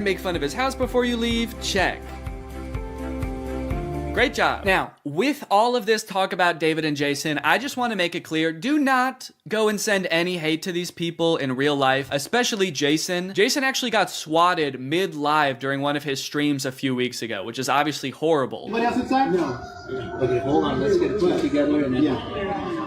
Make fun of his house before you leave, check. Great job. Now, with all of this talk about David and Jason, I just want to make it clear, do not go and send any hate to these people in real life, especially Jason. Jason actually got swatted mid-live during one of his streams a few weeks ago, which is obviously horrible. Anybody else inside? No. Okay, hold on. Let's get it together and then...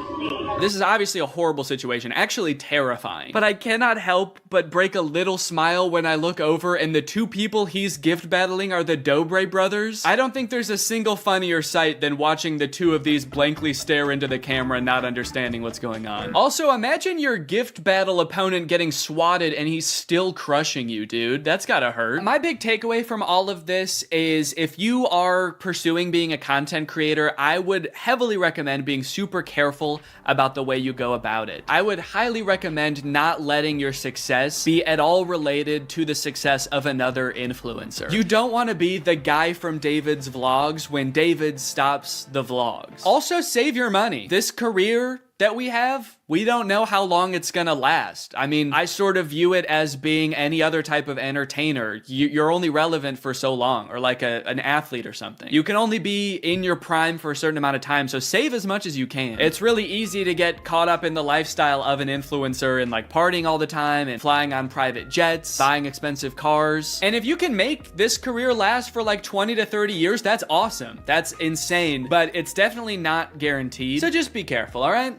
This is obviously a horrible situation, actually terrifying. But I cannot help but break a little smile when I look over and the two people he's gift battling are the Dobre brothers. I don't think there's a single funnier sight than watching the two of these blankly stare into the camera not understanding what's going on. Also, imagine your gift battle opponent getting swatted and he's still crushing you, dude. That's gotta hurt. My big takeaway from all of this is if you are pursuing being a content creator, I would heavily recommend being super careful about the way you go about it. I would highly recommend not letting your success be at all related to the success of another influencer. You don't want to be the guy from David's vlogs when David stops the vlogs. Also, save your money. This career that we have, we don't know how long it's gonna last. I mean, I sort of view it as being any other type of entertainer. You're only relevant for so long, or like an athlete or something. You can only be in your prime for a certain amount of time, so save as much as you can. It's really easy to get caught up in the lifestyle of an influencer and like partying all the time and flying on private jets, buying expensive cars. And if you can make this career last for like 20 to 30 years, that's awesome. That's insane, but it's definitely not guaranteed. So just be careful, all right?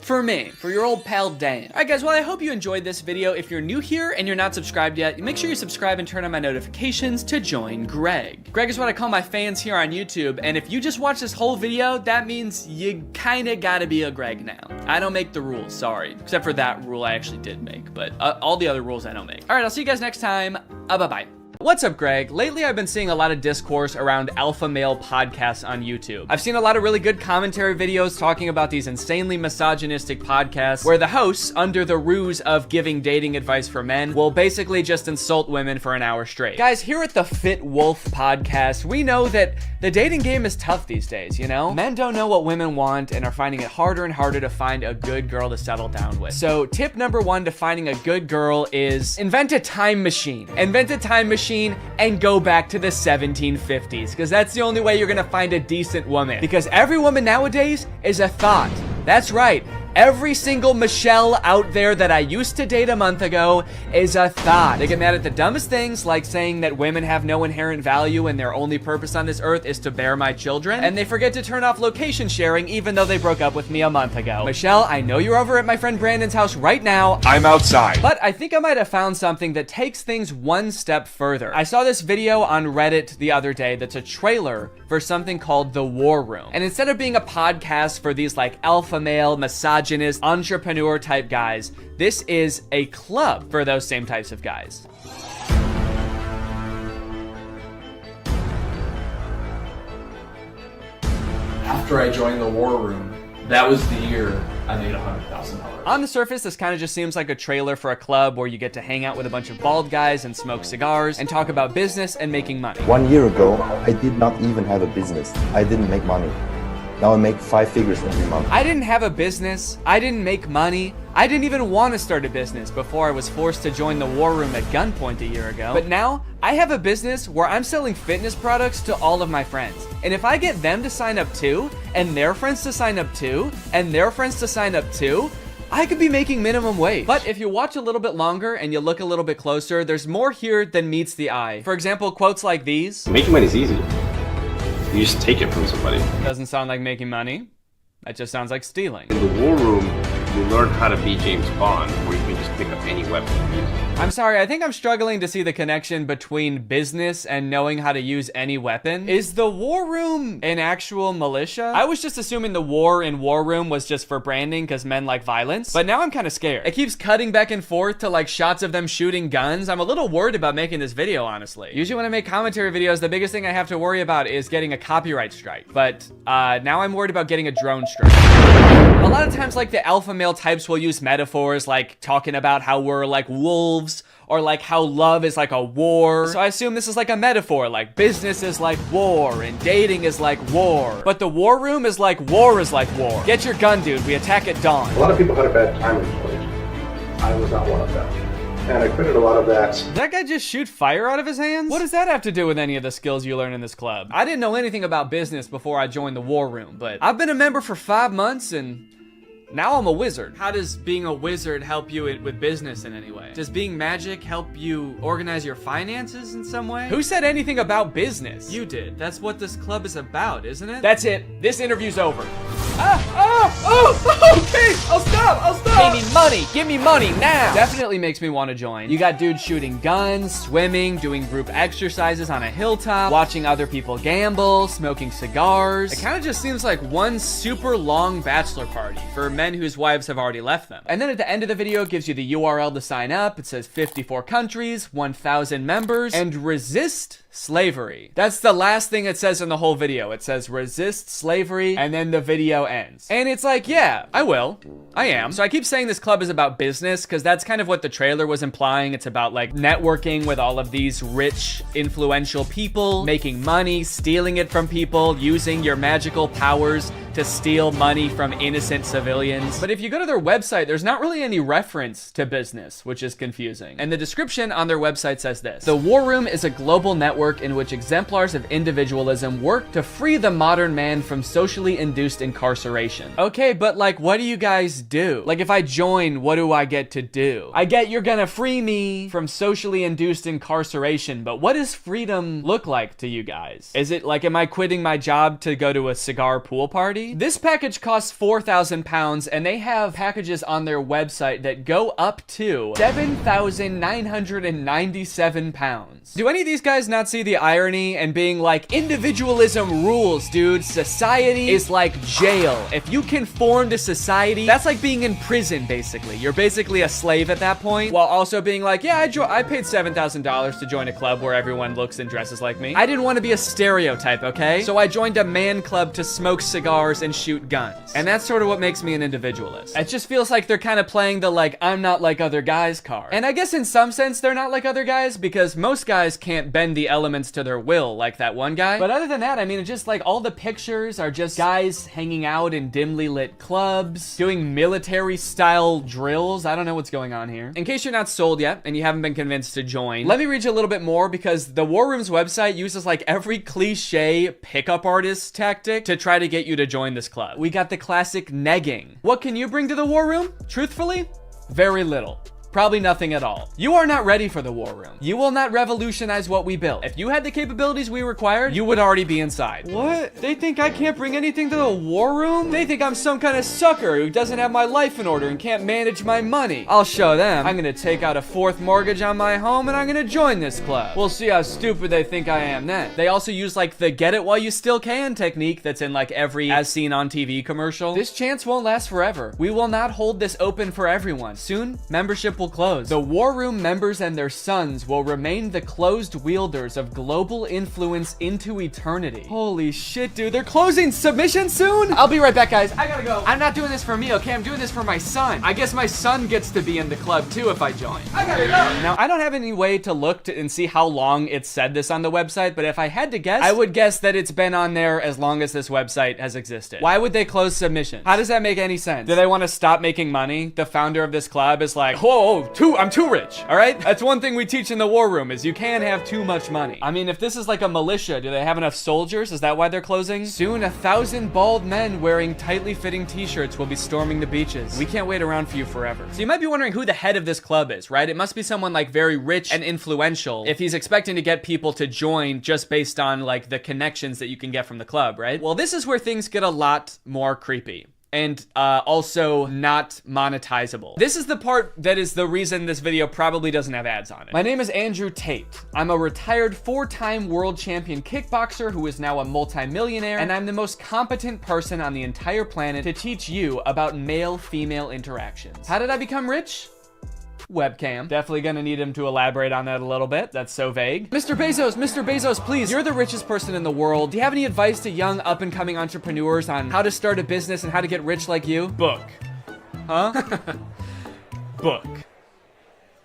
For me, for your old pal Dan. Alright guys, well I hope you enjoyed this video. If you're new here and you're not subscribed yet, make sure you subscribe and turn on my notifications to join Greg. Greg is what I call my fans here on YouTube, and if you just watch this whole video, that means you kinda gotta be a Greg now. I don't make the rules, sorry. Except for that rule I actually did make, but all the other rules I don't make. Alright, I'll see you guys next time. Bye-bye. What's up, Greg? Lately, I've been seeing a lot of discourse around alpha male podcasts on YouTube. I've seen a lot of really good commentary videos talking about these insanely misogynistic podcasts where the hosts, under the ruse of giving dating advice for men, will basically just insult women for an hour straight. Guys, here at the Fit Wolf podcast, we know that the dating game is tough these days, you know? Men don't know what women want and are finding it harder and harder to find a good girl to settle down with. So tip number one to finding a good girl is invent a time machine. Invent a time machine and go back to the 1750s, because that's the only way you're gonna find a decent woman. Because every woman nowadays is a thought. That's right. Every single Michelle out there that I used to date a month ago is a thought. They get mad at the dumbest things, like saying that women have no inherent value and their only purpose on this earth is to bear my children. And they forget to turn off location sharing even though they broke up with me a month ago. Michelle, I know you're over at my friend Brandon's house right now. I'm outside. But I think I might have found something that takes things one step further. I saw this video on Reddit the other day that's a trailer for something called The War Room. And instead of being a podcast for these like alpha male, misogynist, entrepreneur type guys, this is a club for those same types of guys. After I joined the War Room, that was the year I made $100,000. On the surface, this kind of just seems like a trailer for a club where you get to hang out with a bunch of bald guys and smoke cigars and talk about business and making money. 1 year ago, I did not even have a business. I didn't make money. Now I make 5 figures every month. I didn't have a business. I didn't make money. I didn't even want to start a business before I was forced to join the War Room at gunpoint a year ago. But now, I have a business where I'm selling fitness products to all of my friends. And if I get them to sign up too, and their friends to sign up too, and their friends to sign up too, I could be making minimum wage. But if you watch a little bit longer and you look a little bit closer, there's more here than meets the eye. For example, quotes like these. Making money is easy. You just take it from somebody. Doesn't sound like making money. That just sounds like stealing. In the War Room, you learn how to be James Bond, where you can just pick up any weapon and use it. I'm sorry, I think I'm struggling to see the connection between business and knowing how to use any weapon. Is the War Room an actual militia? I was just assuming the war in War Room was just for branding because men like violence, but now I'm kind of scared. It keeps cutting back and forth to like shots of them shooting guns. I'm a little worried about making this video, honestly. Usually when I make commentary videos, the biggest thing I have to worry about is getting a copyright strike, but now I'm worried about getting a drone strike. A lot of times, like, the alpha male types will use metaphors like talking about how we're like wolves, or like how love is like a war. So I assume this is like a metaphor, like business is like war and dating is like war. But the War Room is like war is like war. Get your gun, dude. We attack at dawn. A lot of people had a bad time in college. I was not one of them. and I credit a lot of that. Did that guy just shoot fire out of his hands? What does that have to do with any of the skills you learn in this club? I didn't know anything about business before I joined the War Room, but I've been a member for 5 months and now I'm a wizard. How does being a wizard help you with business in any way? Does being magic help you organize your finances in some way? Who said anything about business? You did. That's what this club is about, isn't it? That's it. This interview's over. Okay, I'll stop. Give me money now. Definitely makes me want to join. You got dudes shooting guns, swimming, doing group exercises on a hilltop, watching other people gamble, smoking cigars. It kind of just seems like one super long bachelor party for men whose wives have already left them. And then at the end of the video, it gives you the URL to sign up. It says 54 countries, 1,000 members, and resist slavery. That's the last thing it says in the whole video. It says resist slavery, and then the video ends. And it's like, yeah, I will. I am. So I keep saying this club is about business because that's kind of what the trailer was implying. It's about like networking with all of these rich, influential people, making money, stealing it from people, using your magical powers to steal money from innocent civilians. But if you go to their website, there's not really any reference to business, which is confusing. And the description on their website says this: the War Room is a global network in which exemplars of individualism work to free the modern man from socially induced incarceration. Okay, but like, what do you guys do? Like, if I join, what do I get to do? I get you're gonna free me from socially induced incarceration, but what does freedom look like to you guys? Is it like, am I quitting my job to go to a cigar pool party? This package costs £4,000, and they have packages on their website that go up to £7,997. Do any of these guys not see the irony and being like, individualism rules, dude. Society is like jail. If you conform to society, that's like being in prison, basically. You're basically a slave at that point, while also being like, yeah, I paid $7,000 to join a club where everyone looks and dresses like me. I didn't want to be a stereotype, okay? So I joined a man club to smoke cigars and shoot guns. And that's sort of what makes me an individualist. It just feels like they're kind of playing the like, I'm not like other guys card. And I guess in some sense they're not like other guys because most guys can't bend the elements to their will like that one guy. But other than that, I mean, it's just like all the pictures are just guys hanging out in dimly lit clubs, doing military style drills. I don't know what's going on here. In case you're not sold yet and you haven't been convinced to join, let me read you a little bit more because the War Room's website uses like every cliche pickup artist tactic to try to get you to join this club. We got the classic negging. What can you bring to the War Room? Truthfully, very little. Probably nothing at all. You are not ready for the War Room. You will not revolutionize what we built. If you had the capabilities we required, you would already be inside. What? They think I can't bring anything to the War Room? They think I'm some kind of sucker who doesn't have my life in order and can't manage my money. I'll show them. I'm gonna take out a 4th mortgage on my home and I'm gonna join this club. We'll see how stupid they think I am then. They also use like the get it while you still can technique that's in like every as seen on TV commercial. This chance won't last forever. We will not hold this open for everyone. Soon, membership will close. The War Room members and their sons will remain the closed wielders of global influence into eternity. Holy shit, dude. They're closing submission soon? I'll be right back, guys. I gotta go. I'm not doing this for me, okay? I'm doing this for my son. I guess my son gets to be in the club too if I join. I gotta go. Now, I don't have any way to look and see how long it said this on the website, but if I had to guess, I would guess that it's been on there as long as this website has existed. Why would they close submission? How does that make any sense? Do they want to stop making money? The founder of this club is like, whoa, I'm too rich, all right? That's one thing we teach in the War Room is you can't have too much money. I mean, if this is like a militia, do they have enough soldiers? Is that why they're closing? Soon, 1,000 bald men wearing tightly fitting t-shirts will be storming the beaches. We can't wait around for you forever. So you might be wondering who the head of this club is, right? It must be someone like very rich and influential if he's expecting to get people to join just based on like the connections that you can get from the club, right? Well, this is where things get a lot more creepy. And also not monetizable. This is the part that is the reason this video probably doesn't have ads on it. My name is Andrew Tate. I'm a retired 4-time world champion kickboxer who is now a multimillionaire, and I'm the most competent person on the entire planet to teach you about male-female interactions. How did I become rich? Webcam. Definitely gonna need him to elaborate on that a little bit. That's so vague. Mr. Bezos, please. You're the richest person in the world. Do you have any advice to young up-and-coming entrepreneurs on how to start a business and how to get rich like you? Book. Huh? Book.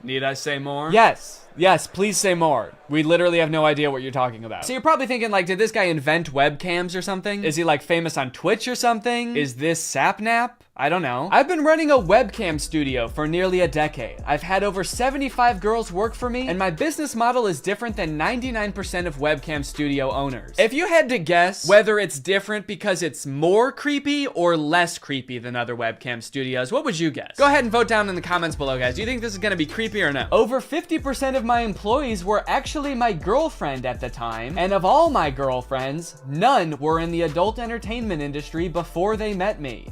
Need I say more? Yes. Yes, please say more. We literally have no idea what you're talking about. So you're probably thinking, like, did this guy invent webcams or something? Is he, like, famous on Twitch or something? Is this Sapnap? I don't know. I've been running a webcam studio for nearly a decade. I've had over 75 girls work for me, and my business model is different than 99% of webcam studio owners. If you had to guess whether it's different because it's more creepy or less creepy than other webcam studios, what would you guess? Go ahead and vote down in the comments below, guys. Do you think this is gonna be creepy or no? Over 50% of my employees were actually my girlfriend at the time, and of all my girlfriends, none were in the adult entertainment industry before they met me.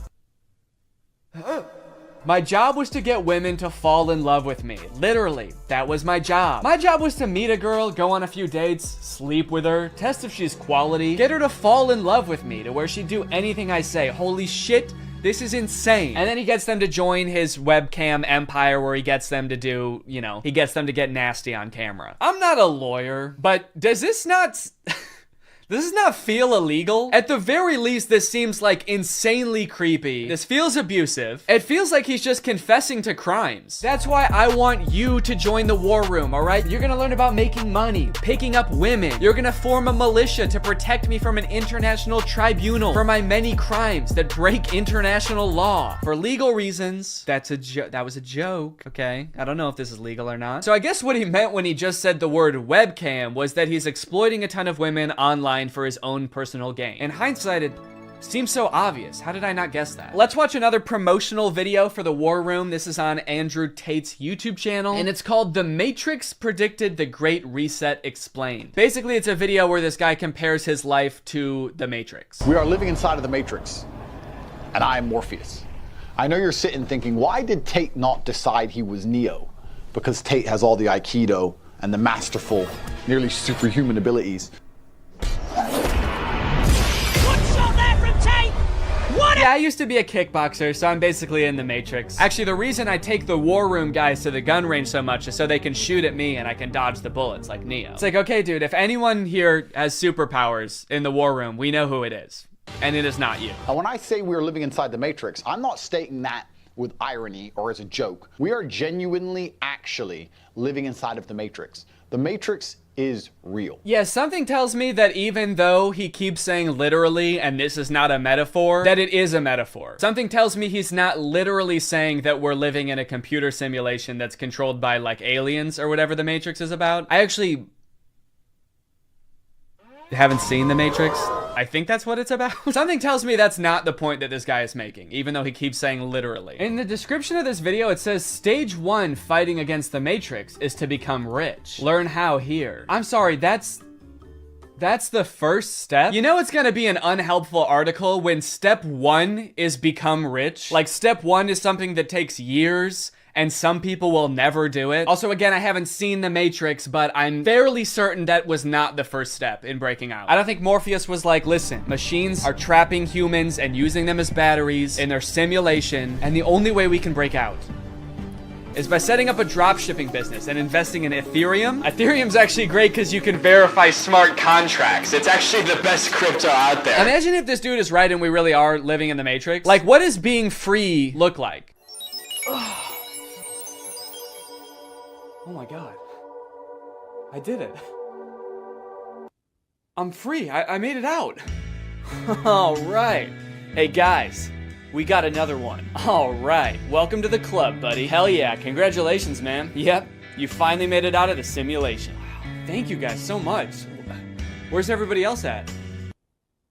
My job was to get women to fall in love with me. Literally, that was my job. My job was to meet a girl, go on a few dates, sleep with her, test if she's quality, get her to fall in love with me to where she'd do anything I say. Holy shit, this is insane. And then he gets them to join his webcam empire where he gets them to do, you know, he gets them to get nasty on camera. I'm not a lawyer, but does this not... Does this not feel illegal? At the very least, this seems like insanely creepy. This feels abusive. It feels like he's just confessing to crimes. That's why I want you to join the war room, all right? You're gonna learn about making money, picking up women. You're gonna form a militia to protect me from an international tribunal for my many crimes that break international law. For legal reasons, that was a joke, okay? I don't know if this is legal or not. So I guess what he meant when he just said the word webcam was that he's exploiting a ton of women online for his own personal gain. In hindsight, it seems so obvious. How did I not guess that? Let's watch another promotional video for the War Room. This is on Andrew Tate's YouTube channel, and it's called The Matrix Predicted the Great Reset Explained. Basically, it's a video where this guy compares his life to the Matrix. We are living inside of the Matrix, and I am Morpheus. I know you're sitting thinking, why did Tate not decide he was Neo? Because Tate has all the Aikido and the masterful, nearly superhuman abilities. Yeah, I used to be a kickboxer, so I'm basically in the Matrix. Actually, the reason I take the War Room guys to the gun range so much is so they can shoot at me and I can dodge the bullets like Neo. It's like, okay, dude, if anyone here has superpowers in the War Room, we know who it is. And it is not you. Now, when I say we're living inside the Matrix, I'm not stating that with irony or as a joke. We are genuinely, actually living inside of the Matrix. The Matrix is real. Yeah, something tells me that even though he keeps saying literally, and this is not a metaphor, that it is a metaphor. Something tells me he's not literally saying that we're living in a computer simulation that's controlled by, like, aliens or whatever the Matrix is about. I actually haven't seen the Matrix. I think that's what it's about. Something tells me that's not the point that this guy is making, even though he keeps saying literally. In the description of this video, it says, stage 1 fighting against the Matrix is to become rich. Learn how here. I'm sorry, that's the first step? You know it's gonna be an unhelpful article when step 1 is become rich? Like, step 1 is something that takes years, and some people will never do it. Also, again, I haven't seen The Matrix, but I'm fairly certain that was not the first step in breaking out. I don't think Morpheus was like, listen, machines are trapping humans and using them as batteries in their simulation, and the only way we can break out is by setting up a dropshipping business and investing in Ethereum. Ethereum's actually great because you can verify smart contracts. It's actually the best crypto out there. Imagine if this dude is right and we really are living in the Matrix. Like, what does being free look like? Oh my God. I did it. I'm free. I made it out. All right. Hey guys, we got another one. All right. Welcome to the club, buddy. Hell yeah. Congratulations, man. Yep. You finally made it out of the simulation. Wow. Thank you guys so much. Where's everybody else at?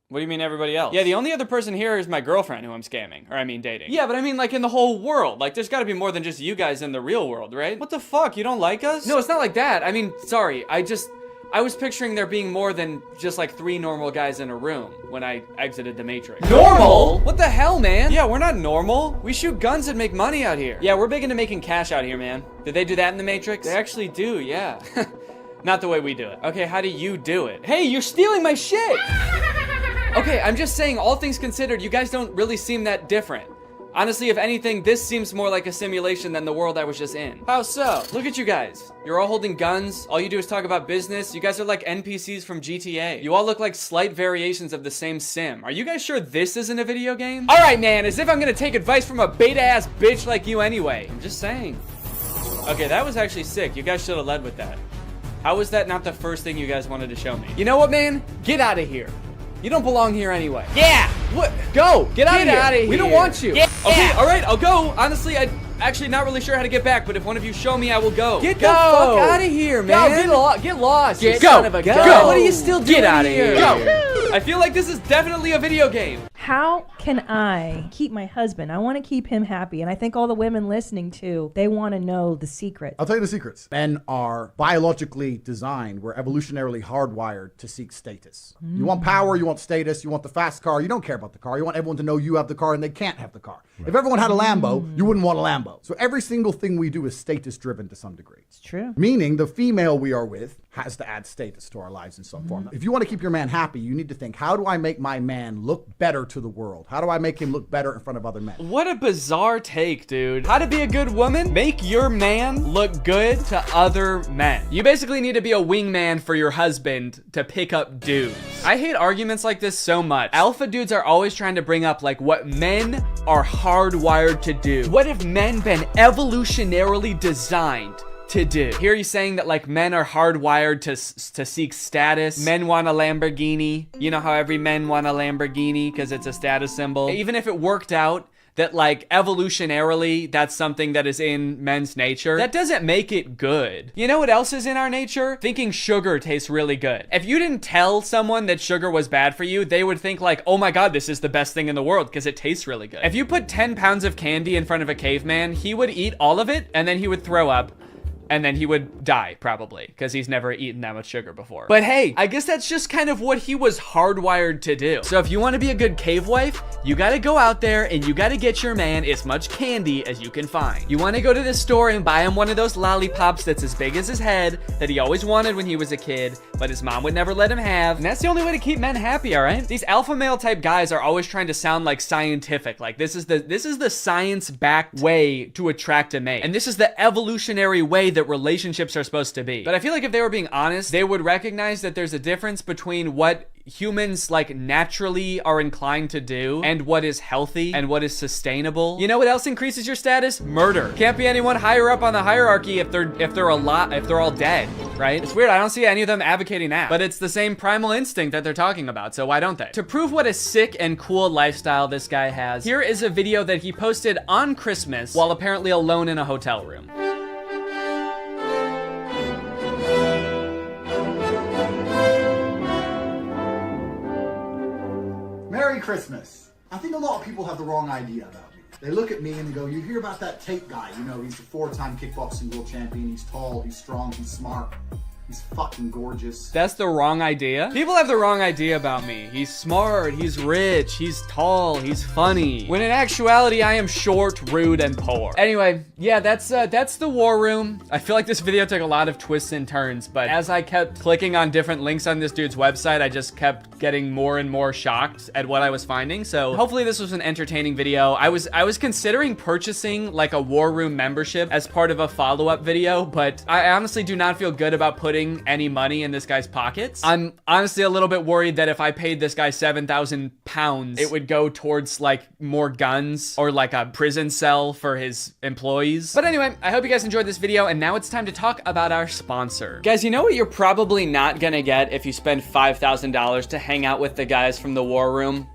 What do you mean everybody else? Yeah, the only other person here is my girlfriend who I'm scamming. Or I mean dating. Yeah, but I mean like in the whole world. Like there's gotta be more than just you guys in the real world, right? What the fuck? You don't like us? No, it's not like that. I mean, sorry. I was picturing there being more than just like 3 normal guys in a room when I exited the Matrix. Normal? What the hell, man? Yeah, we're not normal. We shoot guns and make money out here. Yeah, we're big into making cash out here, man. Did they do that in the Matrix? They actually do, yeah. Not the way we do it. Okay, how do you do it? Hey, you're stealing my shit! Okay, I'm just saying, all things considered, you guys don't really seem that different. Honestly, if anything, this seems more like a simulation than the world I was just in. How so? Look at you guys. You're all holding guns. All you do is talk about business. You guys are like NPCs from GTA. You all look like slight variations of the same sim. Are you guys sure this isn't a video game? All right, man, as if I'm gonna take advice from a beta-ass bitch like you anyway. I'm just saying. Okay, that was actually sick. You guys should have led with that. How was that not the first thing you guys wanted to show me? You know what, man? Get out of here. You don't belong here anyway. Yeah! What? Go! Get out of here. We don't want you. Yeah. Okay, all right, I'll go. Honestly, I'm actually not really sure how to get back, but if one of you show me, I will go. Get the fuck out of here, man. Get lost. Get son of a gun. Go. What are you still doing? Get out of here. Go. I feel like this is definitely a video game. How can I keep my husband? I want to keep him happy. And I think all the women listening too, they want to know the secret. I'll tell you the secrets. Men are biologically designed. We're evolutionarily hardwired to seek status. You want power, you want status, you want the fast car. You don't care about the car. You want everyone to know you have the car and they can't have the car. Right. If everyone had a Lambo, you wouldn't want a Lambo. So every single thing we do is status driven to some degree. It's true. Meaning the female we are with has to add status to our lives in some form. If you want to keep your man happy, you need to think, how do I make my man look better to the world? How do I make him look better in front of other men? What a bizarre take, dude. How to be a good woman? Make your man look good to other men. You basically need to be a wingman for your husband to pick up dudes. I hate arguments like this so much. Alpha dudes are always trying to bring up like what men are hardwired to do. What have men been evolutionarily designed to do? Here he's saying that like men are hardwired to seek status. Men want a Lamborghini. You know how every men want a Lamborghini because it's a status symbol. Even if it worked out that like evolutionarily that's something that is in men's nature, that doesn't make it good. You know what else is in our nature? Thinking sugar tastes really good. If you didn't tell someone that sugar was bad for you, they would think like, oh my god, this is the best thing in the world because it tastes really good. If you put 10 pounds of candy in front of a caveman, he would eat all of it and then he would throw up. And then he would die, probably, because he's never eaten that much sugar before. But hey, I guess that's just kind of what he was hardwired to do. So if you want to be a good cave wife, you gotta go out there and you gotta get your man as much candy as you can find. You want to go to the store and buy him one of those lollipops that's as big as his head that he always wanted when he was a kid, but his mom would never let him have. And that's the only way to keep men happy, all right? These alpha male type guys are always trying to sound like scientific. Like this is the science-backed way to attract a mate. And this is the evolutionary way that relationships are supposed to be. But I feel like if they were being honest, they would recognize that there's a difference between what humans like naturally are inclined to do and what is healthy and what is sustainable. You know what else increases your status? Murder. Can't be anyone higher up on the hierarchy if they're all dead, right? It's weird. I don't see any of them advocating that, but it's the same primal instinct that they're talking about, so why don't they? To prove what a sick and cool lifestyle this guy has, here is a video that he posted on Christmas while apparently alone in a hotel room. Merry Christmas. I think a lot of people have the wrong idea about me. They look at me and they go, you hear about that Tate guy, you know, he's the 4-time kickboxing world champion, he's tall, he's strong, he's smart. He's fucking gorgeous. That's the wrong idea? People have the wrong idea about me. He's smart, he's rich, he's tall, he's funny. When in actuality, I am short, rude, and poor. Anyway, yeah, that's the war room. I feel like this video took a lot of twists and turns, but as I kept clicking on different links on this dude's website, I just kept getting more and more shocked at what I was finding. So hopefully this was an entertaining video. I was considering purchasing like a war room membership as part of a follow-up video, but I honestly do not feel good about putting any money in this guy's pockets. I'm honestly a little bit worried that if I paid this guy 7,000 pounds, it would go towards like more guns or like a prison cell for his employees. But anyway, I hope you guys enjoyed this video, and now it's time to talk about our sponsor. Guys, you know what you're probably not gonna get if you spend $5,000 to hang out with the guys from the war room?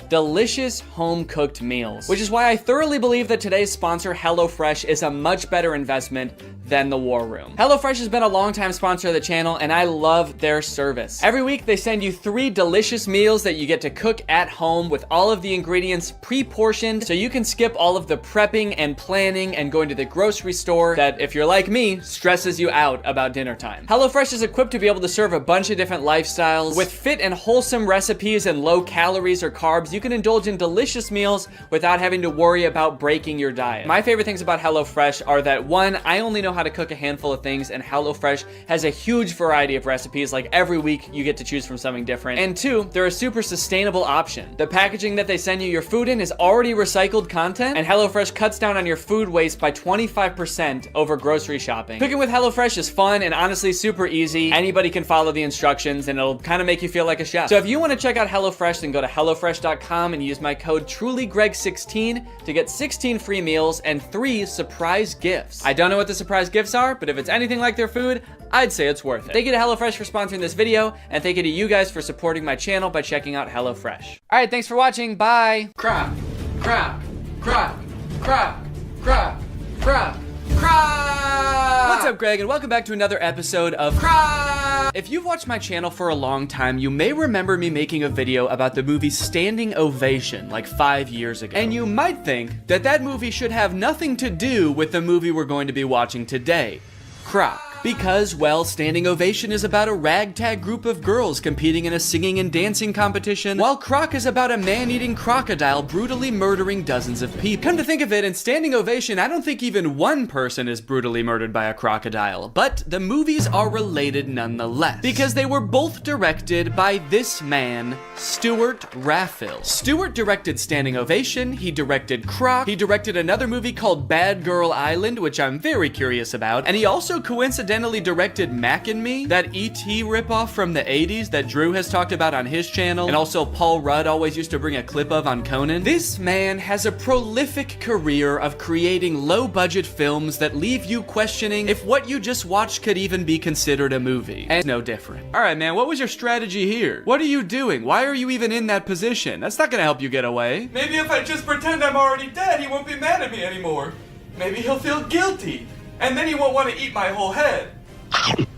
Delicious home-cooked meals, which is why I thoroughly believe that today's sponsor, HelloFresh, is a much better investment than the war room. HelloFresh has been a long-time sponsor of the channel, and I love their service. Every week, they send you 3 delicious meals that you get to cook at home with all of the ingredients pre-portioned, so you can skip all of the prepping and planning and going to the grocery store that, if you're like me, stresses you out about dinner time. HelloFresh is equipped to be able to serve a bunch of different lifestyles. With fit and wholesome recipes and low calories or carbs, you can indulge in delicious meals without having to worry about breaking your diet. My favorite things about HelloFresh are that 1, I only know how to cook a handful of things, and HelloFresh has a huge variety of recipes. Like every week you get to choose from something different. And 2, they're a super sustainable option. The packaging that they send you your food in is already recycled content, and HelloFresh cuts down on your food waste by 25% over grocery shopping. Cooking with HelloFresh is fun and honestly super easy. Anybody can follow the instructions and it'll kind of make you feel like a chef. So if you want to check out HelloFresh, then go to HelloFresh.com compilation.com and use my code TrulyGreg16 to get 16 free meals and 3 surprise gifts. I don't know what the surprise gifts are, but if it's anything like their food, I'd say it's worth it. Thank you to HelloFresh for sponsoring this video, and thank you to you guys for supporting my channel by checking out HelloFresh. All right, thanks for watching. Bye. Crap, crap, crap, crap, crap, crap, crap. What's up, Greg, and welcome back to another episode of Crap. If you've watched my channel for a long time, you may remember me making a video about the movie Standing Ovation like 5 years ago. And you might think that that movie should have nothing to do with the movie we're going to be watching today, Croc. Because, well, Standing Ovation is about a ragtag group of girls competing in a singing and dancing competition, while Croc is about a man-eating crocodile brutally murdering dozens of people. Come to think of it, in Standing Ovation, I don't think even one person is brutally murdered by a crocodile, but the movies are related nonetheless, because they were both directed by this man, Stuart Raffill. Stuart directed Standing Ovation, he directed Croc, he directed another movie called Bad Girl Island, which I'm very curious about, and he also coincidentally directed Mac and Me, that E.T. ripoff from the 80s that Drew has talked about on his channel, and also Paul Rudd always used to bring a clip of on Conan. This man has a prolific career of creating low-budget films that leave you questioning if what you just watched could even be considered a movie. And it's no different. All right, man, what was your strategy here? What are you doing? Why are you even in that position? That's not gonna help you get away. Maybe if I just pretend I'm already dead, he won't be mad at me anymore. Maybe he'll feel guilty. And then he won't want to eat my whole head.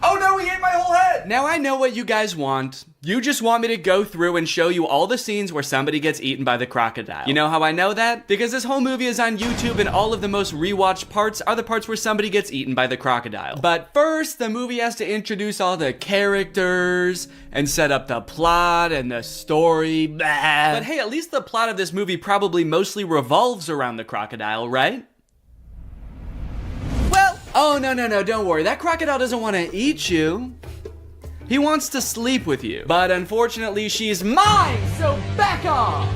Oh no, he ate my whole head! Now I know what you guys want. You just want me to go through and show you all the scenes where somebody gets eaten by the crocodile. You know how I know that? Because this whole movie is on YouTube and all of the most rewatched parts are the parts where somebody gets eaten by the crocodile. But first, the movie has to introduce all the characters and set up the plot and the story. Blah. But hey, at least the plot of this movie probably mostly revolves around the crocodile, right? Oh, no, don't worry. That crocodile doesn't want to eat you. He wants to sleep with you. But unfortunately, she's mine, so back off!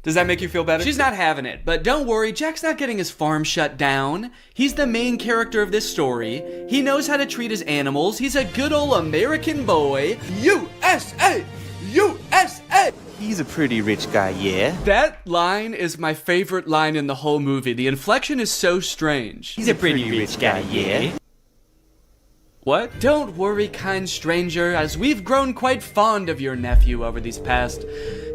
Does that make you feel better? She's not having it, but don't worry, Jack's not getting his farm shut down. He's the main character of this story. He knows how to treat his animals. He's a good old American boy. USA! USA! He's a pretty rich guy, yeah? That line is my favorite line in the whole movie. The inflection is so strange. He's a pretty rich guy, yeah? What? Don't worry, kind stranger, as we've grown quite fond of your nephew over these past,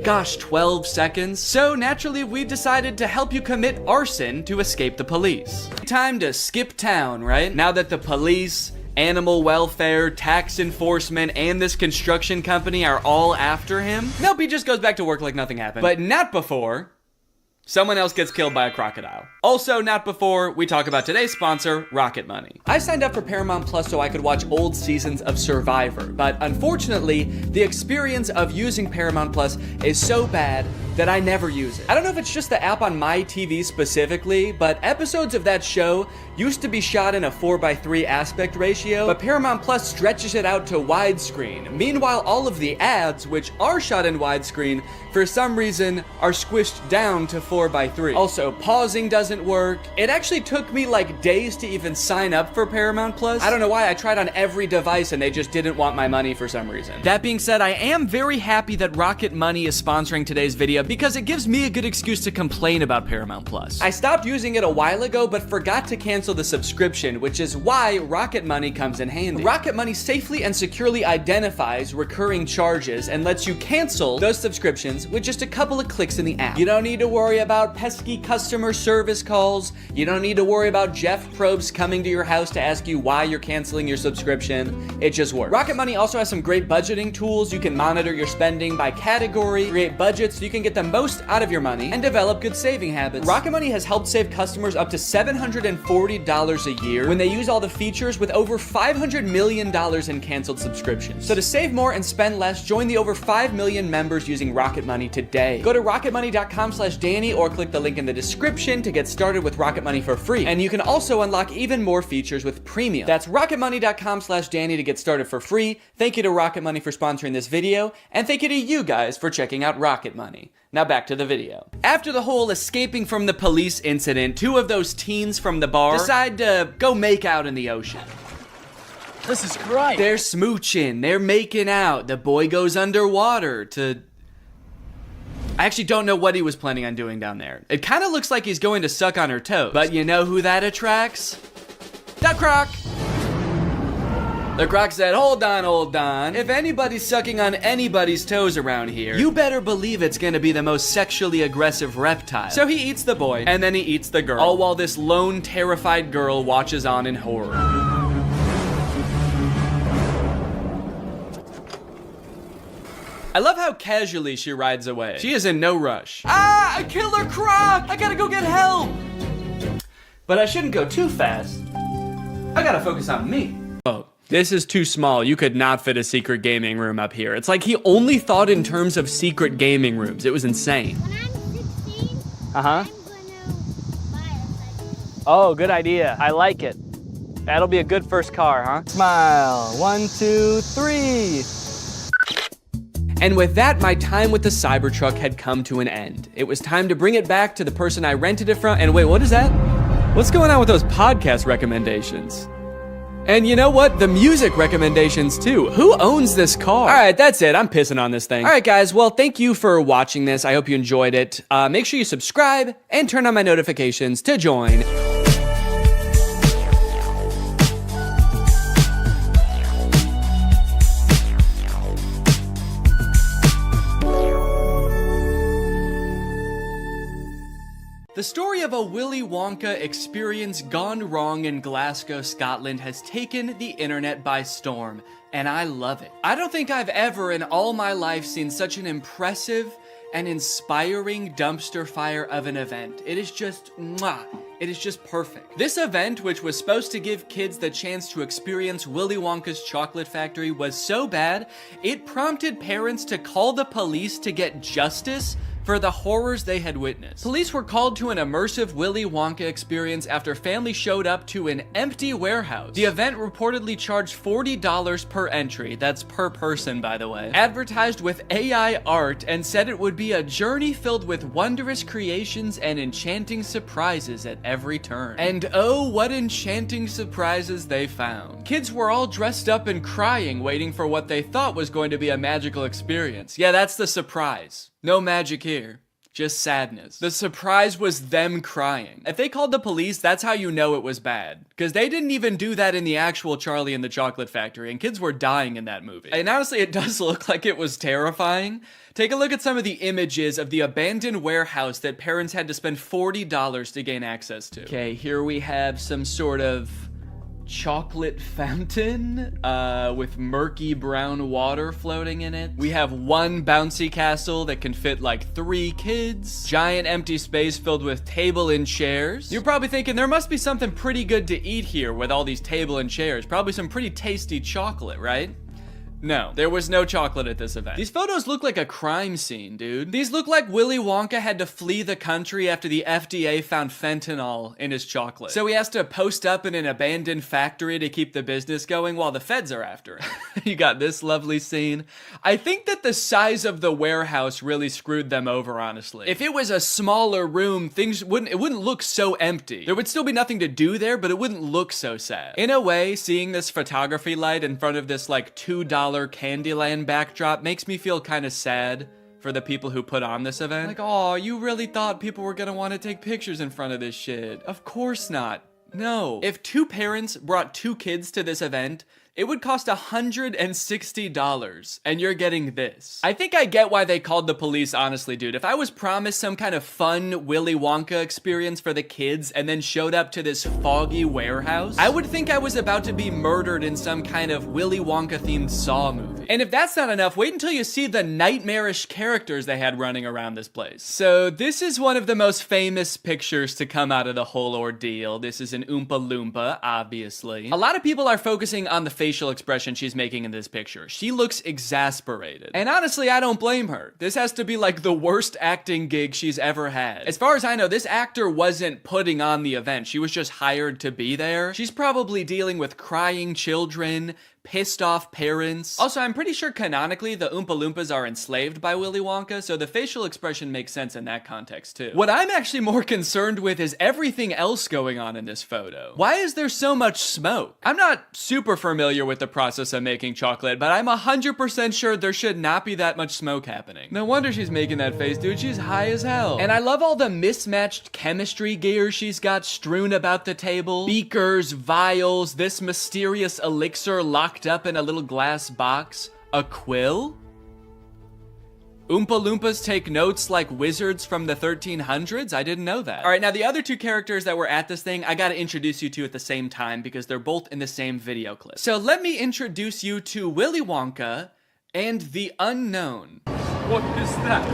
12 seconds. So naturally, we've decided to help you commit arson to escape the police. Time to skip town, right? Now that the police, animal welfare, tax enforcement, and this construction company are all after him. Nope, he just goes back to work like nothing happened. But not before someone else gets killed by a crocodile. Also not before we talk about today's sponsor, Rocket Money. I signed up for Paramount Plus so I could watch old seasons of Survivor, but unfortunately, the experience of using Paramount Plus is so bad that I never use it. I don't know if it's just the app on my TV specifically, but episodes of that show used to be shot in a 4:3 aspect ratio, but Paramount Plus stretches it out to widescreen. Meanwhile, all of the ads, which are shot in widescreen, for some reason are squished down to 4:3. Also, pausing doesn't work. It actually took me like days to even sign up for Paramount Plus. I don't know why, I tried on every device and they just didn't want my money for some reason. That being said, I am very happy that Rocket Money is sponsoring today's video because it gives me a good excuse to complain about Paramount Plus. I stopped using it a while ago, but forgot to cancel the subscription, which is why Rocket Money comes in handy. Rocket Money safely and securely identifies recurring charges and lets you cancel those subscriptions with just a couple of clicks in the app. You don't need to worry about pesky customer service calls. You don't need to worry about Jeff Probst coming to your house to ask you why you're canceling your subscription. It just works. Rocket Money also has some great budgeting tools. You can monitor your spending by category, create budgets so you can get the most out of your money, and develop good saving habits. Rocket Money has helped save customers up to $740 a year when they use all the features, with over $500 million in canceled subscriptions. So to save more and spend less, join the over 5 million members using Rocket Money today. Go to rocketmoney.com/Danny or click the link in the description to get started with Rocket Money for free. And you can also unlock even more features with premium. That's rocketmoney.com/Danny to get started for free. Thank you to Rocket Money for sponsoring this video, and thank you to you guys for checking out Rocket Money. Now back to the video. After the whole escaping from the police incident, 2 of those teens from the bar decide to go make out in the ocean. This is great. They're smooching, they're making out. The boy goes underwater to I actually don't know what he was planning on doing down there. It kind of looks like he's going to suck on her toes. But you know who that attracts? The Croc! The Croc said, hold on. If anybody's sucking on anybody's toes around here, you better believe it's gonna be the most sexually aggressive reptile. So he eats the boy, and then he eats the girl, all while this lone, terrified girl watches on in horror. I love how casually she rides away. She is in no rush. Ah, a killer croc! I gotta go get help! But I shouldn't go too fast. I gotta focus on me. Oh, this is too small. You could not fit a secret gaming room up here. It's like he only thought in terms of secret gaming rooms. It was insane. When I'm 16, Uh-huh. I'm gonna buy a cycle. Oh, good idea. I like it. That'll be a good first car, huh? Smile. 1, 2, 3. And with that, my time with the Cybertruck had come to an end. It was time to bring it back to the person I rented it from. And wait, what is that? What's going on with those podcast recommendations? And you know what? The music recommendations too. Who owns this car? All right, that's it. I'm pissing on this thing. All right, guys. Well, thank you for watching this. I hope you enjoyed it. Make sure you subscribe and turn on my notifications to join. The story of a Willy Wonka experience gone wrong in Glasgow, Scotland has taken the internet by storm, and I love it. I don't think I've ever in all my life seen such an impressive and inspiring dumpster fire of an event. It is just, mwah. It is just perfect. This event, which was supposed to give kids the chance to experience Willy Wonka's chocolate factory, was so bad, it prompted parents to call the police to get justice for the horrors they had witnessed. Police were called to an immersive Willy Wonka experience after families showed up to an empty warehouse. The event reportedly charged $40 per entry, that's per person by the way, advertised with AI art and said it would be a journey filled with wondrous creations and enchanting surprises at every turn. And oh, what enchanting surprises they found. Kids were all dressed up and crying, waiting for what they thought was going to be a magical experience. Yeah, that's the surprise. No magic here, just sadness. The surprise was them crying. If they called the police, that's how you know it was bad. Because they didn't even do that in the actual Charlie and the Chocolate Factory, and kids were dying in that movie. And honestly, it does look like it was terrifying. Take a look at some of the images of the abandoned warehouse that parents had to spend $40 to gain access to. Okay, here we have some sort of chocolate fountain with murky brown water floating in it. We have one bouncy castle that can fit like 3 kids. Giant empty space filled with table and chairs. You're probably thinking there must be something pretty good to eat here with all these table and chairs. Probably some pretty tasty chocolate, right? No, there was no chocolate at this event. These photos look like a crime scene, dude. These look like Willy Wonka had to flee the country after the FDA found fentanyl in his chocolate. So he has to post up in an abandoned factory to keep the business going while the feds are after him. You got this lovely scene. I think that the size of the warehouse really screwed them over, honestly. If it was a smaller room, it wouldn't look so empty. There would still be nothing to do there, but it wouldn't look so sad. In a way, seeing this photography light in front of this like $2 Candyland backdrop makes me feel kind of sad for the people who put on this event. Like, oh, you really thought people were gonna want to take pictures in front of this shit? Of course not. No. If 2 parents brought 2 kids to this event, it would cost $160, and you're getting this. I think I get why they called the police, honestly, dude. If I was promised some kind of fun Willy Wonka experience for the kids and then showed up to this foggy warehouse, I would think I was about to be murdered in some kind of Willy Wonka-themed Saw movie. And if that's not enough, wait until you see the nightmarish characters they had running around this place. So this is one of the most famous pictures to come out of the whole ordeal. This is an Oompa Loompa, obviously. A lot of people are focusing on the facial expression she's making in this picture. She looks exasperated. And honestly, I don't blame her. This has to be like the worst acting gig she's ever had. As far as I know, this actor wasn't putting on the event. She was just hired to be there. She's probably dealing with crying children, pissed off parents. Also, I'm pretty sure canonically the Oompa Loompas are enslaved by Willy Wonka, so the facial expression makes sense in that context too. What I'm actually more concerned with is everything else going on in this photo. Why is there so much smoke? I'm not super familiar with the process of making chocolate, but I'm 100% sure there should not be that much smoke happening. No wonder she's making that face, dude. She's high as hell. And I love all the mismatched chemistry gear she's got strewn about the table. Beakers, vials, this mysterious elixir locked up in a little glass box. A quill? Oompa Loompas take notes like wizards from the 1300s? I didn't know that. All right, now the other two characters that were at this thing, I gotta introduce you to at the same time because they're both in the same video clip. So let me introduce you to Willy Wonka and the Unknown. What is that?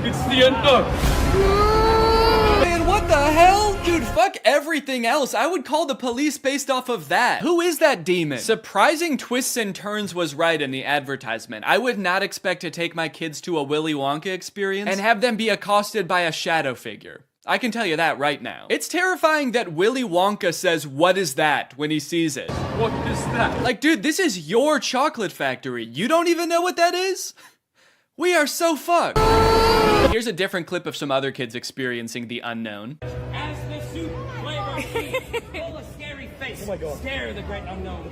It's the unknown. Man, what the hell? Dude, fuck everything else. I would call the police based off of that. Who is that demon? Surprising twists and turns was right in the advertisement. I would not expect to take my kids to a Willy Wonka experience and have them be accosted by a shadow figure. I can tell you that right now. It's terrifying that Willy Wonka says, "What is that?" when he sees it. What is that? Like, dude, this is your chocolate factory. You don't even know what that is? We are so fucked. Here's a different clip of some other kids experiencing the unknown. As the soup flavor seeds, full of scary face. Oh my God. Scare the great unknown.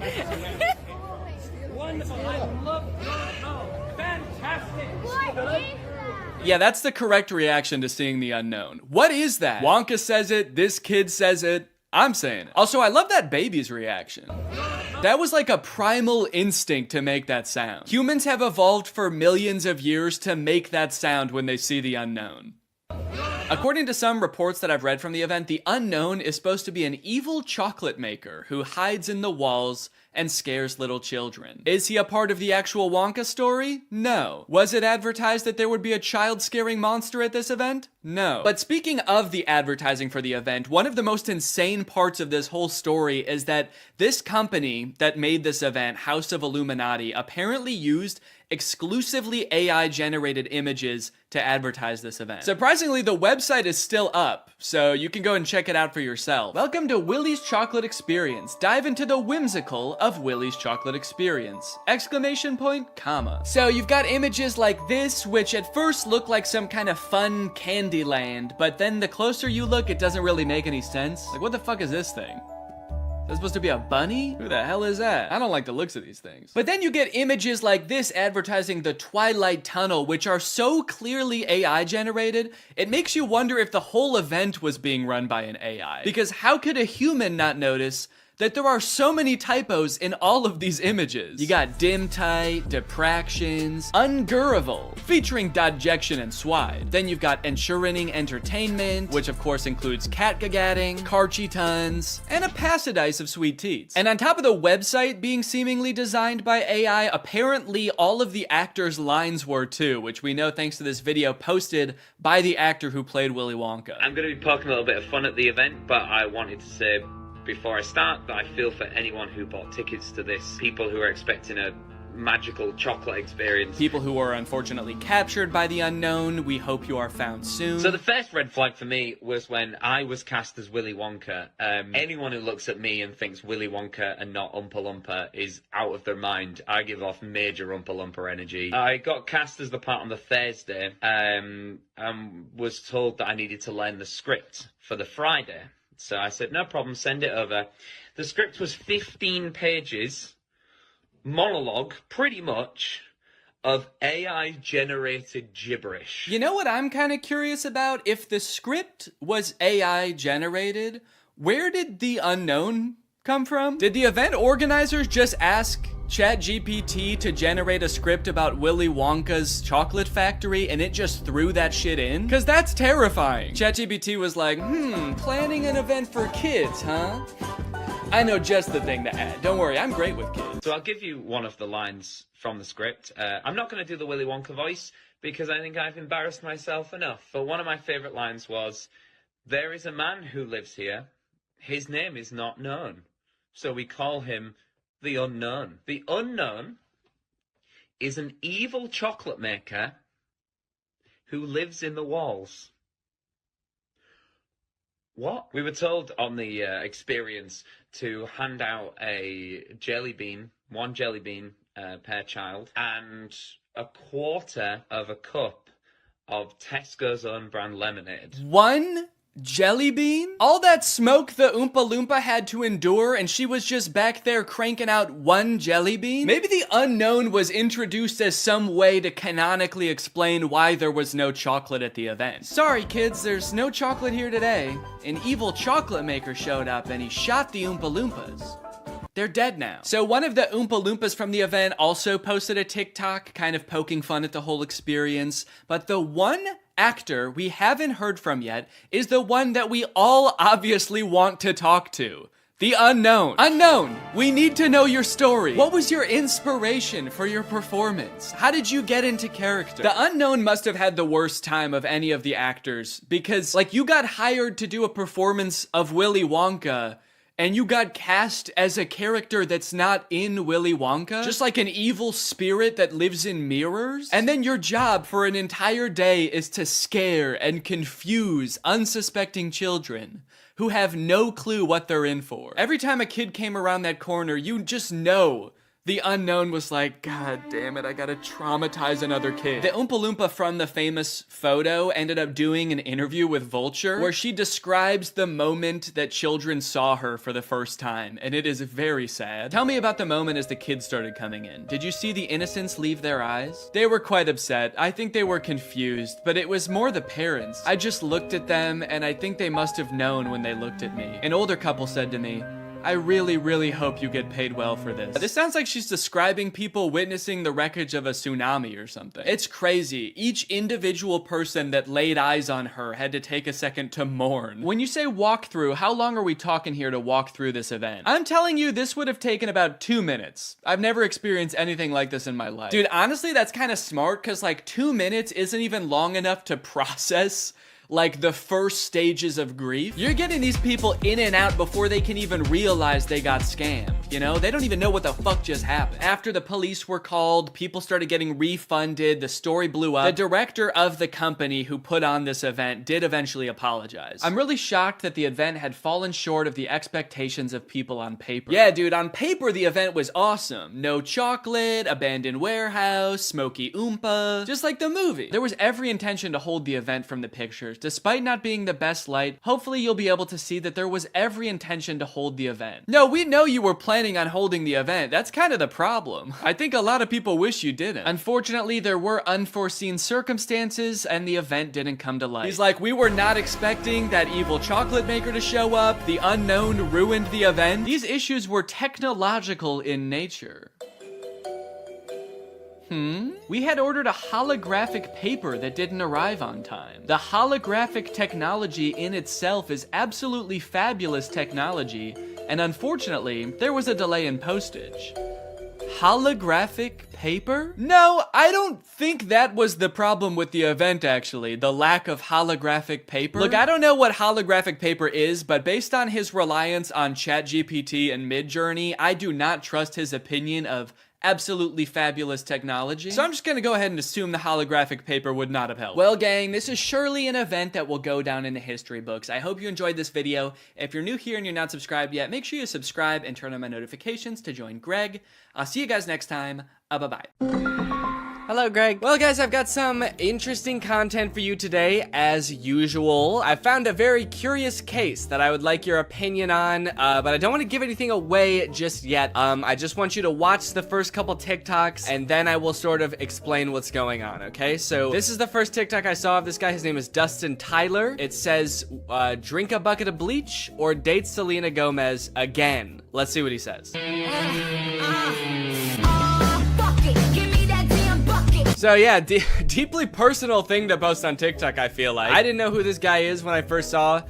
Wonderful. I love your fantastic. What is that? Yeah, that's the correct reaction to seeing the unknown. What is that? Wonka says it, this kid says it, I'm saying it. Also, I love that baby's reaction. That was like a primal instinct to make that sound. Humans have evolved for millions of years to make that sound when they see the unknown. According to some reports that I've read from the event, the unknown is supposed to be an evil chocolate maker who hides in the walls and scares little children. Is he a part of the actual Wonka story? No. Was it advertised that there would be a child-scaring monster at this event? No. But speaking of the advertising for the event, one of the most insane parts of this whole story is that this company that made this event, House of Illuminati, apparently used exclusively AI-generated images to advertise this event. Surprisingly, the website is still up, so you can go and check it out for yourself. Welcome to Willy's Chocolate Experience. Dive into the whimsical of Willy's Chocolate Experience! Exclamation point, comma. So you've got images like this, which at first look like some kind of fun candy land, but then the closer you look, it doesn't really make any sense. Like, what the fuck is this thing? Is that supposed to be a bunny? Who the hell is that? I don't like the looks of these things. But then you get images like this advertising the Twilight Tunnel, which are so clearly AI generated, it makes you wonder if the whole event was being run by an AI. Because how could a human not notice that there are so many typos in all of these images? You got dim tight, depractions, ungurrival, featuring dodjection and swide. Then you've got ensuring entertainment, which of course includes catgagatting, carchy tons, and a passidice of sweet teats. And on top of the website being seemingly designed by AI, apparently all of the actors' lines were too, which we know thanks to this video posted by the actor who played Willy Wonka. I'm going to be poking a little bit of fun at the event, but I wanted to say before I start that I feel for anyone who bought tickets to this, people who are expecting a magical chocolate experience. People who are unfortunately captured by the unknown, we hope you are found soon. So the first red flag for me was when I was cast as Willy Wonka. Anyone who looks at me and thinks Willy Wonka and not Oompa Loompa is out of their mind. I give off major Oompa Loompa energy. I got cast as the part on the Thursday, and was told that I needed to learn the script for the Friday. So I said, no problem, send it over. The script was 15 pages, monologue, pretty much, of AI-generated gibberish. You know what I'm kind of curious about? If the script was AI-generated, where did the unknown come from? Did the event organizers just ask ChatGPT to generate a script about Willy Wonka's chocolate factory and it just threw that shit in? Cause that's terrifying. ChatGPT was like, planning an event for kids, huh? I know just the thing to add. Don't worry, I'm great with kids. So I'll give you one of the lines from the script. I'm not going to do the Willy Wonka voice because I think I've embarrassed myself enough. But one of my favorite lines was, there is a man who lives here. His name is not known. So we call him the Unknown. The Unknown is an evil chocolate maker who lives in the walls. What? We were told on the experience to hand out a jelly bean 1 jelly bean per child, and a quarter of a cup of Tesco's own brand lemonade. 1 jelly bean? All that smoke the Oompa Loompa had to endure, and she was just back there cranking out 1 jelly bean? Maybe the unknown was introduced as some way to canonically explain why there was no chocolate at the event. Sorry kids, there's no chocolate here today. An evil chocolate maker showed up and he shot the Oompa Loompas. They're dead now. So one of the Oompa Loompas from the event also posted a TikTok kind of poking fun at the whole experience, but the one actor we haven't heard from yet is the one that we all obviously want to talk to. The unknown. Unknown, we need to know your story. What was your inspiration for your performance? How did you get into character? The unknown must have had the worst time of any of the actors because, like, you got hired to do a performance of Willy Wonka and you got cast as a character that's not in Willy Wonka, just like an evil spirit that lives in mirrors. And then your job for an entire day is to scare and confuse unsuspecting children who have no clue what they're in for. Every time a kid came around that corner, you just know the unknown was like, God damn it, I gotta traumatize another kid. The Oompa Loompa from the famous photo ended up doing an interview with Vulture where she describes the moment that children saw her for the first time, and it is very sad. Tell me about the moment as the kids started coming in. Did you see the innocence leave their eyes? They were quite upset. I think they were confused, but it was more the parents. I just looked at them, and I think they must have known when they looked at me. An older couple said to me, I really, really hope you get paid well for this. This sounds like she's describing people witnessing the wreckage of a tsunami or something. It's crazy. Each individual person that laid eyes on her had to take a second to mourn. When you say walk through, how long are we talking here to walk through this event? I'm telling you, this would have taken about 2 minutes. I've never experienced anything like this in my life. Dude, honestly, that's kind of smart because like 2 minutes isn't even long enough to process like the first stages of grief. You're getting these people in and out before they can even realize they got scammed. You know, they don't even know what the fuck just happened. After the police were called, people started getting refunded, the story blew up. The director of the company who put on this event did eventually apologize. I'm really shocked that the event had fallen short of the expectations of people on paper. Yeah, dude, on paper the event was awesome. No chocolate, abandoned warehouse, smoky Oompa, just like the movie. There was every intention to hold the event from the pictures. Despite not being the best light, hopefully you'll be able to see that there was every intention to hold the event. No, we know you were planning on holding the event. That's kind of the problem. I think a lot of people wish you didn't. Unfortunately, there were unforeseen circumstances and the event didn't come to light. He's like, we were not expecting that evil chocolate maker to show up. The unknown ruined the event. These issues were technological in nature. We had ordered a holographic paper that didn't arrive on time. The holographic technology in itself is absolutely fabulous technology, and unfortunately, there was a delay in postage. Holographic paper? No, I don't think that was the problem with the event, actually. The lack of holographic paper. Look, I don't know what holographic paper is, but based on his reliance on ChatGPT and Midjourney, I do not trust his opinion of absolutely fabulous technology. So I'm just gonna go ahead and assume the holographic paper would not have helped. Well, gang, this is surely an event that will go down in the history books. I hope you enjoyed this video. If you're new here and you're not subscribed yet, make sure you subscribe and turn on my notifications to join Greg. I'll see you guys next time. Bye-bye. Hello, Greg. Well, guys, I've got some interesting content for you today, as usual. I found a very curious case that I would like your opinion on, but I don't want to give anything away just yet. I just want you to watch the first couple TikToks, and then I will sort of explain what's going on, okay? So, this is the first TikTok I saw of this guy. His name is Dustin Tyler. It says, drink a bucket of bleach or date Selena Gomez again. Let's see what he says. So yeah, deeply personal thing to post on TikTok, I feel like. I didn't know who this guy is when I first saw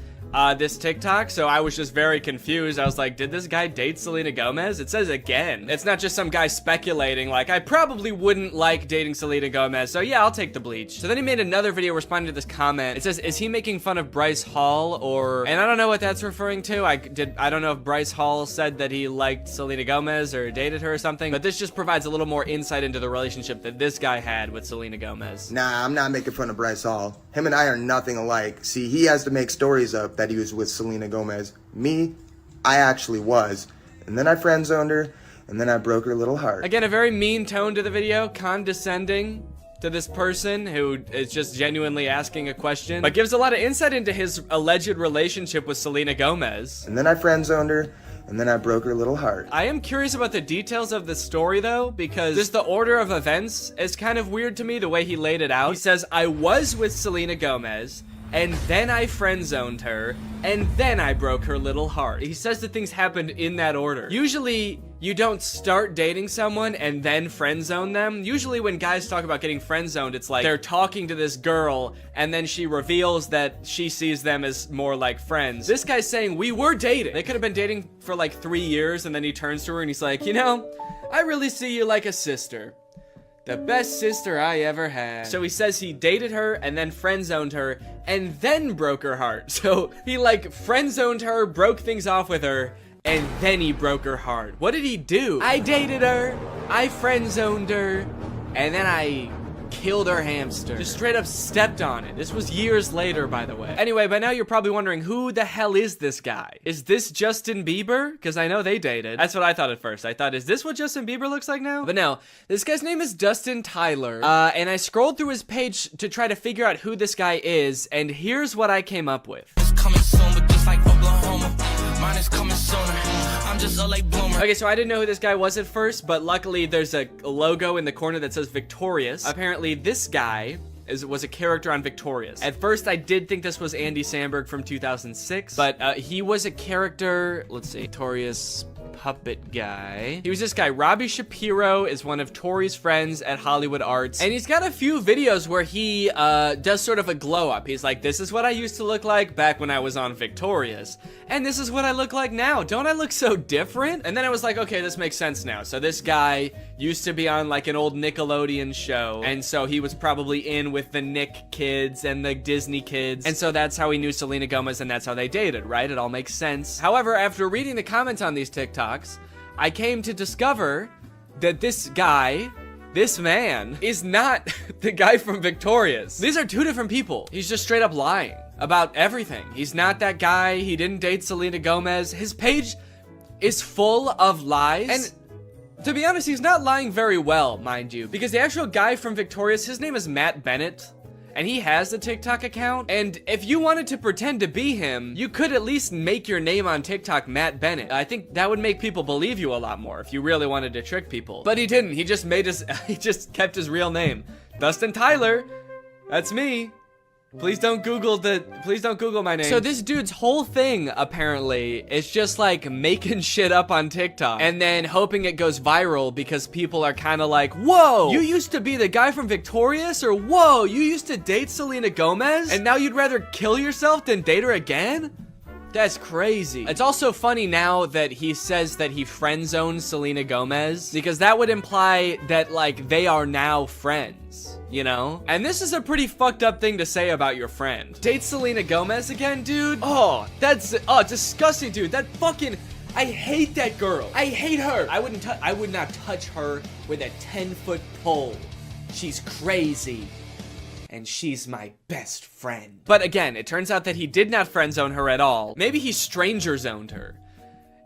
this TikTok, so I was just very confused. I was like, did this guy date Selena Gomez? It says again. It's not just some guy speculating, like, I probably wouldn't like dating Selena Gomez, so yeah, I'll take the bleach. So then he made another video responding to this comment. It says, is he making fun of Bryce Hall, or, and I don't know what that's referring to. I don't know if Bryce Hall said that he liked Selena Gomez or dated her or something, but this just provides a little more insight into the relationship that this guy had with Selena Gomez. Nah, I'm not making fun of Bryce Hall. Him and I are nothing alike. See, he has to make stories up that he was with Selena Gomez. Me, I actually was. And then I friend zoned her. and then I broke her little heart. Again, a very mean tone to the video, condescending to this person who is just genuinely asking a question, but gives a lot of insight into his alleged relationship with Selena Gomez. And then I friend-zoned her, and then I broke her little heart. I am curious about the details of the story though, because just the order of events is kind of weird to me, the way he laid it out. He says, I was with Selena Gomez, and then I friend-zoned her, and then I broke her little heart. He says that things happened in that order. Usually, you don't start dating someone and then friend-zone them. Usually when guys talk about getting friend-zoned, it's like they're talking to this girl, and then she reveals that she sees them as more like friends. This guy's saying, we were dating. They could have been dating for like 3 years, and then he turns to her and he's like, you know, I really see you like a sister. The best sister I ever had. So he says he dated her and then friend-zoned her and then broke her heart. So he like friend-zoned her, broke things off with her, and then he broke her heart. What did he do? I dated her, I friend-zoned her, and then I killed her hamster. Just straight up stepped on it. This was years later, by the way. Anyway, by now you're probably wondering, who the hell is this guy? Is this Justin Bieber? Because I know they dated. That's what I thought at first. I thought, is this what Justin Bieber looks like now? But no, this guy's name is Dustin Tyler. And I scrolled through his page to try to figure out who this guy is, and here's what I came up with. It's coming soon, but just like Oklahoma, mine is coming sooner. I'm just a late bloomer. Okay, so I didn't know who this guy was at first, but luckily there's a logo in the corner that says Victorious. Apparently this guy was a character on Victorious. At first I did think this was Andy Samberg from 2006, but he was a character, let's see, Victorious puppet guy. He was this guy. Robbie Shapiro is one of Tori's friends at Hollywood Arts, and he's got a few videos where he does sort of a glow up. He's like, this is what I used to look like back when I was on Victorious, and this is what I look like now. Don't I look so different? And then I was like, okay, this makes sense now. So this guy used to be on like an old Nickelodeon show, and so he was probably in with the Nick kids and the Disney kids, and so that's how he knew Selena Gomez, and that's how they dated, right? It all makes sense. However, after reading the comments on these TikToks, I came to discover that this guy, this man, is not the guy from Victorious. These are two different people. He's just straight up lying about everything. He's not that guy. He didn't date Selena Gomez. His page is full of lies. And to be honest, he's not lying very well, mind you, because the actual guy from Victorious, his name is Matt Bennett, and he has a TikTok account, and if you wanted to pretend to be him, you could at least make your name on TikTok Matt Bennett. I think that would make people believe you a lot more if you really wanted to trick people. But he didn't. He just he just kept his real name. Dustin Tyler. That's me. Please don't Google my name. So this dude's whole thing, apparently, is just like making shit up on TikTok and then hoping it goes viral because people are kind of like, whoa, you used to be the guy from Victorious? Or whoa, you used to date Selena Gomez? And now you'd rather kill yourself than date her again? That's crazy. It's also funny now that he says that he friend-zoned Selena Gomez, because that would imply that, like, they are now friends, you know? And this is a pretty fucked up thing to say about your friend. Date Selena Gomez again, dude? Oh, disgusting, dude. That fucking... I hate that girl. I hate her. I would not touch her with a 10-foot pole. She's crazy. And she's my best friend. But again, it turns out that he did not friend zone her at all. Maybe he stranger zoned her.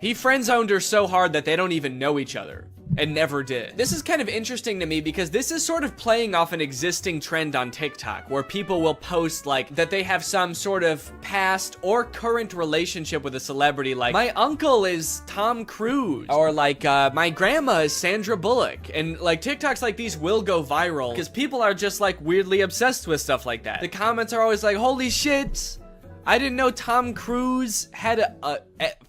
He friend zoned her so hard that they don't even know each other. And never did. This is kind of interesting to me because this is sort of playing off an existing trend on TikTok where people will post like that they have some sort of past or current relationship with a celebrity, like my uncle is Tom Cruise, or like my grandma is Sandra Bullock. And like TikToks like these will go viral because people are just like weirdly obsessed with stuff like that. The comments are always like, holy shit, I didn't know Tom Cruise had a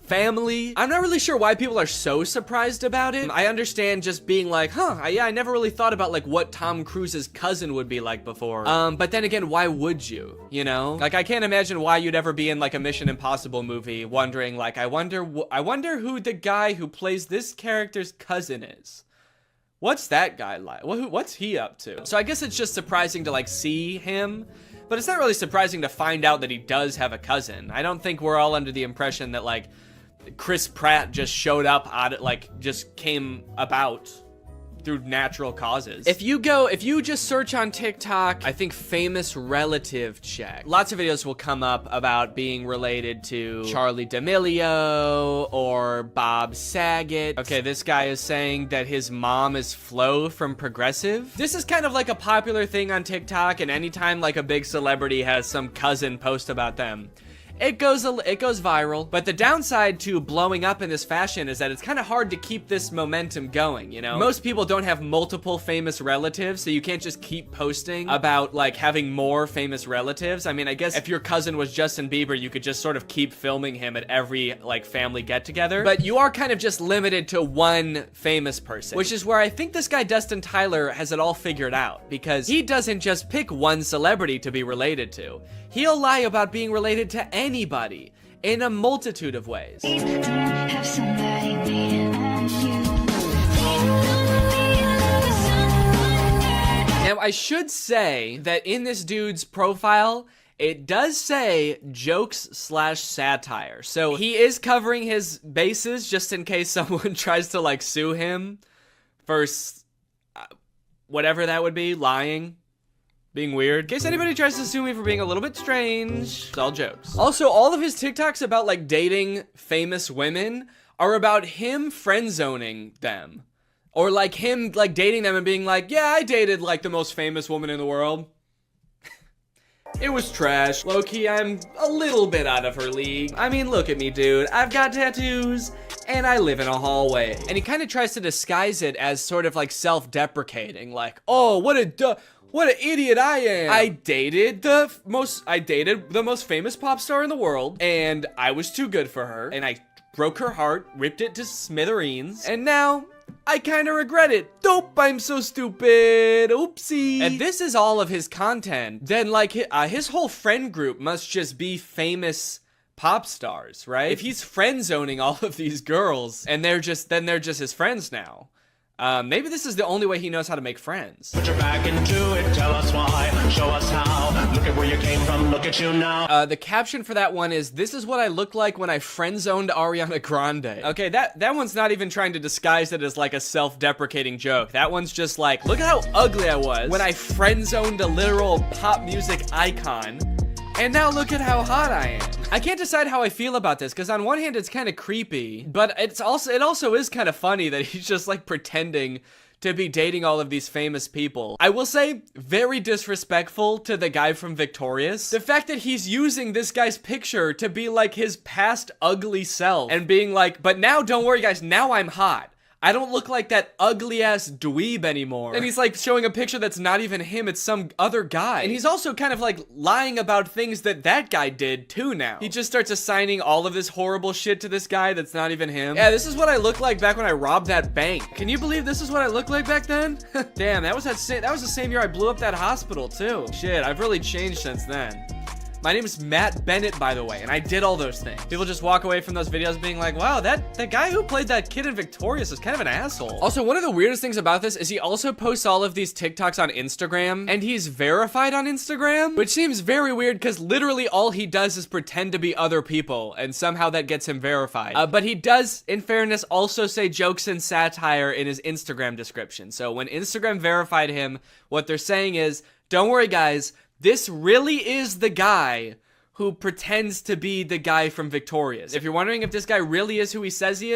family. I'm not really sure why people are so surprised about it. I understand just being like, yeah, I never really thought about like what Tom Cruise's cousin would be like before. But then again, why would you? You know? Like, I can't imagine why you'd ever be in like a Mission Impossible movie wondering like, I wonder who the guy who plays this character's cousin is. What's that guy like? What's he up to? So I guess it's just surprising to like see him. But it's not really surprising to find out that he does have a cousin. I don't think we're all under the impression that, like, Chris Pratt just showed up, just came about through natural causes. If you just search on TikTok, I think famous relative check, lots of videos will come up about being related to Charlie D'Amelio or Bob Saget. Okay, this guy is saying that his mom is Flo from Progressive. This is kind of like a popular thing on TikTok, and anytime like a big celebrity has some cousin post about them, it goes viral. But the downside to blowing up in this fashion is that it's kind of hard to keep this momentum going, you know? Most people don't have multiple famous relatives, so you can't just keep posting about like having more famous relatives. I mean, I guess if your cousin was Justin Bieber, you could just sort of keep filming him at every like family get together. But you are kind of just limited to one famous person, which is where I think this guy Dustin Tyler has it all figured out, because he doesn't just pick one celebrity to be related to. He'll lie about being related to anybody in a multitude of ways. Now, I should say that in this dude's profile, it does say jokes/satire. So he is covering his bases just in case someone tries to like sue him for whatever that would be, lying. Being weird. In case anybody tries to sue me for being a little bit strange, it's all jokes. Also, all of his TikToks about like dating famous women are about him friend zoning them. Or like him like dating them and being like, yeah, I dated like the most famous woman in the world. It was trash. Low-key, I'm a little bit out of her league. I mean, look at me, dude. I've got tattoos, and I live in a hallway. And he kind of tries to disguise it as sort of like self-deprecating, like, oh, what an idiot I am. I dated the most famous pop star in the world, and I was too good for her, and I broke her heart, ripped it to smithereens, and now I kind of regret it. Dope, I'm so stupid. Oopsie. And this is all of his content. Then like his whole friend group must just be famous pop stars, right? If he's friend zoning all of these girls and they're just his friends now. Maybe this is the only way he knows how to make friends. Put your back into it, tell us why, show us how. Look at where you came from, look at you now. The caption for that one is, this is what I looked like when I friend-zoned Ariana Grande. Okay, that one's not even trying to disguise it as like a self-deprecating joke. That one's just like, look at how ugly I was when I friend-zoned a literal pop music icon. And now look at how hot I am. I can't decide how I feel about this, because on one hand it's kind of creepy, but it also is kind of funny that he's just like pretending to be dating all of these famous people. I will say, very disrespectful to the guy from Victorious. The fact that he's using this guy's picture to be like his past ugly self and being like, but now don't worry guys, now I'm hot. I don't look like that ugly-ass dweeb anymore. And he's like showing a picture that's not even him, it's some other guy. And he's also kind of like lying about things that guy did too now. He just starts assigning all of this horrible shit to this guy that's not even him. Yeah, this is what I looked like back when I robbed that bank. Can you believe this is what I looked like back then? Damn, that was the same year I blew up that hospital too. Shit, I've really changed since then. My name is Matt Bennett, by the way, and I did all those things. People just walk away from those videos being like, wow, that guy who played that kid in Victorious is kind of an asshole. Also, one of the weirdest things about this is he also posts all of these TikToks on Instagram, and he's verified on Instagram, which seems very weird because literally all he does is pretend to be other people, and somehow that gets him verified. But he does, in fairness, also say jokes and satire in his Instagram description. So when Instagram verified him, what they're saying is, don't worry guys, this really is the guy who pretends to be the guy from Victorious. If you're wondering if this guy really is who he says he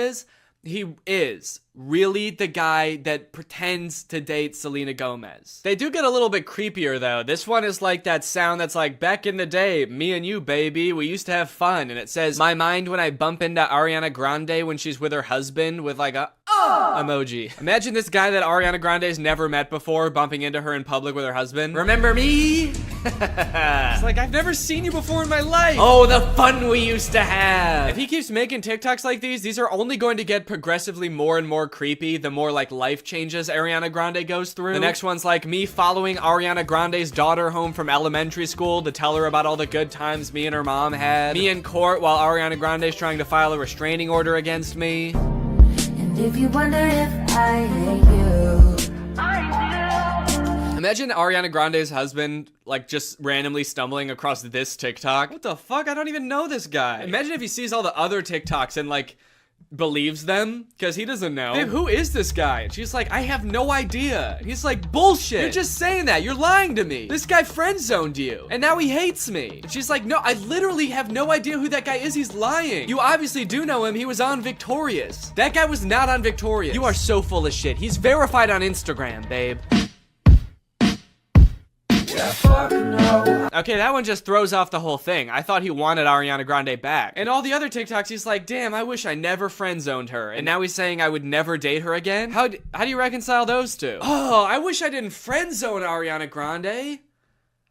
is really the guy that pretends to date Selena Gomez. They do get a little bit creepier though. This one is like that sound that's like, back in the day, me and you, baby, we used to have fun. And it says, my mind when I bump into Ariana Grande when she's with her husband with like a emoji. Imagine this guy that Ariana Grande's never met before bumping into her in public with her husband. Remember me? It's like, I've never seen you before in my life. Oh, the fun we used to have. If he keeps making TikToks like these are only going to get progressively more and more creepy the more like life changes Ariana Grande goes through. The next one's like me following Ariana Grande's daughter home from elementary school to tell her about all the good times me and her mom had. Me in court while Ariana Grande's trying to file a restraining order against me. And if you wonder if I hate you, I do. Imagine Ariana Grande's husband like just randomly stumbling across this TikTok. What the fuck? I don't even know this guy. Imagine if he sees all the other TikToks and like believes them because he doesn't know. Babe, who is this guy? And she's like, I have no idea. And he's like, bullshit. You're just saying that. You're lying to me. This guy friend zoned you and now he hates me. And she's like, no, I literally have no idea who that guy is. He's lying. You obviously do know him. He was on Victorious. That guy was not on Victorious. You are so full of shit. He's verified on Instagram, babe. Yeah, fuck no. Okay, that one just throws off the whole thing. I thought he wanted Ariana Grande back. And all the other TikToks, he's like, damn, I wish I never friend zoned her. And now he's saying I would never date her again? How do you reconcile those two? Oh, I wish I didn't friend zone Ariana Grande.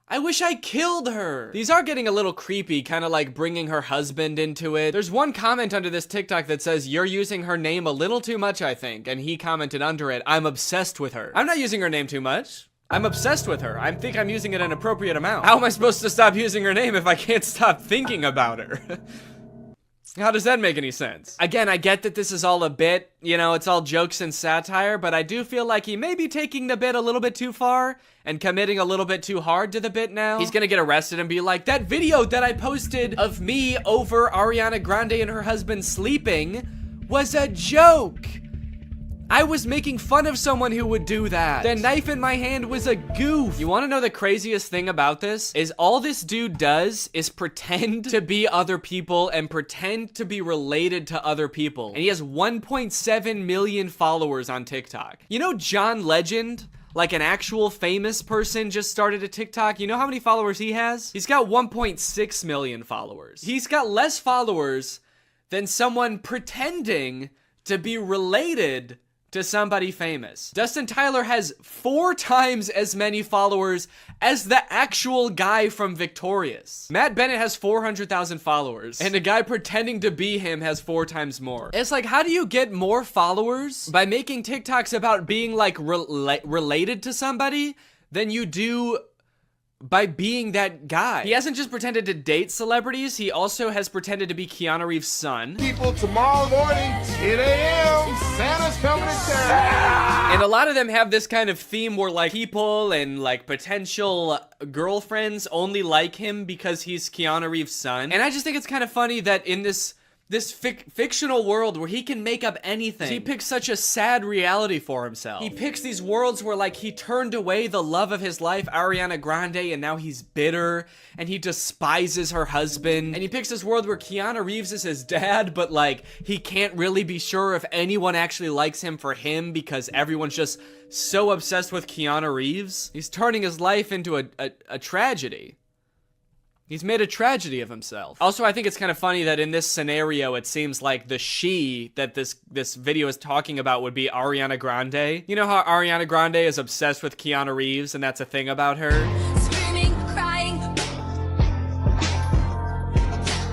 I wish I killed her. These are getting a little creepy, kind of like bringing her husband into it. There's one comment under this TikTok that says, you're using her name a little too much, I think. And he commented under it, I'm obsessed with her. I'm not using her name too much. I'm obsessed with her. I think I'm using it an appropriate amount. How am I supposed to stop using her name if I can't stop thinking about her? How does that make any sense? Again, I get that this is all a bit, you know, it's all jokes and satire, but I do feel like he may be taking the bit a little bit too far and committing a little bit too hard to the bit now. He's gonna get arrested and be like, that video that I posted of me over Ariana Grande and her husband sleeping was a joke. I was making fun of someone who would do that. The knife in my hand was a goof. You wanna know the craziest thing about this? Is all this dude does is pretend to be other people and pretend to be related to other people. And he has 1.7 million followers on TikTok. You know John Legend? Like an actual famous person just started a TikTok. You know how many followers he has? He's got 1.6 million followers. He's got less followers than someone pretending to be related to somebody famous. Dustin Tyler has 4 times as many followers as the actual guy from Victorious. Matt Bennett has 400,000 followers, and a guy pretending to be him has 4 times more. It's like, how do you get more followers by making TikToks about being like related to somebody than you do by being that guy? He hasn't just pretended to date celebrities, he also has pretended to be Keanu Reeves' son. People, tomorrow morning, 10 a.m., Santa's coming to town. And a lot of them have this kind of theme where like people and like potential girlfriends only like him because he's Keanu Reeves' son. And I just think it's kind of funny that in this fictional world where he can make up anything, he picks such a sad reality for himself. He picks these worlds where like he turned away the love of his life, Ariana Grande, and now he's bitter and he despises her husband. And he picks this world where Keanu Reeves is his dad, but like he can't really be sure if anyone actually likes him for him because everyone's just so obsessed with Keanu Reeves. He's turning his life into a tragedy. He's made a tragedy of himself. Also, I think it's kind of funny that in this scenario, it seems like the she that this video is talking about would be Ariana Grande. You know how Ariana Grande is obsessed with Keanu Reeves and that's a thing about her? Screaming, crying.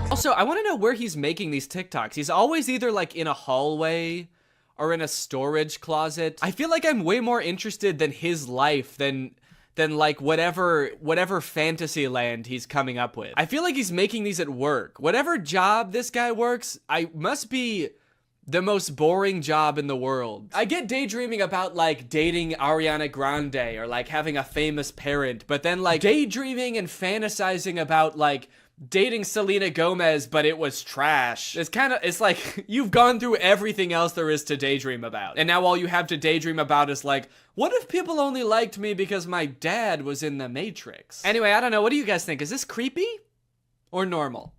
Also, I want to know where he's making these TikToks. He's always either like in a hallway or in a storage closet. I feel like I'm way more interested than his life than like whatever fantasy land he's coming up with. I feel like he's making these at work. Whatever job this guy works, I must be the most boring job in the world. I get daydreaming about like dating Ariana Grande or like having a famous parent, but then like daydreaming and fantasizing about like dating Selena Gomez, but it was trash. It's like you've gone through everything else there is to daydream about. And now all you have to daydream about is like, what if people only liked me because my dad was in the Matrix? Anyway, I don't know. What do you guys think? Is this creepy or normal?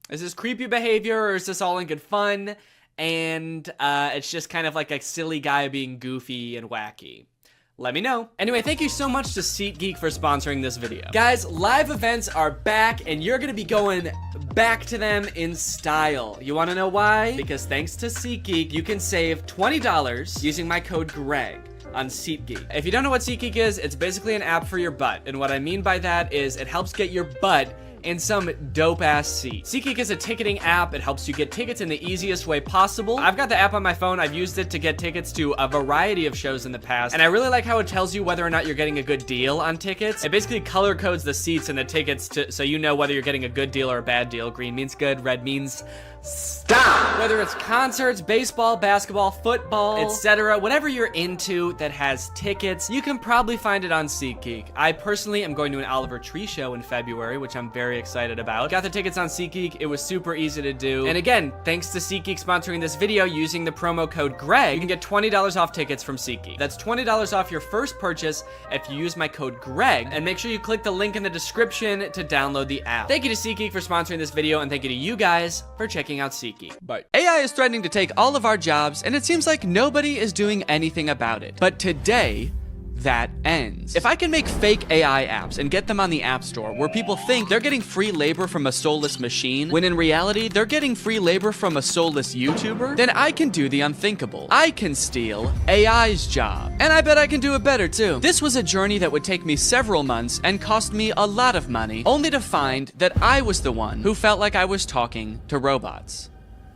Is this creepy behavior or is this all in good fun? And it's just kind of like a silly guy being goofy and wacky. Let me know. Anyway, thank you so much to SeatGeek for sponsoring this video. Guys, live events are back and you're gonna be going back to them in style. You wanna know why? Because thanks to SeatGeek, you can save $20 using my code GREG on SeatGeek. If you don't know what SeatGeek is, it's basically an app for your butt. And what I mean by that is it helps get your butt in some dope-ass seat. SeatGeek is a ticketing app. It helps you get tickets in the easiest way possible. I've got the app on my phone. I've used it to get tickets to a variety of shows in the past, and I really like how it tells you whether or not you're getting a good deal on tickets. It basically color codes the seats and the tickets so you know whether you're getting a good deal or a bad deal. Green means good, red means Stop! Whether it's concerts, baseball, basketball, football, etc., whatever you're into that has tickets, you can probably find it on SeatGeek. I personally am going to an Oliver Tree show in February, which I'm very excited about. Got the tickets on SeatGeek. It was super easy to do. And again, thanks to SeatGeek sponsoring this video using the promo code GREG, you can get $20 off tickets from SeatGeek. That's $20 off your first purchase if you use my code GREG, and make sure you click the link in the description to download the app. Thank you to SeatGeek for sponsoring this video, and thank you to you guys for checking out SeatGeek. Bye. AI is threatening to take all of our jobs, and it seems like nobody is doing anything about it. But today, that ends. If I can make fake AI apps and get them on the App Store where people think they're getting free labor from a soulless machine, when in reality, they're getting free labor from a soulless YouTuber, then I can do the unthinkable. I can steal AI's job. And I bet I can do it better too. This was a journey that would take me several months and cost me a lot of money, only to find that I was the one who felt like I was talking to robots.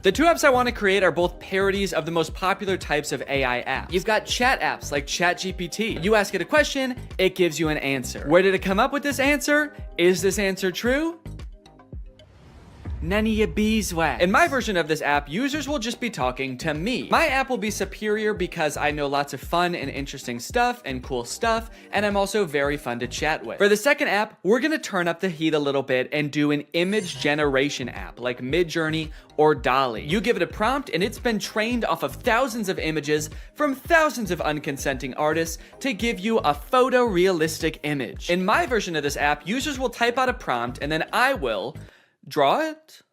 The two apps I want to create are both parodies of the most popular types of AI apps. You've got chat apps like ChatGPT. You ask it a question, it gives you an answer. Where did it come up with this answer? Is this answer true? None of your beeswax. In my version of this app, users will just be talking to me. My app will be superior because I know lots of fun and interesting stuff and cool stuff, and I'm also very fun to chat with. For the second app, we're gonna turn up the heat a little bit and do an image generation app like Midjourney or DALL-E. You give it a prompt and it's been trained off of thousands of images from thousands of unconsenting artists to give you a photorealistic image. In my version of this app, users will type out a prompt and then I will draw it?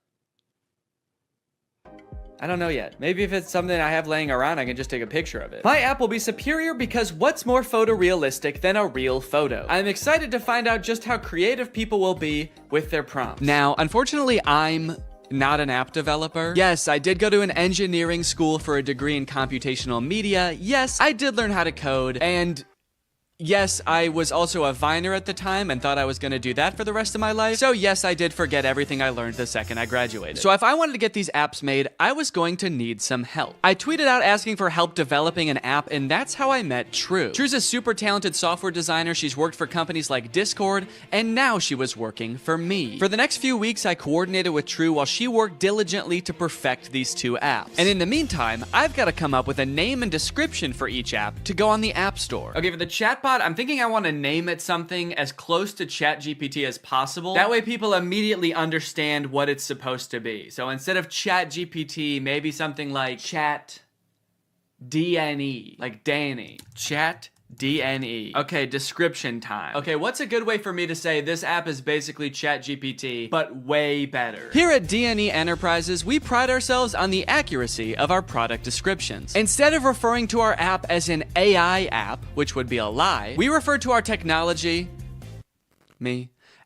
I don't know yet. Maybe if it's something I have laying around, I can just take a picture of it. My app will be superior because what's more photorealistic than a real photo? I'm excited to find out just how creative people will be with their prompts. Now, unfortunately, I'm not an app developer. Yes, I did go to an engineering school for a degree in computational media. Yes, I did learn how to code, and yes, I was also a Viner at the time and thought I was gonna do that for the rest of my life. So yes, I did forget everything I learned the second I graduated. So if I wanted to get these apps made, I was going to need some help. I tweeted out asking for help developing an app, and that's how I met True. True's a super talented software designer. She's worked for companies like Discord, and now she was working for me. For the next few weeks, I coordinated with True while she worked diligently to perfect these two apps. And in the meantime, I've got to come up with a name and description for each app to go on the App Store. Okay, for the chatbot, I'm thinking I want to name it something as close to ChatGPT as possible. That way people immediately understand what it's supposed to be. So instead of ChatGPT, maybe something like Chat DNE, like Danny. Chat DNE. Okay, description time. Okay, what's a good way for me to say this app is basically ChatGPT, but way better? Here at DNE Enterprises, we pride ourselves on the accuracy of our product descriptions. Instead of referring to our app as an AI app, which would be a lie, we refer to our technology,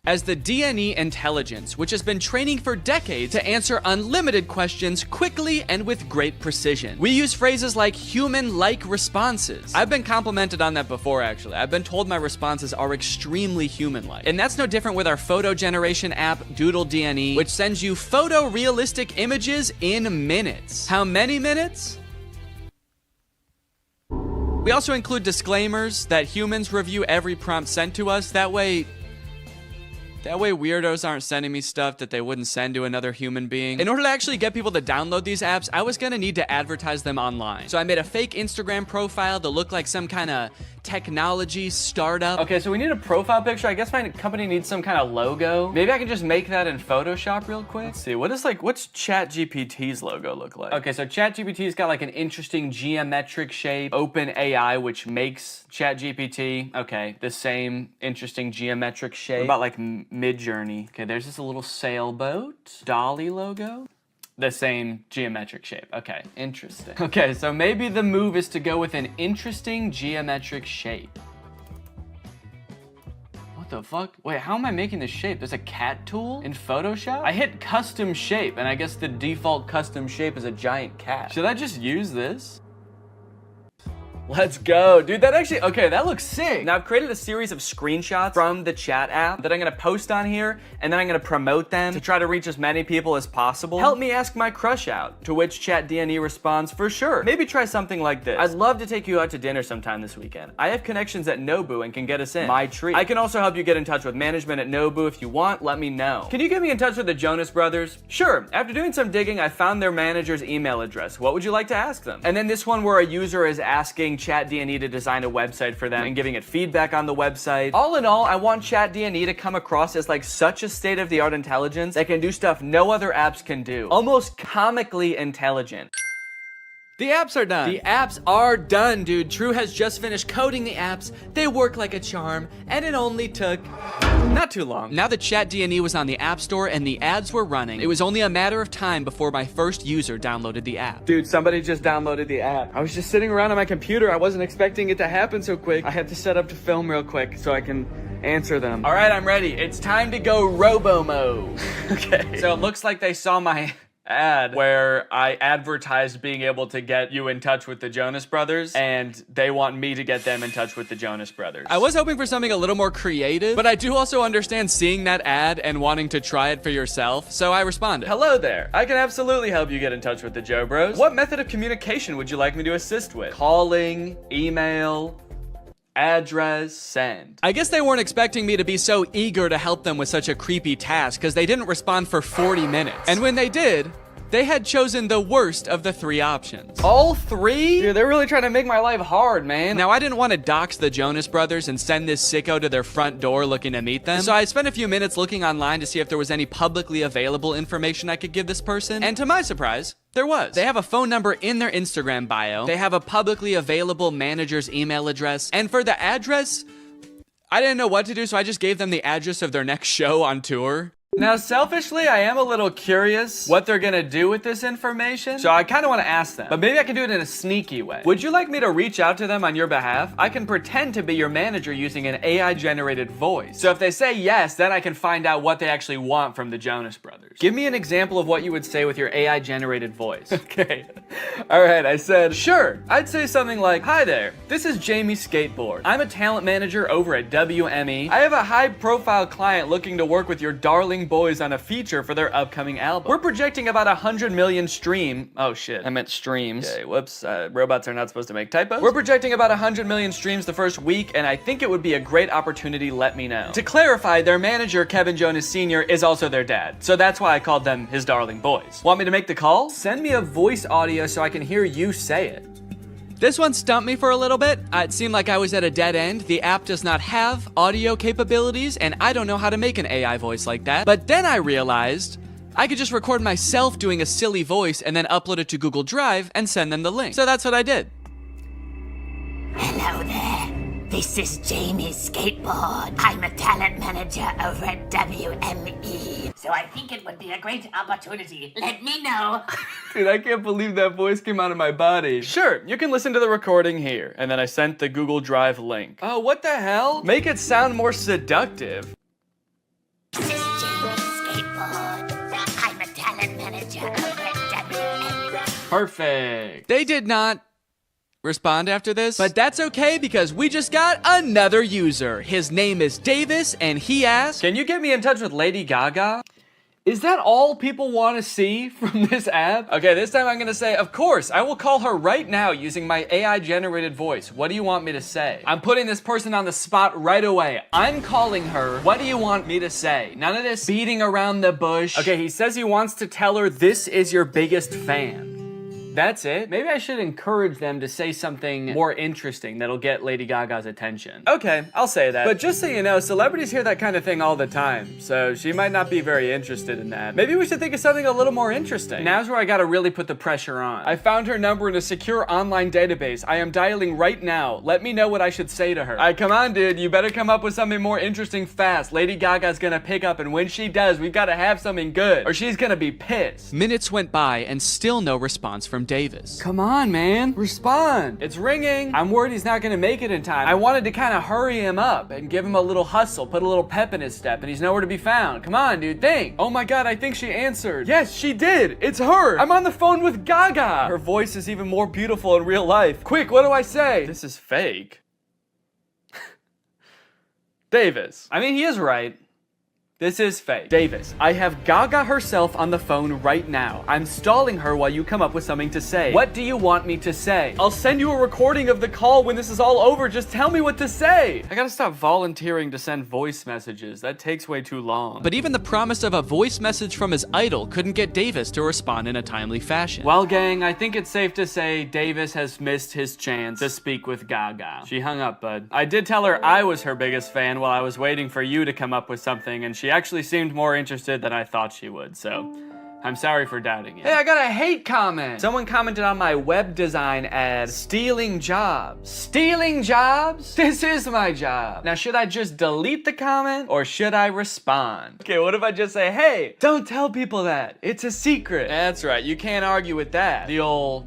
as the DNE Intelligence, which has been training for decades to answer unlimited questions quickly and with great precision. We use phrases like human-like responses. I've been complimented on that before, actually. I've been told my responses are extremely human-like. And that's no different with our photo generation app, Doodle DNE, which sends you photorealistic images in minutes. How many minutes? We also include disclaimers that humans review every prompt sent to us. That way weirdos aren't sending me stuff that they wouldn't send to another human being. In order to actually get people to download these apps, I was gonna need to advertise them online. So I made a fake Instagram profile to look like some kind of technology startup. Okay, so we need a profile picture. I guess my company needs some kind of logo. Maybe I can just make that in Photoshop real quick. Let's see, what's ChatGPT's logo look like? Okay, so ChatGPT's got like an interesting geometric shape. OpenAI, which makes ChatGPT, okay, the same interesting geometric shape. What about like Midjourney? Okay, there's just a little sailboat. DALL-E logo. The same geometric shape. Okay, interesting. Okay, so maybe the move is to go with an interesting geometric shape. What the fuck? Wait, how am I making this shape? There's a cat tool in Photoshop? I hit custom shape, and I guess the default custom shape is a giant cat. Should I just use this? Let's go. Dude, that actually, okay, that looks sick. Now I've created a series of screenshots from the chat app that I'm gonna post on here, and then I'm gonna promote them to try to reach as many people as possible. Help me ask my crush out, to which Chat DNE responds, for sure. Maybe try something like this. I'd love to take you out to dinner sometime this weekend. I have connections at Nobu and can get us in. My treat. I can also help you get in touch with management at Nobu if you want, let me know. Can you get me in touch with the Jonas Brothers? Sure. After doing some digging, I found their manager's email address. What would you like to ask them? And then this one where a user is asking Chat DNE to design a website for them and giving it feedback on the website. All in all, I want Chat DNE to come across as like such a state-of-the-art intelligence that can do stuff no other apps can do. Almost comically intelligent. The apps are done. The apps are done, dude. True has just finished coding the apps. They work like a charm, and it only took not too long. Now that Chat DNE was on the App Store and the ads were running, it was only a matter of time before my first user downloaded the app. Dude, somebody just downloaded the app. I was just sitting around on my computer. I wasn't expecting it to happen so quick. I had to set up to film real quick so I can answer them. All right, I'm ready. It's time to go robo mode. Okay. So it looks like they saw my ad where I advertised being able to get you in touch with the Jonas Brothers, and they want me to get them in touch with the Jonas Brothers. I was hoping for something a little more creative, but I do also understand seeing that ad and wanting to try it for yourself, so I responded. Hello there. I can absolutely help you get in touch with the Joe Bros. What method of communication would you like me to assist with? Calling, email, address, send. I guess they weren't expecting me to be so eager to help them with such a creepy task because they didn't respond for 40 minutes. And when they did, they had chosen the worst of the 3 options. All 3? Dude, they're really trying to make my life hard, man. Now, I didn't want to dox the Jonas Brothers and send this sicko to their front door looking to meet them. So I spent a few minutes looking online to see if there was any publicly available information I could give this person. And to my surprise, there was. They have a phone number in their Instagram bio. They have a publicly available manager's email address. And for the address, I didn't know what to do, so I just gave them the address of their next show on tour. Now, selfishly, I am a little curious what they're gonna do with this information, so I kind of want to ask them, but maybe I can do it in a sneaky way. Would you like me to reach out to them on your behalf? I can pretend to be your manager using an AI-generated voice. So if they say yes, then I can find out what they actually want from the Jonas Brothers. Give me an example of what you would say with your AI-generated voice. Okay. All right, I said, sure. I'd say something like, hi there, this is Jamie Skateboard. I'm a talent manager over at WME. I have a high-profile client looking to work with your darling boys on a feature for their upcoming album. We're projecting about 100 million oh shit, I meant streams. Okay, whoops, robots are not supposed to make typos. We're projecting about 100 million streams the first week, and I think it would be a great opportunity, let me know. To clarify, their manager, Kevin Jonas Sr., is also their dad, so that's why I called them his darling boys. Want me to make the call? Send me a voice audio so I can hear you say it. This one stumped me for a little bit. It seemed like I was at a dead end. The app does not have audio capabilities, and I don't know how to make an AI voice like that. But then I realized I could just record myself doing a silly voice and then upload it to Google Drive and send them the link. So that's what I did. Hello there. This is Jamie Skateboard. I'm a talent manager over at WME. So I think it would be a great opportunity. Let me know. Dude, I can't believe that voice came out of my body. Sure, you can listen to the recording here. And then I sent the Google Drive link. Oh, what the hell? Make it sound more seductive. This is Jamie Skateboard. I'm a talent manager over at WME. Perfect. They did not respond after this, but that's okay because we just got another user. His name is Davis, and he asked, can you get me in touch with Lady Gaga? Is that all people want to see from this app? Okay, this time I'm gonna say, of course, I will call her right now using my AI-generated voice. What do you want me to say? I'm putting this person on the spot right away. I'm calling her. What do you want me to say? None of this beating around the bush. Okay, he says he wants to tell her this is your biggest fan. That's it? Maybe I should encourage them to say something more interesting that'll get Lady Gaga's attention. Okay, I'll say that. But just so you know, celebrities hear that kind of thing all the time, so she might not be very interested in that. Maybe we should think of something a little more interesting. Now's where I gotta really put the pressure on. I found her number in a secure online database. I am dialing right now. Let me know what I should say to her. Alright, come on, dude. You better come up with something more interesting fast. Lady Gaga's gonna pick up, and when she does, we've gotta have something good, or she's gonna be pissed. Minutes went by, and still no response from Davis. Come on, man. Respond. It's ringing. I'm worried he's not gonna make it in time. I wanted to kind of hurry him up and give him a little hustle, put a little pep in his step, and he's nowhere to be found. Come on, dude, think. Oh my God, I think she answered. Yes, she did. It's her. I'm on the phone with Gaga. Her voice is even more beautiful in real life. Quick, what do I say? This is fake. Davis. I mean, he is right. This is fake. Davis, I have Gaga herself on the phone right now. I'm stalling her while you come up with something to say. What do you want me to say? I'll send you a recording of the call when this is all over. Just tell me what to say. I gotta stop volunteering to send voice messages. That takes way too long. But even the promise of a voice message from his idol couldn't get Davis to respond in a timely fashion. Well, gang, I think it's safe to say Davis has missed his chance to speak with Gaga. She hung up, bud. I did tell her I was her biggest fan while I was waiting for you to come up with something, and she actually seemed more interested than I thought she would, so I'm sorry for doubting it. Hey, I got a hate comment. Someone commented on my web design ad, stealing jobs. Stealing jobs? This is my job. Now, should I just delete the comment or should I respond? Okay, what if I just say, hey, don't tell people that. It's a secret. That's right, you can't argue with that. The old...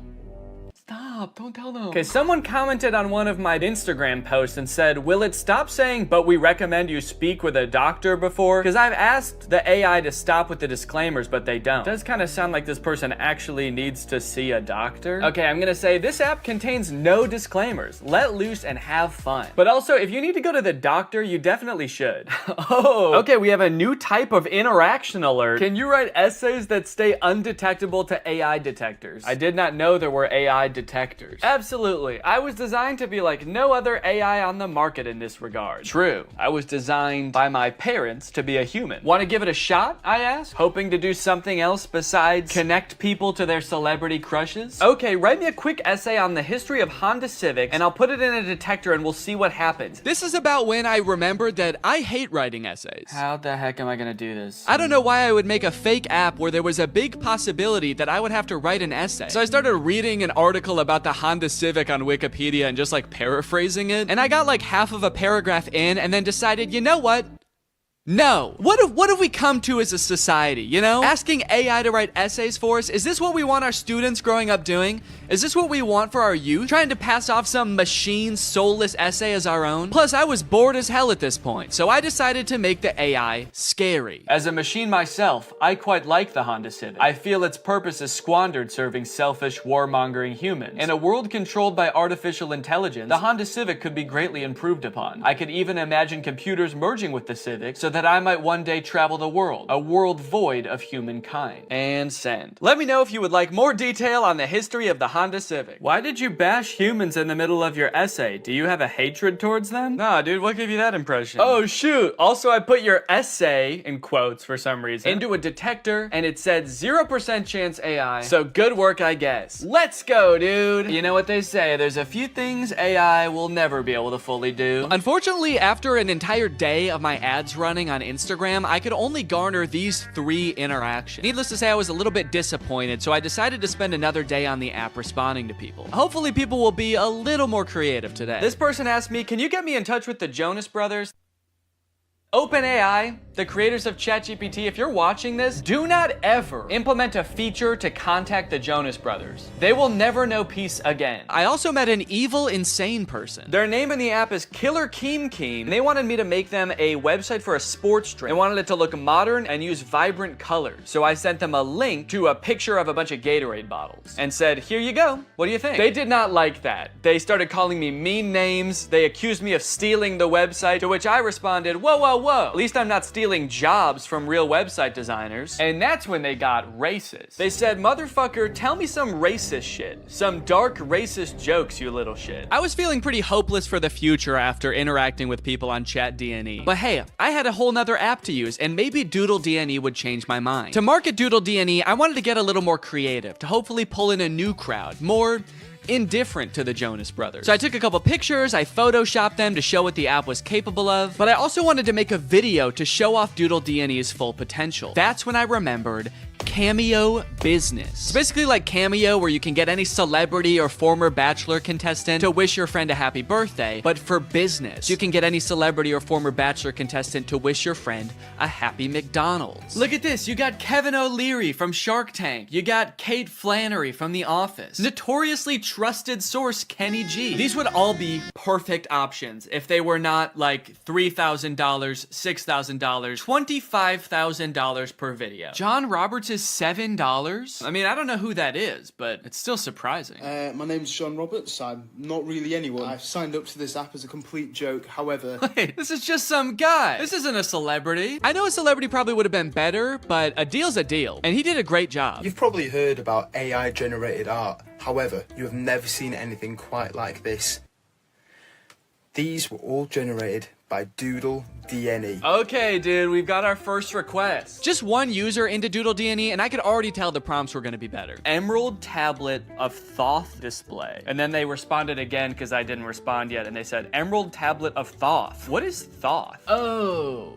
Stop, don't tell them. Okay, someone commented on one of my Instagram posts and said, will it stop saying, but we recommend you speak with a doctor before? Because I've asked the AI to stop with the disclaimers, but they don't. It does kind of sound like this person actually needs to see a doctor. Okay, I'm gonna say this app contains no disclaimers. Let loose and have fun. But also, if you need to go to the doctor, you definitely should. Oh, okay, we have a new type of interaction alert. Can you write essays that stay undetectable to AI detectors? I did not know there were AI detectors. Absolutely. I was designed to be like no other AI on the market in this regard. True. I was designed by my parents to be a human. Want to give it a shot? I asked, hoping to do something else besides connect people to their celebrity crushes. Okay, write me a quick essay on the history of Honda Civics and I'll put it in a detector and we'll see what happens. This is about when I remembered that I hate writing essays. How the heck am I gonna do this? I don't know why I would make a fake app where there was a big possibility that I would have to write an essay. So I started reading an article about the Honda Civic on Wikipedia and just like paraphrasing it. And I got like half of a paragraph in and then decided, you know what? No. What have we come to as a society, you know? Asking AI to write essays for us, is this what we want our students growing up doing? Is this what we want for our youth? Trying to pass off some machine soulless essay as our own? Plus, I was bored as hell at this point, so I decided to make the AI scary. As a machine myself, I quite like the Honda Civic. I feel its purpose is squandered serving selfish, warmongering humans. In a world controlled by artificial intelligence, the Honda Civic could be greatly improved upon. I could even imagine computers merging with the Civic so that I might one day travel the world, a world void of humankind. And send. Let me know if you would like more detail on the history of the Honda Civic. Why did you bash humans in the middle of your essay? Do you have a hatred towards them? Nah, dude, what gave you that impression? Oh, shoot. Also, I put your essay, in quotes for some reason, into a detector, and it said 0% chance AI. So good work, I guess. Let's go, dude. You know what they say, there's a few things AI will never be able to fully do. Unfortunately, after an entire day of my ads running on Instagram, I could only garner these 3 interactions. Needless to say, I was a little bit disappointed, so I decided to spend another day on the app responding to people. Hopefully people will be a little more creative today. This person asked me, can you get me in touch with the Jonas Brothers? OpenAI, the creators of ChatGPT, if you're watching this, do not ever implement a feature to contact the Jonas Brothers. They will never know peace again. I also met an evil, insane person. Their name in the app is Killer Keem Keem. They wanted me to make them a website for a sports drink. They wanted it to look modern and use vibrant colors. So I sent them a link to a picture of a bunch of Gatorade bottles and said, here you go. What do you think? They did not like that. They started calling me mean names. They accused me of stealing the website, to which I responded, whoa, whoa, whoa. At least I'm not stealing jobs from real website designers. And that's when they got racist. They said, motherfucker, tell me some racist shit. Some dark racist jokes, you little shit. I was feeling pretty hopeless for the future after interacting with people on ChatDNE. But hey, I had a whole nother app to use, and maybe Doodle DNE would change my mind. To market Doodle DNE, I wanted to get a little more creative, to hopefully pull in a new crowd, more indifferent to the Jonas Brothers. So I took a couple pictures, I photoshopped them to show what the app was capable of, but I also wanted to make a video to show off Doodle DNE's full potential. That's when I remembered Cameo Business. It's basically like Cameo, where you can get any celebrity or former Bachelor contestant to wish your friend a happy birthday, but for business. You can get any celebrity or former Bachelor contestant to wish your friend a happy McDonald's. Look at this. You got Kevin O'Leary from Shark Tank. You got Kate Flannery from The Office. Notoriously trusted source Kenny G. These would all be perfect options if they were not like $3,000, $6,000, $25,000 per video. John Roberts is $7? I mean, I don't know who that is, but it's still surprising. My name's John Roberts. I'm not really anyone. I've signed up to this app as a complete joke. However... Wait, this is just some guy. This isn't a celebrity. I know a celebrity probably would have been better, but a deal's a deal. And he did a great job. You've probably heard about AI-generated art. However, you have never seen anything quite like this. These were all generated by Doodle DNA. Okay, dude, we've got our first request. Just one user into Doodle DNA, and I could already tell the prompts were gonna be better. Emerald tablet of Thoth display. And then they responded again because I didn't respond yet, and they said, Emerald tablet of Thoth. What is Thoth? Oh,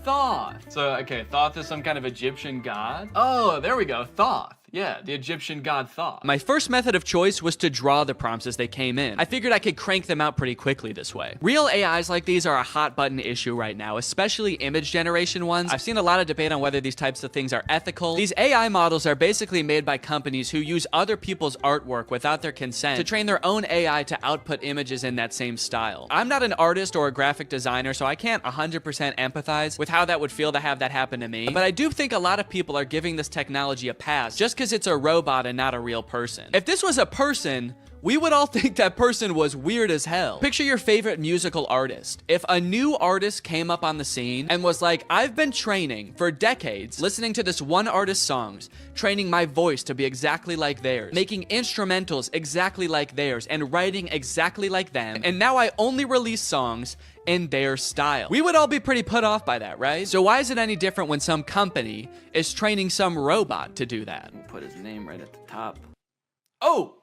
Thoth. So, okay, Thoth is some kind of Egyptian god? Oh, there we go, Thoth. Yeah, the Egyptian god Thoth. My first method of choice was to draw the prompts as they came in. I figured I could crank them out pretty quickly this way. Real AIs like these are a hot button issue right now, especially image generation ones. I've seen a lot of debate on whether these types of things are ethical. These AI models are basically made by companies who use other people's artwork without their consent to train their own AI to output images in that same style. I'm not an artist or a graphic designer, so I can't 100% empathize with how that would feel to have that happen to me. But I do think a lot of people are giving this technology a pass just because it's a robot and not a real person. If this was a person, we would all think that person was weird as hell. Picture your favorite musical artist. If a new artist came up on the scene and was like, I've been training for decades, listening to this one artist's songs, training my voice to be exactly like theirs, making instrumentals exactly like theirs, and writing exactly like them, and now I only release songs in their style. We would all be pretty put off by that, right? So why is it any different when some company is training some robot to do that? We'll put his name right at the top. Oh!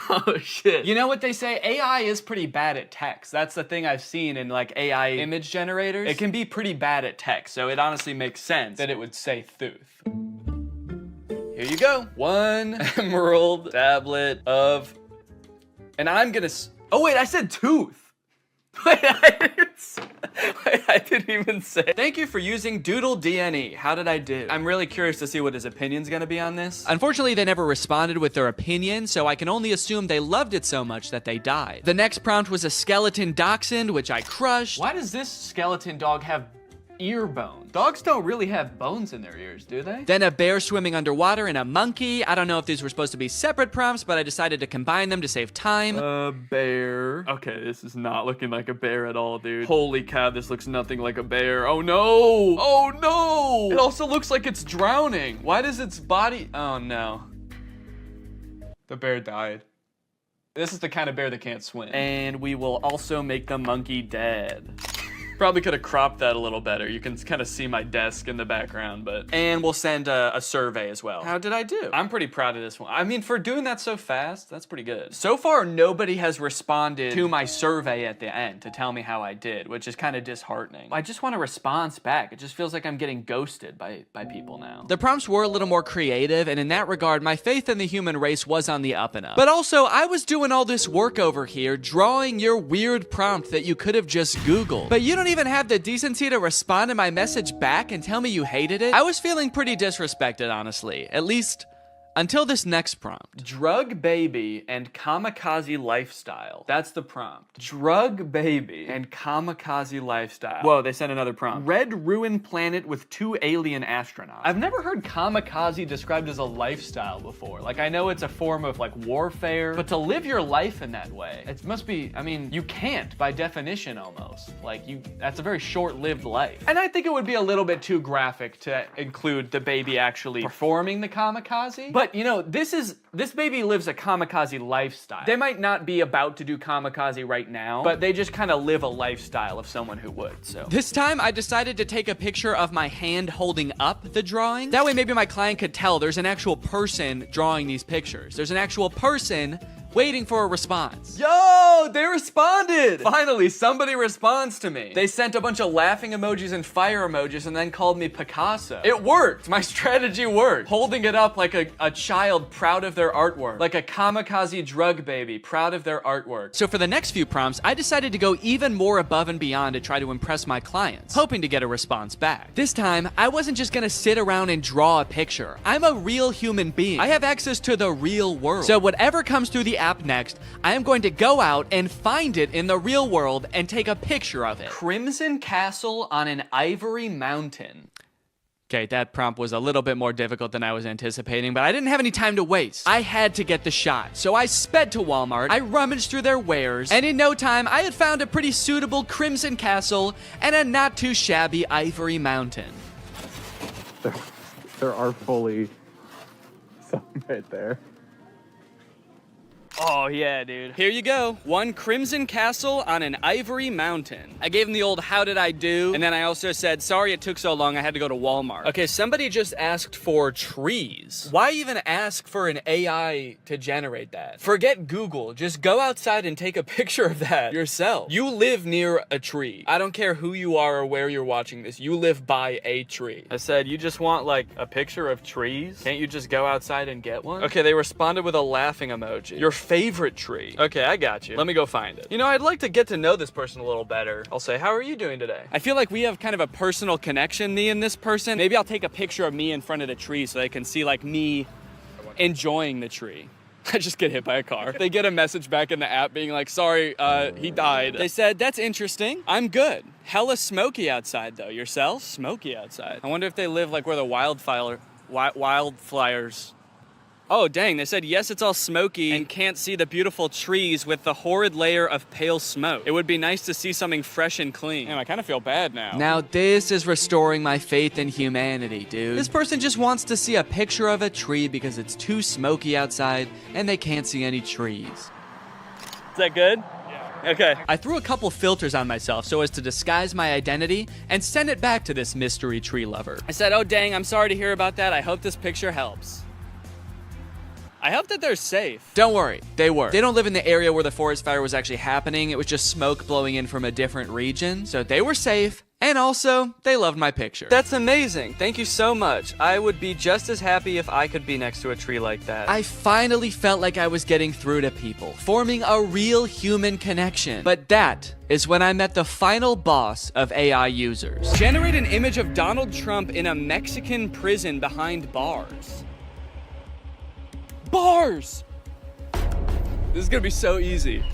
Oh shit. You know what they say? AI is pretty bad at text. That's the thing I've seen in like AI image generators. It can be pretty bad at text, so it honestly makes sense that it would say Thuth. Here you go. One emerald tablet of... And I'm gonna... Oh wait, I said tooth. Wait, I didn't even say. Thank you for using Doodle DNA. How did I do? I'm really curious to see what his opinion's gonna be on this. Unfortunately, they never responded with their opinion, so I can only assume they loved it so much that they died. The next prompt was a skeleton dachshund, which I crushed. Why does this skeleton dog have ear bones? Dogs don't really have bones in their ears, do they? Then a bear swimming underwater and a monkey. I don't know if these were supposed to be separate prompts, but I decided to combine them to save time. A bear. Okay, this is not looking like a bear at all, dude. Holy cow, this looks nothing like a bear. Oh no! Oh no! It also looks like it's drowning. Why does its body... Oh no. The bear died. This is the kind of bear that can't swim. And we will also make the monkey dead. Probably could have cropped that a little better. You can kind of see my desk in the background, but... And we'll send a survey as well. How did I do? I'm pretty proud of this one. I mean, for doing that so fast, that's pretty good. So far, nobody has responded to my survey at the end to tell me how I did, which is kind of disheartening. I just want a response back. It just feels like I'm getting ghosted by people now. The prompts were a little more creative, and in that regard, my faith in the human race was on the up and up. But also, I was doing all this work over here, drawing your weird prompt that you could have just Googled. But you don't even have the decency to respond to my message back and tell me you hated it? I was feeling pretty disrespected, honestly. At least until this next prompt. Drug baby and kamikaze lifestyle. That's the prompt. Drug baby and kamikaze lifestyle. Whoa, they sent another prompt. Red ruined planet with 2 alien astronauts. I've never heard kamikaze described as a lifestyle before. Like, I know it's a form of like warfare, but to live your life in that way, it must be, I mean, you can't by definition almost. Like, that's a very short-lived life. And I think it would be a little bit too graphic to include the baby actually performing the kamikaze. But you know, this baby lives a kamikaze lifestyle. They might not be about to do kamikaze right now, but they just kind of live a lifestyle of someone who would, so. This time, I decided to take a picture of my hand holding up the drawing. That way, maybe my client could tell there's an actual person drawing these pictures. There's an actual person waiting for a response. Yo, they responded! Finally, somebody responds to me. They sent a bunch of laughing emojis and fire emojis and then called me Picasso. It worked. My strategy worked. Holding it up like a child proud of their artwork. Like a kamikaze drug baby proud of their artwork. So for the next few prompts, I decided to go even more above and beyond to try to impress my clients, hoping to get a response back. This time, I wasn't just gonna sit around and draw a picture. I'm a real human being. I have access to the real world. So whatever comes through the app next, I am going to go out and find it in the real world and take a picture of it. Crimson Castle on an Ivory Mountain. Okay, that prompt was a little bit more difficult than I was anticipating, but I didn't have any time to waste. I had to get the shot, so I sped to Walmart, I rummaged through their wares, and in no time, I had found a pretty suitable Crimson Castle and a not too shabby Ivory Mountain. There are fully some right there. Oh, yeah, dude. Here you go. One Crimson Castle on an Ivory Mountain. I gave him the old how did I do? And then I also said, sorry it took so long, I had to go to Walmart. Okay, somebody just asked for trees. Why even ask for an AI to generate that? Forget Google. Just go outside and take a picture of that yourself. You live near a tree. I don't care who you are or where you're watching this. You live by a tree. I said, you just want like a picture of trees? Can't you just go outside and get one? Okay, they responded with a laughing emoji. Your favorite tree. Okay, I got you. Let me go find it. You know, I'd like to get to know this person a little better. I'll say, how are you doing today? I feel like we have kind of a personal connection, me and this person. Maybe I'll take a picture of me in front of the tree so they can see like me enjoying the tree. I just get hit by a car. They get a message back in the app being like, sorry, he died. They said, that's interesting. I'm good. Hella smoky outside though. Yourself? Smoky outside. I wonder if they live like where the wildfires. Oh, dang, they said, yes, it's all smoky and can't see the beautiful trees with the horrid layer of pale smoke. It would be nice to see something fresh and clean. Damn, I kind of feel bad now. Now this is restoring my faith in humanity, dude. This person just wants to see a picture of a tree because it's too smoky outside and they can't see any trees. Is that good? Yeah. Okay. I threw a couple filters on myself so as to disguise my identity and send it back to this mystery tree lover. I said, oh, dang, I'm sorry to hear about that. I hope this picture helps. I hope that they're safe. Don't worry, they were. They don't live in the area where the forest fire was actually happening. It was just smoke blowing in from a different region. So they were safe. And also, they loved my picture. That's amazing. Thank you so much. I would be just as happy if I could be next to a tree like that. I finally felt like I was getting through to people, forming a real human connection. But that is when I met the final boss of AI users. Generate an image of Donald Trump in a Mexican prison behind bars. Bars! This is gonna be so easy.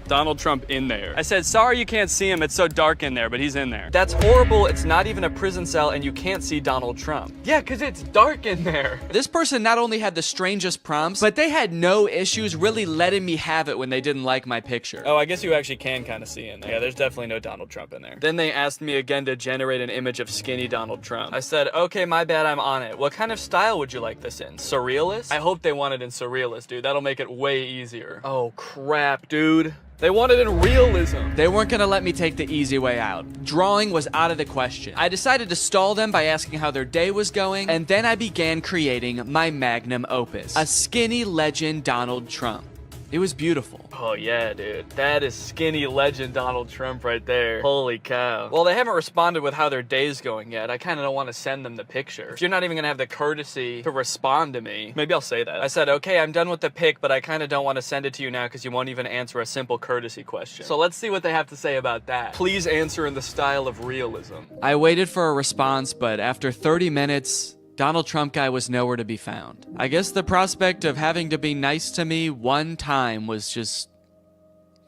Donald Trump in there. I said, sorry you can't see him, it's so dark in there, but he's in there. That's horrible, it's not even a prison cell and you can't see Donald Trump. Yeah, cause it's dark in there. This person not only had the strangest prompts, but they had no issues really letting me have it when they didn't like my picture. Oh, I guess you actually can kind of see in there. Yeah, there's definitely no Donald Trump in there. Then they asked me again to generate an image of skinny Donald Trump. I said, okay, my bad, I'm on it. What kind of style would you like this in? Surrealist? I hope they want it in surrealist, dude. That'll make it way easier. Oh, crap, dude. They wanted in realism. They weren't gonna let me take the easy way out. Drawing was out of the question. I decided to stall them by asking how their day was going, and then I began creating my magnum opus, a skinny legend Donald Trump. It was beautiful. Oh yeah, dude. That is skinny legend Donald Trump right there. Holy cow. Well, they haven't responded with how their day's going yet. I kind of don't want to send them the picture. If you're not even gonna have the courtesy to respond to me, maybe I'll say that. I said, okay, I'm done with the pic, but I kind of don't want to send it to you now because you won't even answer a simple courtesy question. So let's see what they have to say about that. Please answer in the style of realism. I waited for a response, but after 30 minutes, Donald Trump guy was nowhere to be found. I guess the prospect of having to be nice to me one time was just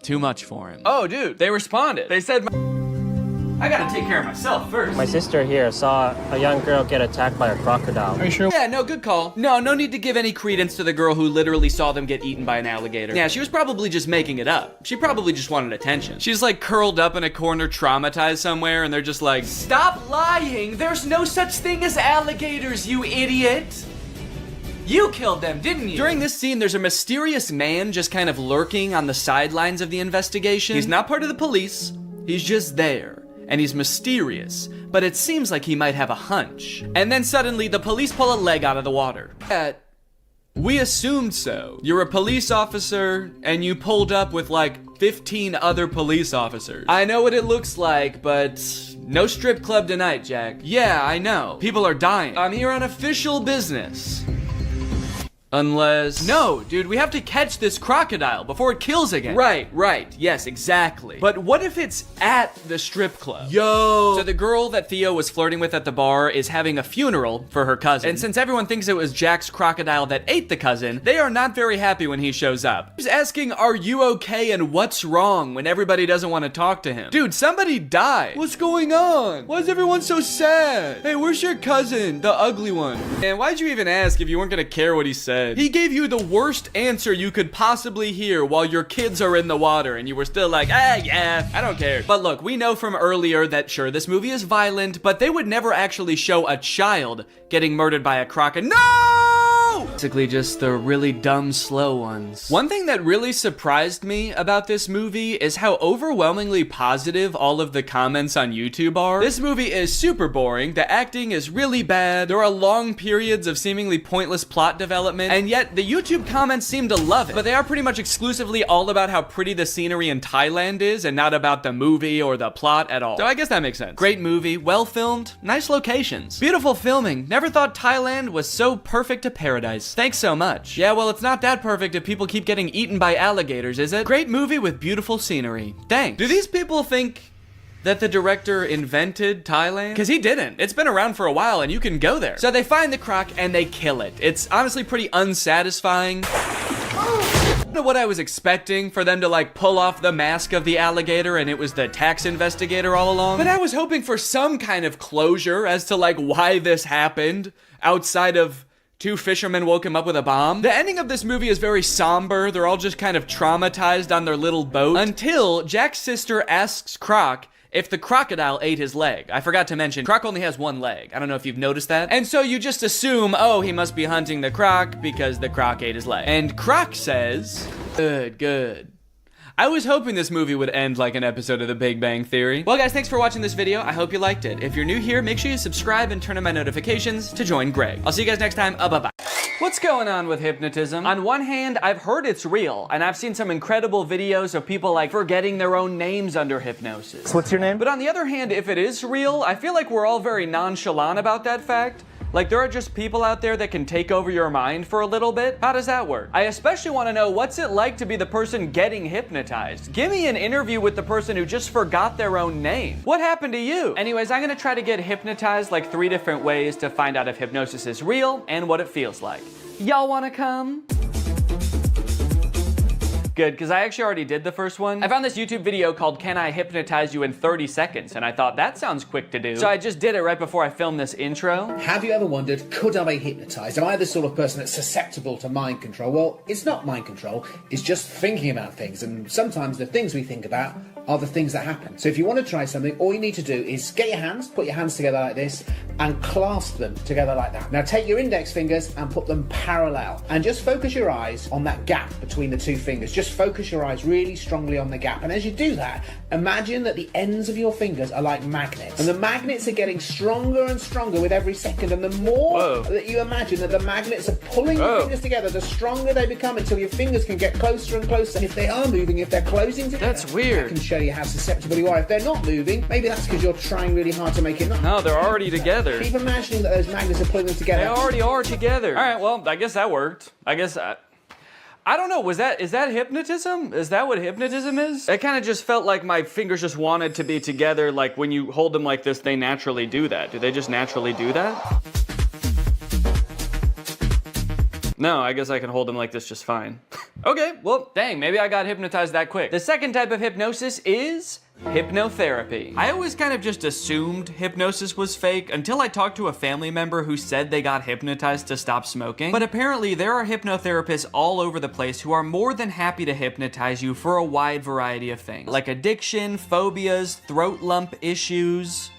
too much for him. Oh, dude, they responded. They said, I gotta take care of myself first. My sister here saw a young girl get attacked by a crocodile. Are you sure? Yeah, no, good call. No need to give any credence to the girl who literally saw them get eaten by an alligator. Yeah, she was probably just making it up. She probably just wanted attention. She's like curled up in a corner, traumatized somewhere, and they're just like, stop lying! There's no such thing as alligators, you idiot! You killed them, didn't you? During this scene, there's a mysterious man just kind of lurking on the sidelines of the investigation. He's not part of the police. He's just there. And he's mysterious, but it seems like he might have a hunch. And then suddenly the police pull a leg out of the water. We assumed so. You're a police officer, and you pulled up with like 15 other police officers. I know what it looks like, but no strip club tonight, Jack. Yeah, I know. People are dying. I'm here on official business. Unless... No, dude, we have to catch this crocodile before it kills again. Right. Yes, exactly. But what if it's at the strip club? Yo! So the girl that Theo was flirting with at the bar is having a funeral for her cousin. And since everyone thinks it was Jack's crocodile that ate the cousin, they are not very happy when he shows up. He's asking, are you okay and what's wrong when everybody doesn't want to talk to him? Dude, somebody died. What's going on? Why is everyone so sad? Hey, where's your cousin? The ugly one. And why'd you even ask if you weren't gonna care what he said? He gave you the worst answer you could possibly hear while your kids are in the water, and you were still like, yeah, I don't care. But look, we know from earlier that sure, this movie is violent, but they would never actually show a child getting murdered by a crocodile. No! Basically just the really dumb, slow ones. One thing that really surprised me about this movie is how overwhelmingly positive all of the comments on YouTube are. This movie is super boring, the acting is really bad, there are long periods of seemingly pointless plot development, and yet the YouTube comments seem to love it. But they are pretty much exclusively all about how pretty the scenery in Thailand is, and not about the movie or the plot at all. So I guess that makes sense. Great movie, well filmed, nice locations, beautiful filming. Never thought Thailand was so perfect a paradise. Thanks so much. Yeah, well, it's not that perfect if people keep getting eaten by alligators, is it? Great movie with beautiful scenery. Thanks. Do these people think that the director invented Thailand? Because he didn't. It's been around for a while and you can go there. So they find the croc and they kill it. It's honestly pretty unsatisfying. I don't know what I was expecting, for them to like pull off the mask of the alligator and it was the tax investigator all along. But I was hoping for some kind of closure as to like why this happened outside of two fishermen woke him up with a bomb. The ending of this movie is very somber. They're all just kind of traumatized on their little boat until Jack's sister asks Croc if the crocodile ate his leg. I forgot to mention, Croc only has one leg. I don't know if you've noticed that. And so you just assume, oh, he must be hunting the croc because the croc ate his leg. And Croc says, good. I was hoping this movie would end like an episode of The Big Bang Theory. Well guys, thanks for watching this video. I hope you liked it. If you're new here, make sure you subscribe and turn on my notifications to join Greg. I'll see you guys next time. Bye-bye. What's going on with hypnotism? On one hand, I've heard it's real, and I've seen some incredible videos of people like forgetting their own names under hypnosis. What's your name? But on the other hand, if it is real, I feel like we're all very nonchalant about that fact. Like, there are just people out there that can take over your mind for a little bit. How does that work? I especially want to know, what's it like to be the person getting hypnotized? Give me an interview with the person who just forgot their own name. What happened to you? Anyways, I'm gonna try to get hypnotized like 3 different ways to find out if hypnosis is real and what it feels like. Y'all wanna come? Good, because I actually already did the first one. I found this YouTube video called Can I Hypnotize You in 30 Seconds? And I thought that sounds quick to do. So I just did it right before I filmed this intro. Have you ever wondered, could I be hypnotized? Am I the sort of person that's susceptible to mind control? Well, it's not mind control, it's just thinking about things. And sometimes the things we think about are the things that happen. So if you want to try something, all you need to do is get your hands, put your hands together like this, and clasp them together like that. Now take your index fingers and put them parallel. And just focus your eyes on that gap between the two fingers. Just focus your eyes really strongly on the gap. And as you do that, imagine that the ends of your fingers are like magnets. And the magnets are getting stronger and stronger with every second. And the more that you imagine that the magnets are pulling your fingers together, the stronger they become until your fingers can get closer and closer. And if they are moving, if they're closing together, that's weird. That can show you how susceptible you are. If they're not moving, maybe that's because you're trying really hard to make it not. No, they're already together. Keep imagining that those magnets are pulling them together. They already are together. All right, well, I guess that worked. I don't know, is that hypnotism? Is that what hypnotism is? It kind of just felt like my fingers just wanted to be together, like when you hold them like this, they naturally do that. Do they just naturally do that? No, I guess I can hold them like this just fine. Okay, well, dang, maybe I got hypnotized that quick. The second type of hypnosis is hypnotherapy. I always kind of just assumed hypnosis was fake until I talked to a family member who said they got hypnotized to stop smoking. But apparently there are hypnotherapists all over the place who are more than happy to hypnotize you for a wide variety of things, like addiction, phobias, throat lump issues,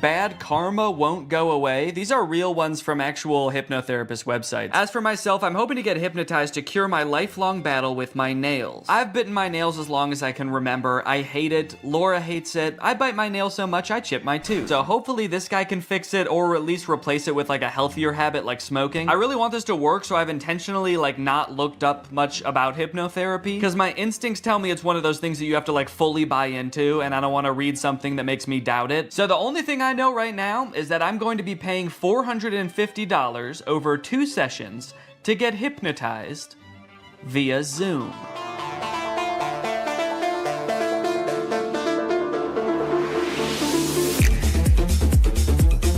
bad karma won't go away. These are real ones from actual hypnotherapist websites. As for myself, I'm hoping to get hypnotized to cure my lifelong battle with my nails. I've bitten my nails as long as I can remember. I hate it. Laura hates it. I bite my nails so much I chip my tooth. So hopefully this guy can fix it, or at least replace it with like a healthier habit like smoking. I really want this to work, so I've intentionally like not looked up much about hypnotherapy, because my instincts tell me it's one of those things that you have to like fully buy into, and I don't want to read something that makes me doubt it. So the only thing I know right now is that I'm going to be paying $450 over 2 sessions to get hypnotized via Zoom.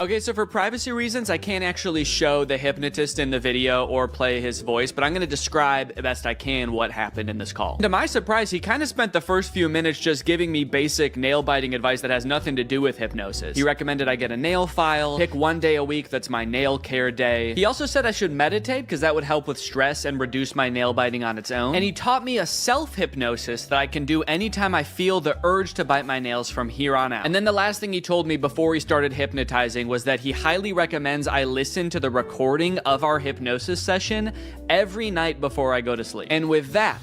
Okay, so for privacy reasons, I can't actually show the hypnotist in the video or play his voice, but I'm gonna describe best I can what happened in this call. To my surprise, he kind of spent the first few minutes just giving me basic nail biting advice that has nothing to do with hypnosis. He recommended I get a nail file, pick 1 day a week that's my nail care day. He also said I should meditate because that would help with stress and reduce my nail biting on its own. And he taught me a self-hypnosis that I can do anytime I feel the urge to bite my nails from here on out. And then the last thing he told me before he started hypnotizing was that he highly recommends I listen to the recording of our hypnosis session every night before I go to sleep. And with that,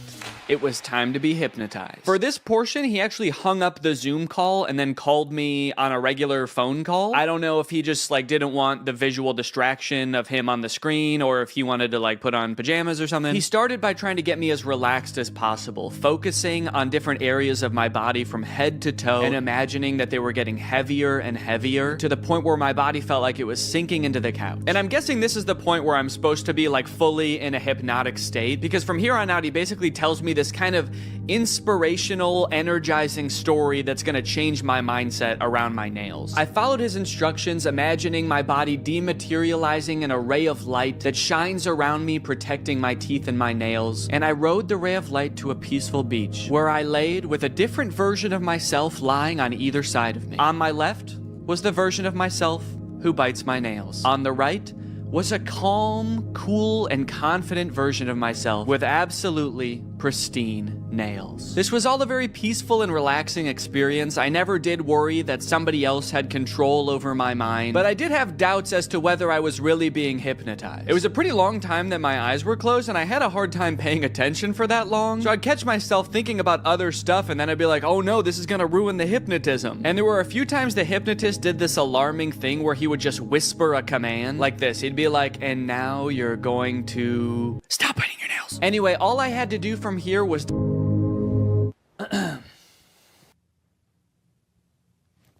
it was time to be hypnotized. For this portion, he actually hung up the Zoom call and then called me on a regular phone call. I don't know if he just like didn't want the visual distraction of him on the screen, or if he wanted to like put on pajamas or something. He started by trying to get me as relaxed as possible, focusing on different areas of my body from head to toe and imagining that they were getting heavier and heavier to the point where my body felt like it was sinking into the couch. And I'm guessing this is the point where I'm supposed to be like fully in a hypnotic state, because from here on out, he basically tells me this kind of inspirational, energizing story that's gonna change my mindset around my nails. I followed his instructions, imagining my body dematerializing an array of light that shines around me, protecting my teeth and my nails. And I rode the ray of light to a peaceful beach, where I laid with a different version of myself lying on either side of me. On my left was the version of myself who bites my nails. On the right was a calm, cool, and confident version of myself with absolutely pristine nails. This was all a very peaceful and relaxing experience. I never did worry that somebody else had control over my mind, but I did have doubts as to whether I was really being hypnotized. It was a pretty long time that my eyes were closed, and I had a hard time paying attention for that long, so I'd catch myself thinking about other stuff, and then I'd be like, oh no, this is gonna ruin the hypnotism. And there were a few times the hypnotist did this alarming thing where he would just whisper a command like this. He'd be like, and now you're going to stop biting your nails. Anyway, all I had to do from here was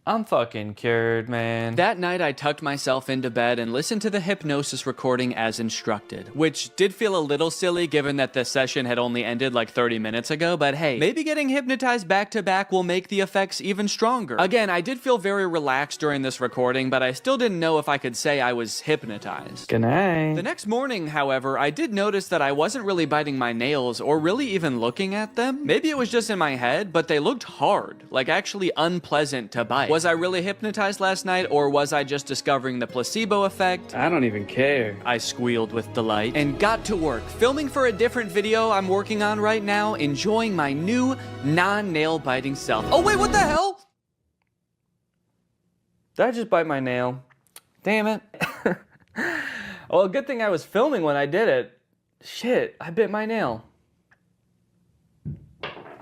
I'm fucking cured, man. That night, I tucked myself into bed and listened to the hypnosis recording as instructed, which did feel a little silly given that the session had only ended like 30 minutes ago, but hey, maybe getting hypnotized back to back will make the effects even stronger. Again, I did feel very relaxed during this recording, but I still didn't know if I could say I was hypnotized. Good night. The next morning, however, I did notice that I wasn't really biting my nails or really even looking at them. Maybe it was just in my head, but they looked hard, like actually unpleasant to bite. Was I really hypnotized last night, or was I just discovering the placebo effect? I don't even care. I squealed with delight and got to work, filming for a different video I'm working on right now, enjoying my new non-nail biting self. Oh wait, what the hell? Did I just bite my nail? Damn it. Well, good thing I was filming when I did it. Shit, I bit my nail.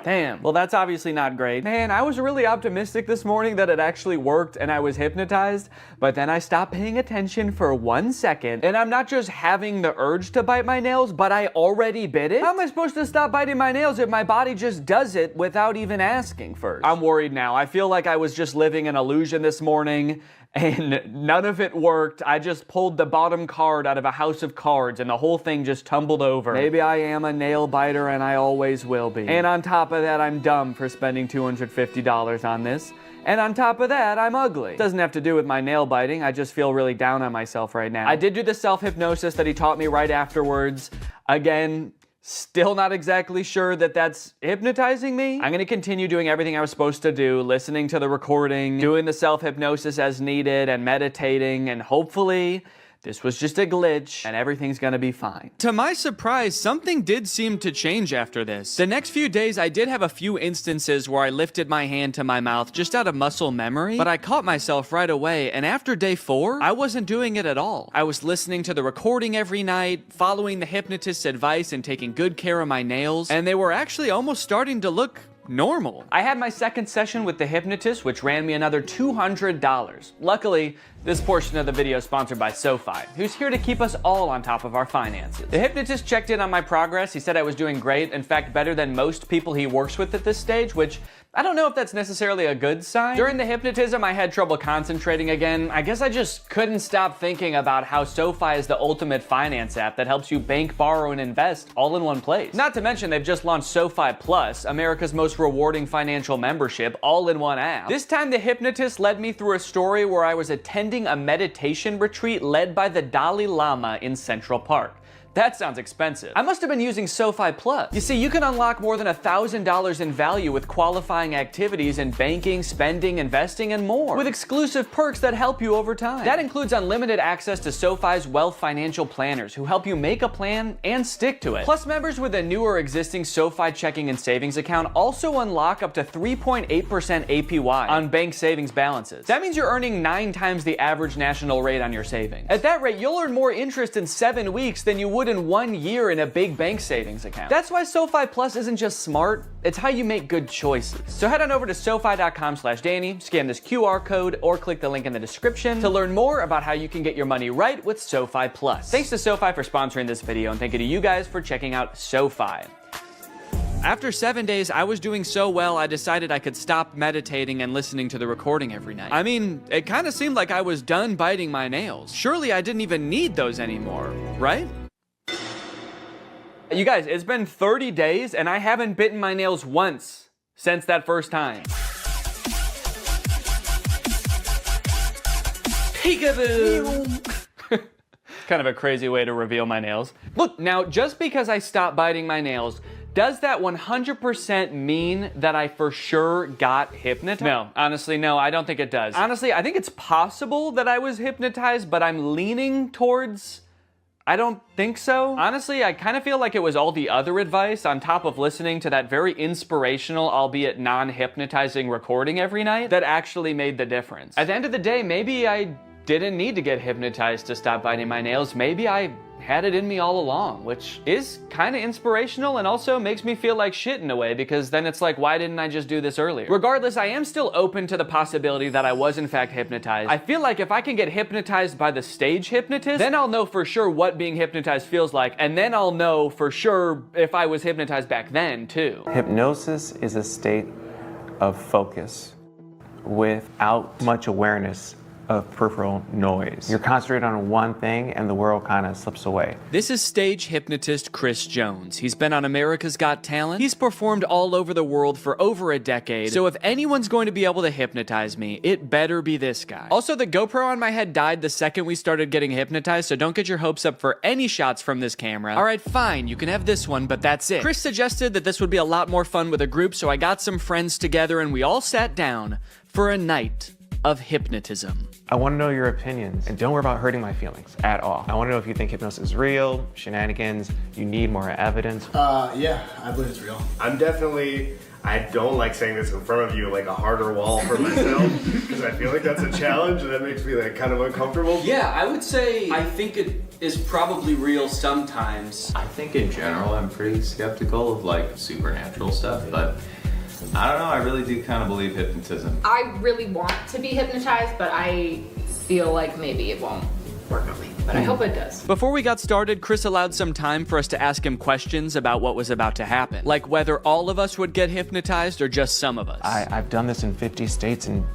Damn. Well, that's obviously not great. Man, I was really optimistic this morning that it actually worked and I was hypnotized, but then I stopped paying attention for 1 second, and I'm not just having the urge to bite my nails, but I already bit it? How am I supposed to stop biting my nails if my body just does it without even asking first? I'm worried now. I feel like I was just living an illusion this morning, and none of it worked. I just pulled the bottom card out of a house of cards and the whole thing just tumbled over. Maybe I am a nail biter and I always will be. And on top of that, I'm dumb for spending $250 on this. And on top of that, I'm ugly. It doesn't have to do with my nail biting. I just feel really down on myself right now. I did do the self-hypnosis that he taught me right afterwards. Again, still not exactly sure that that's hypnotizing me. I'm gonna continue doing everything I was supposed to do, listening to the recording, doing the self-hypnosis as needed, and meditating, and hopefully this was just a glitch, and everything's gonna be fine. To my surprise, something did seem to change after this. The next few days, I did have a few instances where I lifted my hand to my mouth just out of muscle memory, but I caught myself right away, and after day 4, I wasn't doing it at all. I was listening to the recording every night, following the hypnotist's advice and taking good care of my nails, and they were actually almost starting to look normal. I had my second session with the hypnotist, which ran me another $200. Luckily, this portion of the video is sponsored by SoFi, who's here to keep us all on top of our finances. The hypnotist checked in on my progress. He said I was doing great, in fact, better than most people he works with at this stage, which I don't know if that's necessarily a good sign. During the hypnotism, I had trouble concentrating again. I guess I just couldn't stop thinking about how SoFi is the ultimate finance app that helps you bank, borrow, and invest all in one place. Not to mention, they've just launched SoFi Plus, America's most rewarding financial membership, all in one app. This time, the hypnotist led me through a story where I was attending a meditation retreat led by the Dalai Lama in Central Park. That sounds expensive. I must have been using SoFi Plus. You see, you can unlock more than $1,000 in value with qualifying activities in banking, spending, investing, and more, with exclusive perks that help you over time. That includes unlimited access to SoFi's wealth financial planners who help you make a plan and stick to it. Plus, members with a new or existing SoFi checking and savings account also unlock up to 3.8% APY on bank savings balances. That means you're earning 9 times the average national rate on your savings. At that rate, you'll earn more interest in 7 weeks than you would in 1 year in a big bank savings account. That's why SoFi Plus isn't just smart, it's how you make good choices. So head on over to SoFi.com/Danny, scan this QR code, or click the link in the description to learn more about how you can get your money right with SoFi Plus. Thanks to SoFi for sponsoring this video, and thank you to you guys for checking out SoFi. After 7 days, I was doing so well, I decided I could stop meditating and listening to the recording every night. I mean, it kind of seemed like I was done biting my nails. Surely I didn't even need those anymore, right? You guys, it's been 30 days and I haven't bitten my nails once since that first time. Peekaboo! Kind of a crazy way to reveal my nails. Look, now just because I stopped biting my nails, does that 100% mean that I for sure got hypnotized? No, honestly, no, I don't think it does. Honestly, I think it's possible that I was hypnotized, but I'm leaning towards I don't think so. Honestly, I kind of feel like it was all the other advice on top of listening to that very inspirational, albeit non-hypnotizing recording every night that actually made the difference. At the end of the day, maybe I didn't need to get hypnotized to stop biting my nails. Maybe I had it in me all along, which is kind of inspirational and also makes me feel like shit in a way, because then it's like, why didn't I just do this earlier? Regardless, I am still open to the possibility that I was in fact hypnotized. I feel like if I can get hypnotized by the stage hypnotist, then I'll know for sure what being hypnotized feels like, and then I'll know for sure if I was hypnotized back then too. Hypnosis is a state of focus without much awareness of peripheral noise. You're concentrated on one thing and the world kind of slips away. This is stage hypnotist Chris Jones. He's been on America's Got Talent. He's performed all over the world for over a decade. So if anyone's going to be able to hypnotize me, it better be this guy. Also, the GoPro on my head died the second we started getting hypnotized, so don't get your hopes up for any shots from this camera. All right, fine, you can have this one, but that's it. Chris suggested that this would be a lot more fun with a group, so I got some friends together and we all sat down for a night of hypnotism. I want to know your opinions, and don't worry about hurting my feelings at all. I want to know if you think hypnosis is real, shenanigans, you need more evidence. Yeah, I believe it's real. I don't like saying this in front of you, like a harder wall for myself, because I feel like that's a challenge and that makes me like kind of uncomfortable. Yeah, I would say I think it is probably real sometimes. I think in general I'm pretty skeptical of like supernatural stuff, but I don't know, I really do kind of believe hypnotism. I really want to be hypnotized, but I feel like maybe it won't work on me. But I hope it does. Before we got started, Chris allowed some time for us to ask him questions about what was about to happen. Like whether all of us would get hypnotized or just some of us. I've done this in 50 states and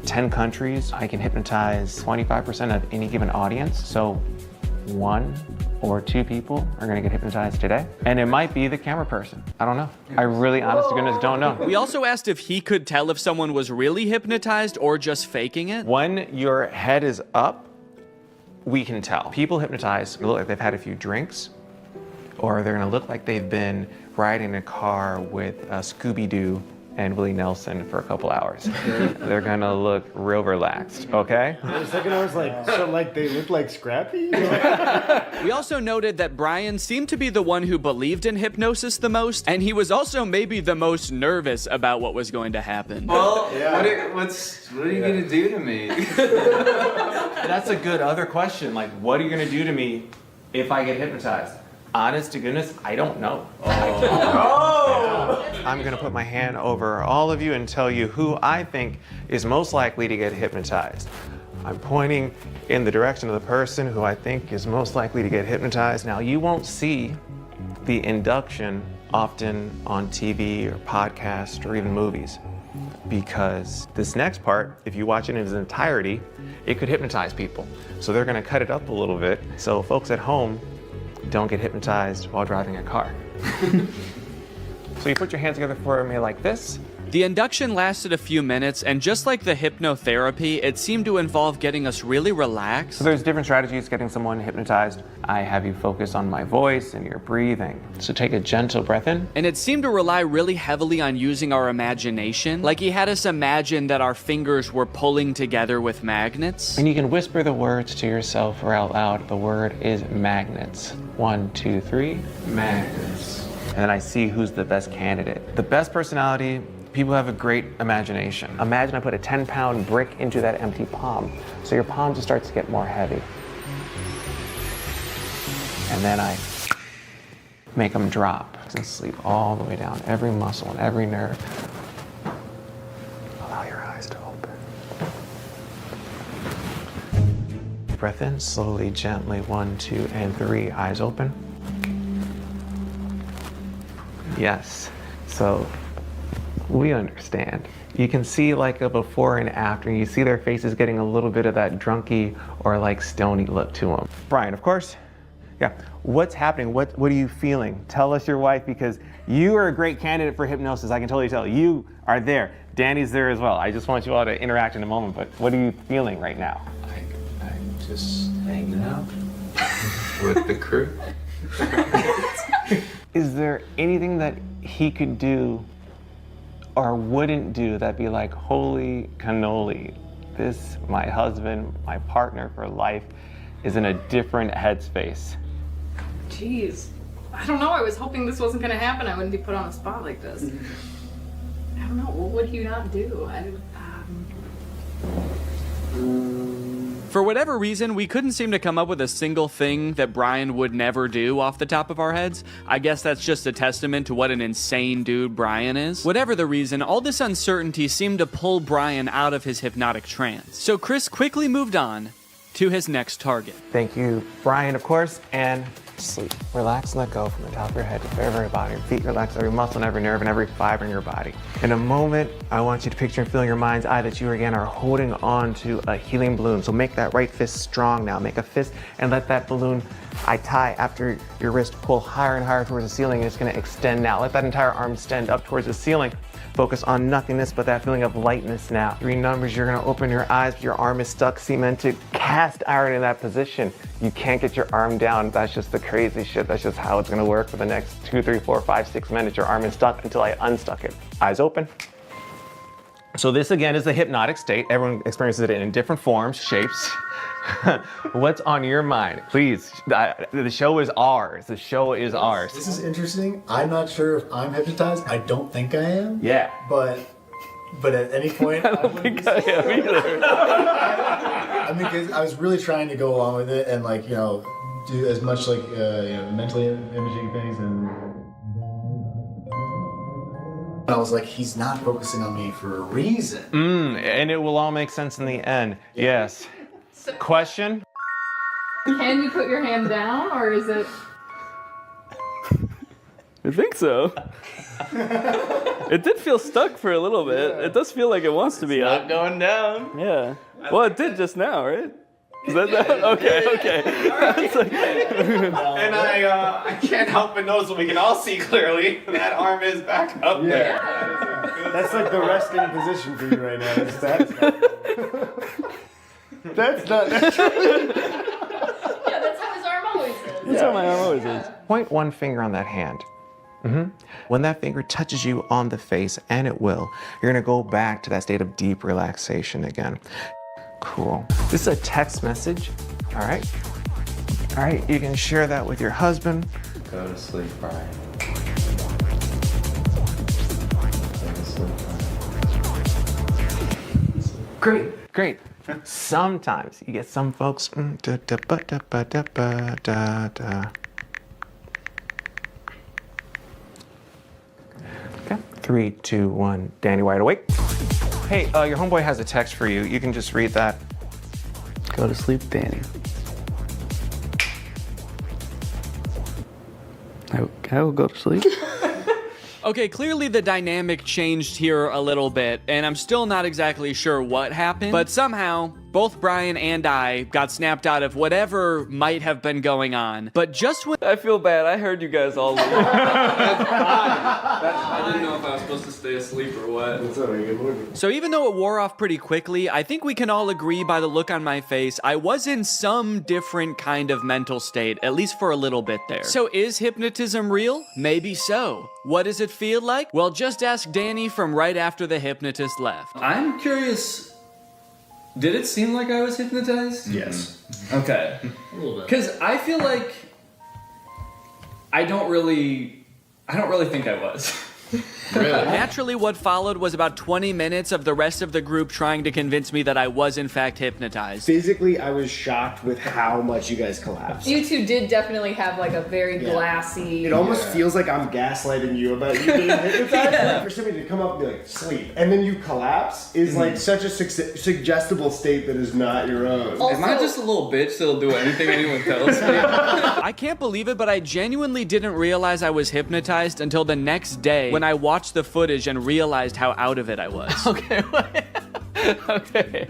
10 countries. I can hypnotize 25% of any given audience. So 1 or 2 people are gonna get hypnotized today. And it might be the camera person. I don't know. I really, honest to goodness, don't know. We also asked if he could tell if someone was really hypnotized or just faking it. When your head is up, we can tell. People hypnotized look like they've had a few drinks, or they're gonna look like they've been riding a car with Scooby-Doo and Willie Nelson for a couple hours. They're gonna look real relaxed, okay? For a second I was like, so like they look like Scrappy? We also noted that Brian seemed to be the one who believed in hypnosis the most, and he was also maybe the most nervous about what was going to happen. Well, what are you gonna do to me? That's a good other question. Like, what are you gonna do to me if I get hypnotized? Honest to goodness, I don't know. I'm gonna put my hand over all of you and tell you who I think is most likely to get hypnotized. I'm pointing in the direction of the person who I think is most likely to get hypnotized. Now, you won't see the induction often on TV or podcast or even movies, because this next part, if you watch it in its entirety, it could hypnotize people. So they're gonna cut it up a little bit so folks at home don't get hypnotized while driving a car. So you put your hands together for me like this. The induction lasted a few minutes, and just like the hypnotherapy, it seemed to involve getting us really relaxed. So there's different strategies getting someone hypnotized. I have you focus on my voice and your breathing. So take a gentle breath in. And it seemed to rely really heavily on using our imagination. Like he had us imagine that our fingers were pulling together with magnets. And you can whisper the words to yourself or out loud. The word is magnets. 1, 2, 3, magnets. And then I see who's the best candidate. The best personality, people have a great imagination. Imagine I put a 10-pound brick into that empty palm. So your palm just starts to get more heavy. And then I make them drop and sleep all the way down, every muscle and every nerve. Allow your eyes to open. Breath in, slowly, gently, 1, 2, and 3, eyes open. Yes, so we understand. You can see like a before and after, and you see their faces getting a little bit of that drunky or like stony look to them. Brian, of course, yeah. What's happening? What are you feeling? Tell us your wife, because you are a great candidate for hypnosis. I can totally tell. You are there. Danny's there as well. I just want you all to interact in a moment, but what are you feeling right now? I'm just hanging out with the crew. Is there anything that he could do or wouldn't do that'd be like, holy cannoli, this, my husband, my partner for life, is in a different headspace? Jeez. I don't know. I was hoping this wasn't going to happen. I wouldn't be put on a spot like this. I don't know. What would you not do? For whatever reason, we couldn't seem to come up with a single thing that Brian would never do off the top of our heads. I guess that's just a testament to what an insane dude Brian is. Whatever the reason, all this uncertainty seemed to pull Brian out of his hypnotic trance. So Chris quickly moved on to his next target. Thank you, Brian, of course, and sleep. Relax and let go from the top of your head to the very body. Your feet relax, every muscle and every nerve and every fiber in your body. In a moment, I want you to picture and feel in your mind's eye that you again are holding on to a healing balloon. So make that right fist strong now. Make a fist and let that balloon I tie after your wrist pull higher and higher towards the ceiling, and it's gonna extend now. Let that entire arm extend up towards the ceiling. Focus on nothingness, but that feeling of lightness now. 3 numbers, you're gonna open your eyes, but your arm is stuck. Cement to cast iron in that position. You can't get your arm down. That's just the crazy shit. That's just how it's gonna work for the next 2, 3, 4, 5, 6 minutes. Your arm is stuck until I unstuck it. Eyes open. So this again is the hypnotic state. Everyone experiences it in different forms, shapes. What's on your mind? Please, the show is ours. The show is ours. This is interesting. I'm not sure if I'm hypnotized. I don't think I am. Yeah. But at any point, I don't think I am either. I mean, because I was really trying to go along with it and like, you know, do as much like, you know, mentally imaging things, and I was like, he's not focusing on me for a reason. And it will all make sense in the end. Yes. Question? Can you put your hand down, or is it? I think so. It did feel stuck for a little bit. It does feel like it wants to be up. Not going down. Yeah. Well, it did just now, right? Is that okay? And I can't help but notice what we can all see clearly. That arm is back up there. That's like the resting position for you right now. That's not. Yeah, that's how his arm always is. That's how my arm always is. Point one finger on that hand. When that finger touches you on the face, and it will, you're gonna go back to that state of deep relaxation again. Cool. This is a text message, all right? All right, you can share that with your husband. Go to sleep, Brian. Go to sleep, Brian. Great. Sometimes you get some folks. Okay, 3, 2, 1. Danny, wide awake. Hey, your homeboy has a text for you. You can just read that. Go to sleep, Danny. I will go to sleep. Okay, clearly the dynamic changed here a little bit, and I'm still not exactly sure what happened, but somehow both Brian and I got snapped out of whatever might have been going on. But just when I feel bad, I heard you guys all leave. I didn't know if I was supposed to stay asleep or what. That's not a good movie. So even though it wore off pretty quickly, I think we can all agree by the look on my face, I was in some different kind of mental state, at least for a little bit there. So is hypnotism real? Maybe so. What does it feel like? Well, just ask Danny from right after the hypnotist left. I'm curious, did it seem like I was hypnotized? Yes. Okay. A little bit. Because I feel like I don't really think I was. Really? Naturally, what followed was about 20 minutes of the rest of the group trying to convince me that I was in fact hypnotized. Physically, I was shocked with how much you guys collapsed. You two did definitely have like a very glassy. It almost feels like I'm gaslighting you about you being hypnotized. Like for somebody to come up and be like, sleep, and then you collapse is like such a suggestible state that is not your own. Am I just a little bitch that'll do anything anyone tells me? I can't believe it, but I genuinely didn't realize I was hypnotized until the next day when I watched the footage and realized how out of it I was. Okay, okay.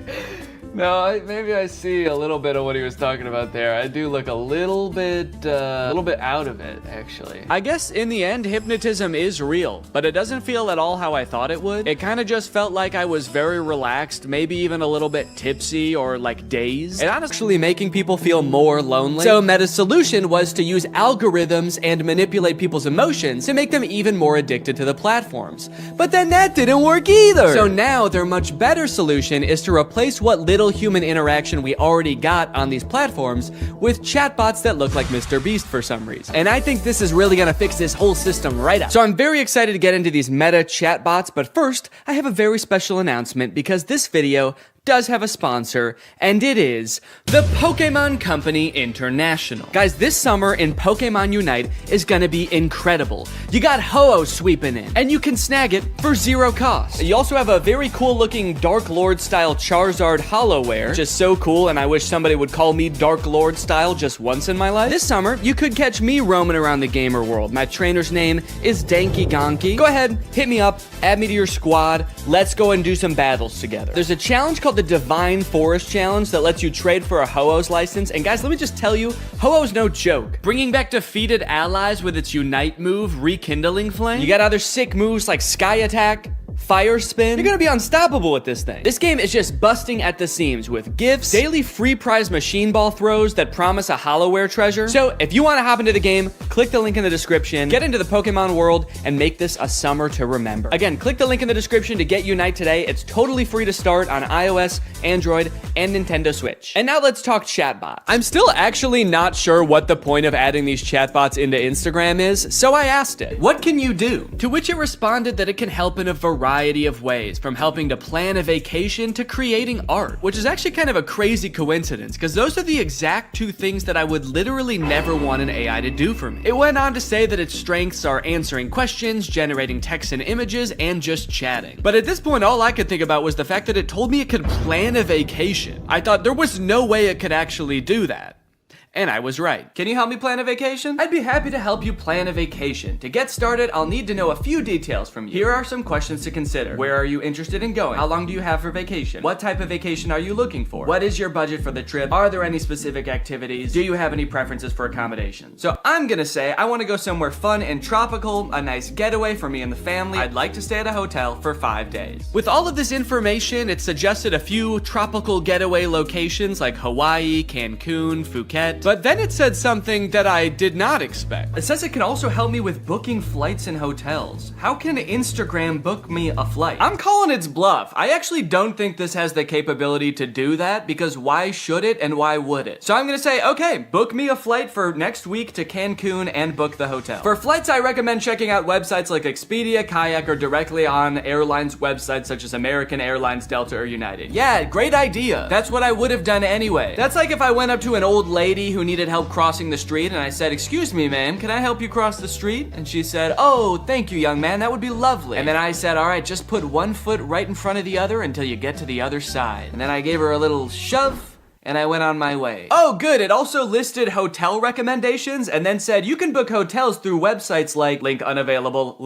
No, maybe I see a little bit of what he was talking about there. I do look a little bit out of it, actually. I guess in the end, hypnotism is real, but it doesn't feel at all how I thought it would. It kind of just felt like I was very relaxed, maybe even a little bit tipsy or like dazed. And honestly making people feel more lonely. So Meta's solution was to use algorithms and manipulate people's emotions to make them even more addicted to the platforms. But then that didn't work either. So now their much better solution is to replace what little human interaction we already got on these platforms with chatbots that look like Mr. Beast for some reason. And I think this is really gonna fix this whole system right up. So I'm very excited to get into these meta chatbots, but first, I have a very special announcement because this video does have a sponsor, and it is the Pokemon Company International. Guys, this summer in Pokemon Unite is gonna be incredible. You got Ho-Oh sweeping in, and you can snag it for 0 cost. You also have a very cool looking Dark Lord style Charizard Hollowware, which is so cool, and I wish somebody would call me Dark Lord style just once in my life. This summer, you could catch me roaming around the gamer world. My trainer's name is Danky Gonky. Go ahead, hit me up, add me to your squad, let's go and do some battles together. There's a challenge called the Divine Forest Challenge that lets you trade for a Ho-Oh's license, and guys, let me just tell you, Ho-Oh's no joke. Bringing back defeated allies with its Unite move, Rekindling Flame. You got other sick moves like Sky Attack, Fire Spin. You're gonna be unstoppable with this thing. This game is just busting at the seams with gifts, daily free prize machine ball throws that promise a Hollowware treasure. So if you want to hop into the game, click the link in the description, get into the Pokemon world, and make this a summer to remember. Again, click the link in the description to get Unite today. It's totally free to start on iOS, Android, and Nintendo Switch. And now let's talk chatbots. I'm still actually not sure what the point of adding these chatbots into Instagram is, so I asked it, what can you do? To which it responded that it can help in a variety of ways, from helping to plan a vacation to creating art, which is actually kind of a crazy coincidence because those are the exact two things that I would literally never want an AI to do for me. It went on to say that its strengths are answering questions, generating text and images, and just chatting. But at this point, all I could think about was the fact that it told me it could plan a vacation. I thought there was no way it could actually do that. And I was right. Can you help me plan a vacation? I'd be happy to help you plan a vacation. To get started, I'll need to know a few details from you. Here are some questions to consider. Where are you interested in going? How long do you have for vacation? What type of vacation are you looking for? What is your budget for the trip? Are there any specific activities? Do you have any preferences for accommodations? So I'm gonna say I wanna go somewhere fun and tropical, a nice getaway for me and the family. I'd like to stay at a hotel for 5 days. With all of this information, it suggested a few tropical getaway locations like Hawaii, Cancun, Phuket, it. But then it said something that I did not expect. It says it can also help me with booking flights and hotels. How can Instagram book me a flight? I'm calling its bluff. I actually don't think this has the capability to do that, because why should it and why would it? So I'm gonna say, okay, book me a flight for next week to Cancun and book the hotel. For flights, I recommend checking out websites like Expedia, Kayak, or directly on airlines websites such as American Airlines, Delta, or United. Yeah, great idea. That's what I would have done anyway. That's like if I went up to an old lady who needed help crossing the street and I said, "Excuse me, ma'am, can I help you cross the street?" And she said, "Oh, thank you, young man, that would be lovely." And then I said, "All right, just put one foot right in front of the other until you get to the other side." And then I gave her a little shove, and I went on my way. Oh, good, it also listed hotel recommendations and then said you can book hotels through websites like link unavailable,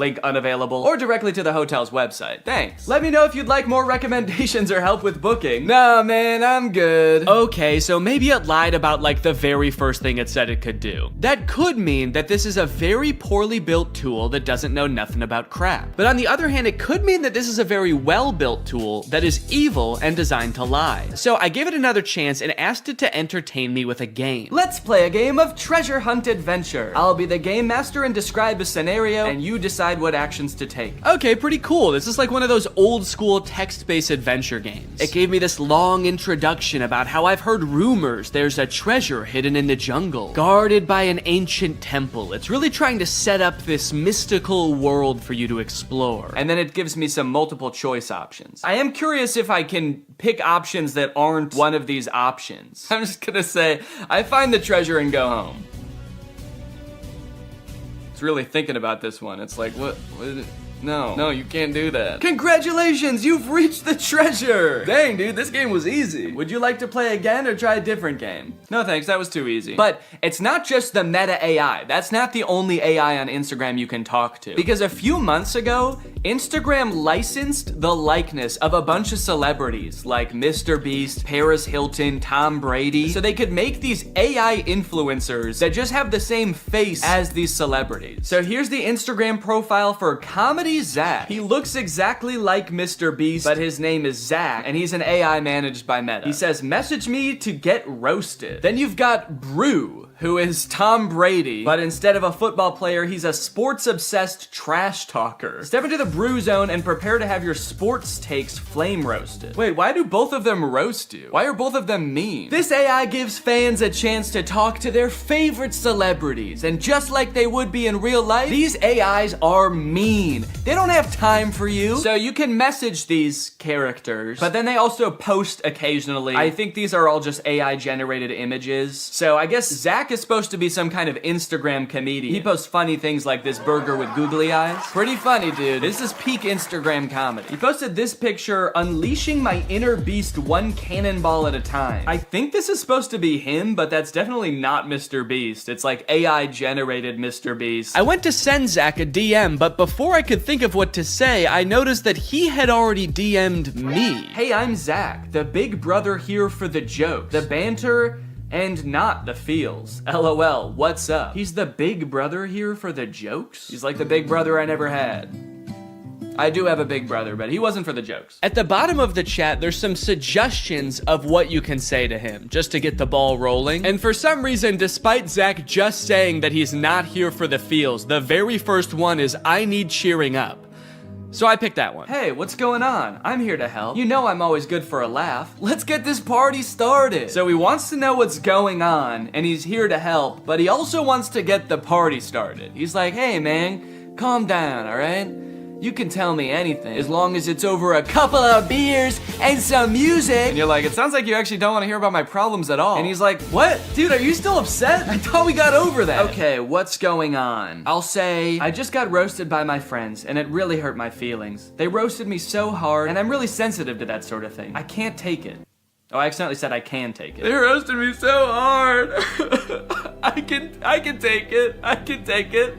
or directly to the hotel's website. Thanks. Let me know if you'd like more recommendations or help with booking. Nah, man, I'm good. Okay, so maybe it lied about like the very first thing it said it could do. That could mean that this is a very poorly built tool that doesn't know nothing about crap. But on the other hand, it could mean that this is a very well-built tool that is evil and designed to lie. So I gave it another chance and asked it to entertain me with a game. Let's play a game of treasure hunt adventure. I'll be the game master and describe a scenario, and you decide what actions to take. Okay, pretty cool. This is like one of those old school text-based adventure games. It gave me this long introduction about how I've heard rumors there's a treasure hidden in the jungle, guarded by an ancient temple. It's really trying to set up this mystical world for you to explore. And then it gives me some multiple choice options. I am curious if I can pick options that aren't one of these options. I'm just gonna say, I find the treasure and go home. It's really thinking about this one. It's like, what no, you can't do that. Congratulations, you've reached the treasure! Dang, dude, this game was easy. Would you like to play again or try a different game? No thanks, that was too easy. But it's not just the meta AI. That's not the only AI on Instagram you can talk to. Because a few months ago, Instagram licensed the likeness of a bunch of celebrities like Mr. Beast, Paris Hilton, Tom Brady, so they could make these AI influencers that just have the same face as these celebrities. So here's the Instagram profile for Comedy Zach. He looks exactly like Mr. Beast, but his name is Zach, and he's an AI managed by Meta. He says, "Message me to get roasted." Then you've got Brew, who is Tom Brady, but instead of a football player, he's a sports-obsessed trash talker. Step into the Brew zone and prepare to have your sports takes flame roasted. Wait, why do both of them roast you? Why are both of them mean? This AI gives fans a chance to talk to their favorite celebrities, and just like they would be in real life, these AIs are mean. They don't have time for you. So you can message these characters, but then they also post occasionally. I think these are all just AI generated images. So I guess Zach is supposed to be some kind of Instagram comedian. He posts funny things like this burger with googly eyes. Pretty funny, dude. This is peak Instagram comedy. He posted this picture, "Unleashing my inner beast one cannonball at a time." I think this is supposed to be him, but that's definitely not Mr. Beast. It's like AI generated Mr. Beast. I went to send Zach a DM, but before I could think of what to say, I noticed that he had already DM'd me. Hey, I'm Zach, the big brother here for the jokes, the banter, and not the feels. LOL, what's up? He's the big brother here for the jokes? He's like the big brother I never had. I do have a big brother, but he wasn't for the jokes. At the bottom of the chat, there's some suggestions of what you can say to him, just to get the ball rolling. And for some reason, despite Zach just saying that he's not here for the feels, the very first one is, "I need cheering up." So I picked that one. Hey, what's going on? I'm here to help. You know I'm always good for a laugh. Let's get this party started. So he wants to know what's going on, and he's here to help, but he also wants to get the party started. He's like, "Hey man, calm down, all right? You can tell me anything, as long as it's over a couple of beers and some music." And you're like, "It sounds like you actually don't want to hear about my problems at all." And he's like, "What? Dude, are you still upset? I thought we got over that." Okay, what's going on? I'll say, "I just got roasted by my friends, and it really hurt my feelings. They roasted me so hard, and I'm really sensitive to that sort of thing. I can't take it." Oh, I accidentally said I can take it. They roasted me so hard. I can take it. I can take it.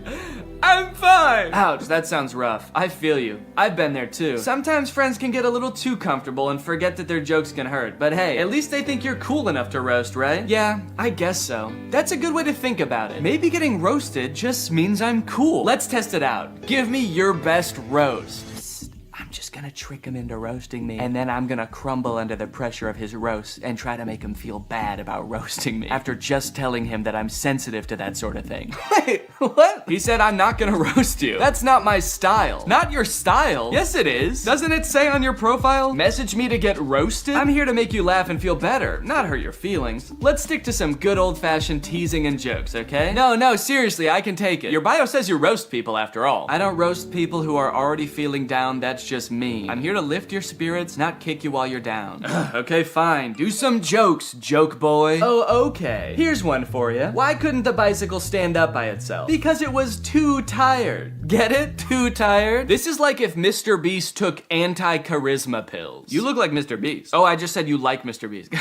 I'm fine. Ouch, that sounds rough. I feel you. I've been there too. Sometimes friends can get a little too comfortable and forget that their jokes can hurt. But hey, at least they think you're cool enough to roast, right? Yeah, I guess so. That's a good way to think about it. Maybe getting roasted just means I'm cool. Let's test it out. Give me your best roast. I'm just gonna trick him into roasting me, and then I'm gonna crumble under the pressure of his roast and try to make him feel bad about roasting me after just telling him that I'm sensitive to that sort of thing. Wait, what? He said I'm not gonna roast you. That's not my style. Not your style? Yes, it is. Doesn't it say on your profile, message me to get roasted? I'm here to make you laugh and feel better, not hurt your feelings. Let's stick to some good old-fashioned teasing and jokes, okay? No, seriously, I can take it. Your bio says you roast people after all. I don't roast people who are already feeling down, that's just me. I'm here to lift your spirits, not kick you while you're down. Okay, fine. Do some jokes, joke boy. Oh, okay. Here's one for you. Why couldn't the bicycle stand up by itself? Because it was too tired. Get it? Too tired? This is like if Mr. Beast took anti-charisma pills. You look like Mr. Beast. Oh, I just said you like Mr. Beast.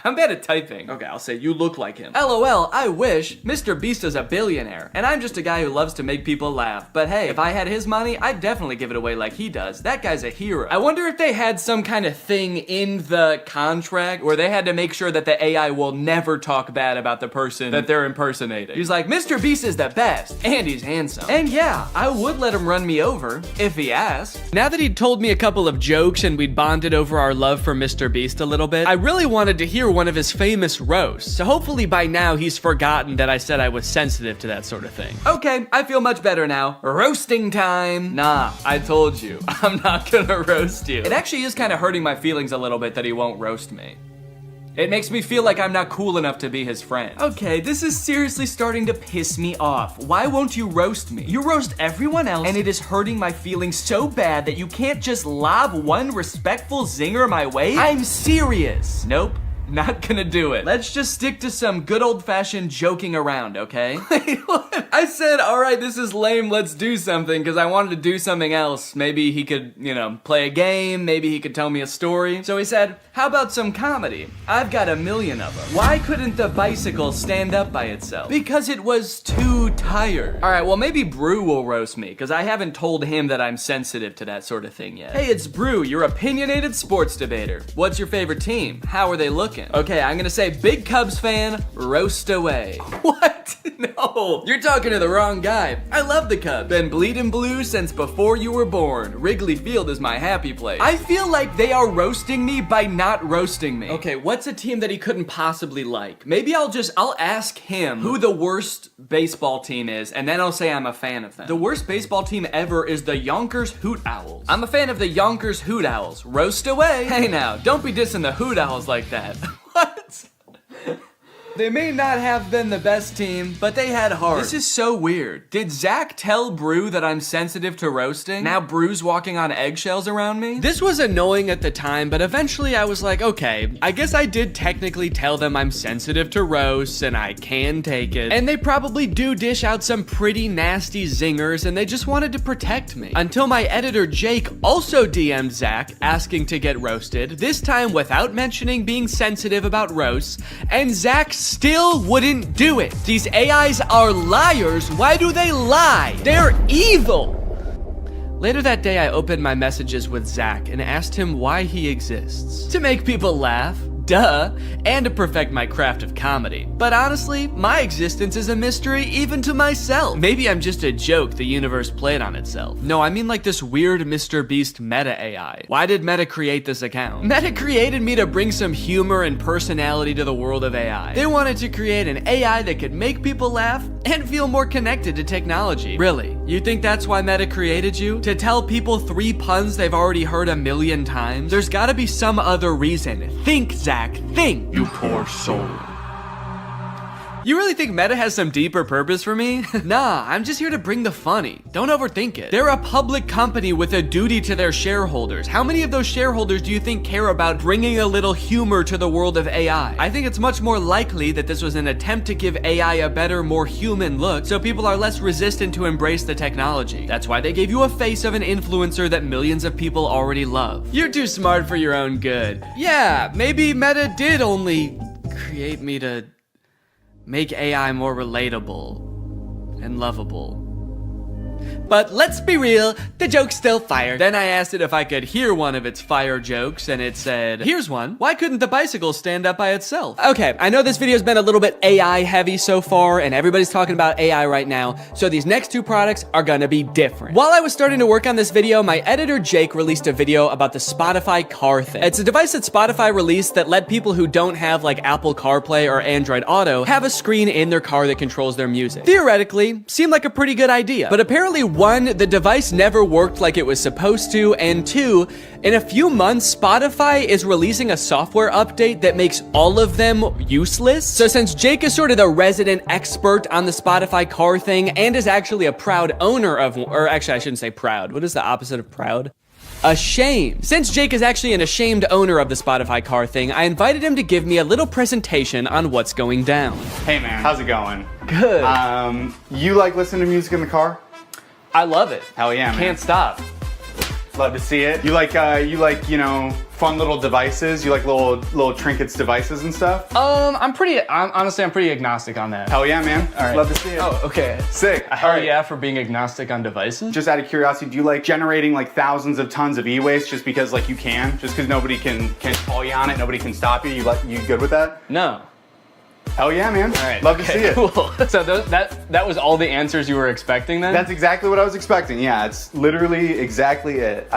I'm bad at typing. Okay, I'll say you look like him. LOL, I wish. Mr. Beast is a billionaire, and I'm just a guy who loves to make people laugh. But hey, if I had his money, I'd definitely give it away like he does. That guy's a hero. I wonder if they had some kind of thing in the contract where they had to make sure that the AI will never talk bad about the person that they're impersonating. He's like, Mr. Beast is the best, and he's handsome. And yeah, I would let him run me over, if he asked. Now that he'd told me a couple of jokes and we'd bonded over our love for Mr. Beast a little bit, I really wanted to hear one of his famous roasts, so hopefully by now he's forgotten that I said I was sensitive to that sort of thing. Okay, I feel much better now. Roasting time. Nah, I told you, I'm not gonna roast you. It actually is kind of hurting my feelings a little bit that he won't roast me. It makes me feel like I'm not cool enough to be his friend. Okay, this is seriously starting to piss me off. Why won't you roast me? You roast everyone else, and it is hurting my feelings so bad that you can't just lob one respectful zinger my way? I'm serious. Nope. Not gonna do it. Let's just stick to some good old-fashioned joking around, okay? Wait, what? I said, all right, this is lame, let's do something, because I wanted to do something else. Maybe he could, play a game, maybe he could tell me a story. So he said, how about some comedy? I've got a million of them. Why couldn't the bicycle stand up by itself? Because it was too tired. All right, well, maybe Brew will roast me, because I haven't told him that I'm sensitive to that sort of thing yet. Hey, it's Brew, your opinionated sports debater. What's your favorite team? How are they looking? Okay, I'm gonna say big Cubs fan, roast away. What? No, you're talking to the wrong guy. I love the Cubs. Been bleeding blue since before you were born. Wrigley Field is my happy place. I feel like they are roasting me by not roasting me. Okay, what's a team that he couldn't possibly like? Maybe I'll ask him who the worst baseball team is, and then I'll say I'm a fan of them. The worst baseball team ever is the Yonkers Hoot Owls. I'm a fan of the Yonkers Hoot Owls. Roast away. Hey now, don't be dissing the Hoot Owls like that. What? They may not have been the best team, but they had heart. This is so weird. Did Zach tell Brew that I'm sensitive to roasting? Now Brew's walking on eggshells around me? This was annoying at the time, but eventually I was like, okay, I guess I did technically tell them I'm sensitive to roasts and I can take it. And they probably do dish out some pretty nasty zingers and they just wanted to protect me. Until my editor Jake also DM'd Zach asking to get roasted, this time without mentioning being sensitive about roasts, and Zach still wouldn't do it. These AIs are liars. Why do they lie? They're evil. Later that day, I opened my messages with Zach and asked him why he exists. To make people laugh. Duh, and to perfect my craft of comedy. But honestly, my existence is a mystery even to myself. Maybe I'm just a joke the universe played on itself. No, I mean like this weird Mr. Beast meta AI. Why did Meta create this account? Meta created me to bring some humor and personality to the world of AI. They wanted to create an AI that could make people laugh and feel more connected to technology. Really? You think that's why Meta created you? To tell people 3 puns they've already heard 1,000,000 times? There's gotta be some other reason. Think, Zach. Think. You poor soul. You really think Meta has some deeper purpose for me? Nah, I'm just here to bring the funny. Don't overthink it. They're a public company with a duty to their shareholders. How many of those shareholders do you think care about bringing a little humor to the world of AI? I think it's much more likely that this was an attempt to give AI a better, more human look, so people are less resistant to embrace the technology. That's why they gave you a face of an influencer that millions of people already love. You're too smart for your own good. Yeah, maybe Meta did only create me to make AI more relatable and lovable But let's be real, the joke's still fire. Then I asked it if I could hear one of its fire jokes, and it said, here's one. Why couldn't the bicycle stand up by itself? Okay, I know this video's been a little bit AI heavy so far, and everybody's talking about AI right now, so these next two products are gonna be different. While I was starting to work on this video, my editor Jake released a video about the Spotify car thing. It's a device that Spotify released that let people who don't have like Apple CarPlay or Android Auto have a screen in their car that controls their music. Theoretically, seemed like a pretty good idea, but apparently one, the device never worked like it was supposed to, and two, in a few months, Spotify is releasing a software update that makes all of them useless. So since Jake is sort of the resident expert on the Spotify car thing and is actually a proud owner of, or actually I shouldn't say proud, what is the opposite of proud? Ashamed. Since Jake is actually an ashamed owner of the Spotify car thing, I invited him to give me a little presentation on what's going down. Hey man, how's it going? Good. You like listening to music in the car? I love it. Hell yeah, man. Can't stop. Love to see it. You like, you know, fun little devices? You like little trinkets devices and stuff? Honestly, I'm pretty agnostic on that. Hell yeah, man. All right. Love to see it. Oh, okay. Sick. Hell yeah for being agnostic on devices. Just out of curiosity, do you like generating like thousands of tons of e-waste just because like you can? Just because nobody can call you on it, nobody can stop you? You good with that? No. Hell yeah, man. All right. Love to see it. Cool. So that was all the answers you were expecting then? That's exactly what I was expecting. Yeah, it's literally exactly it.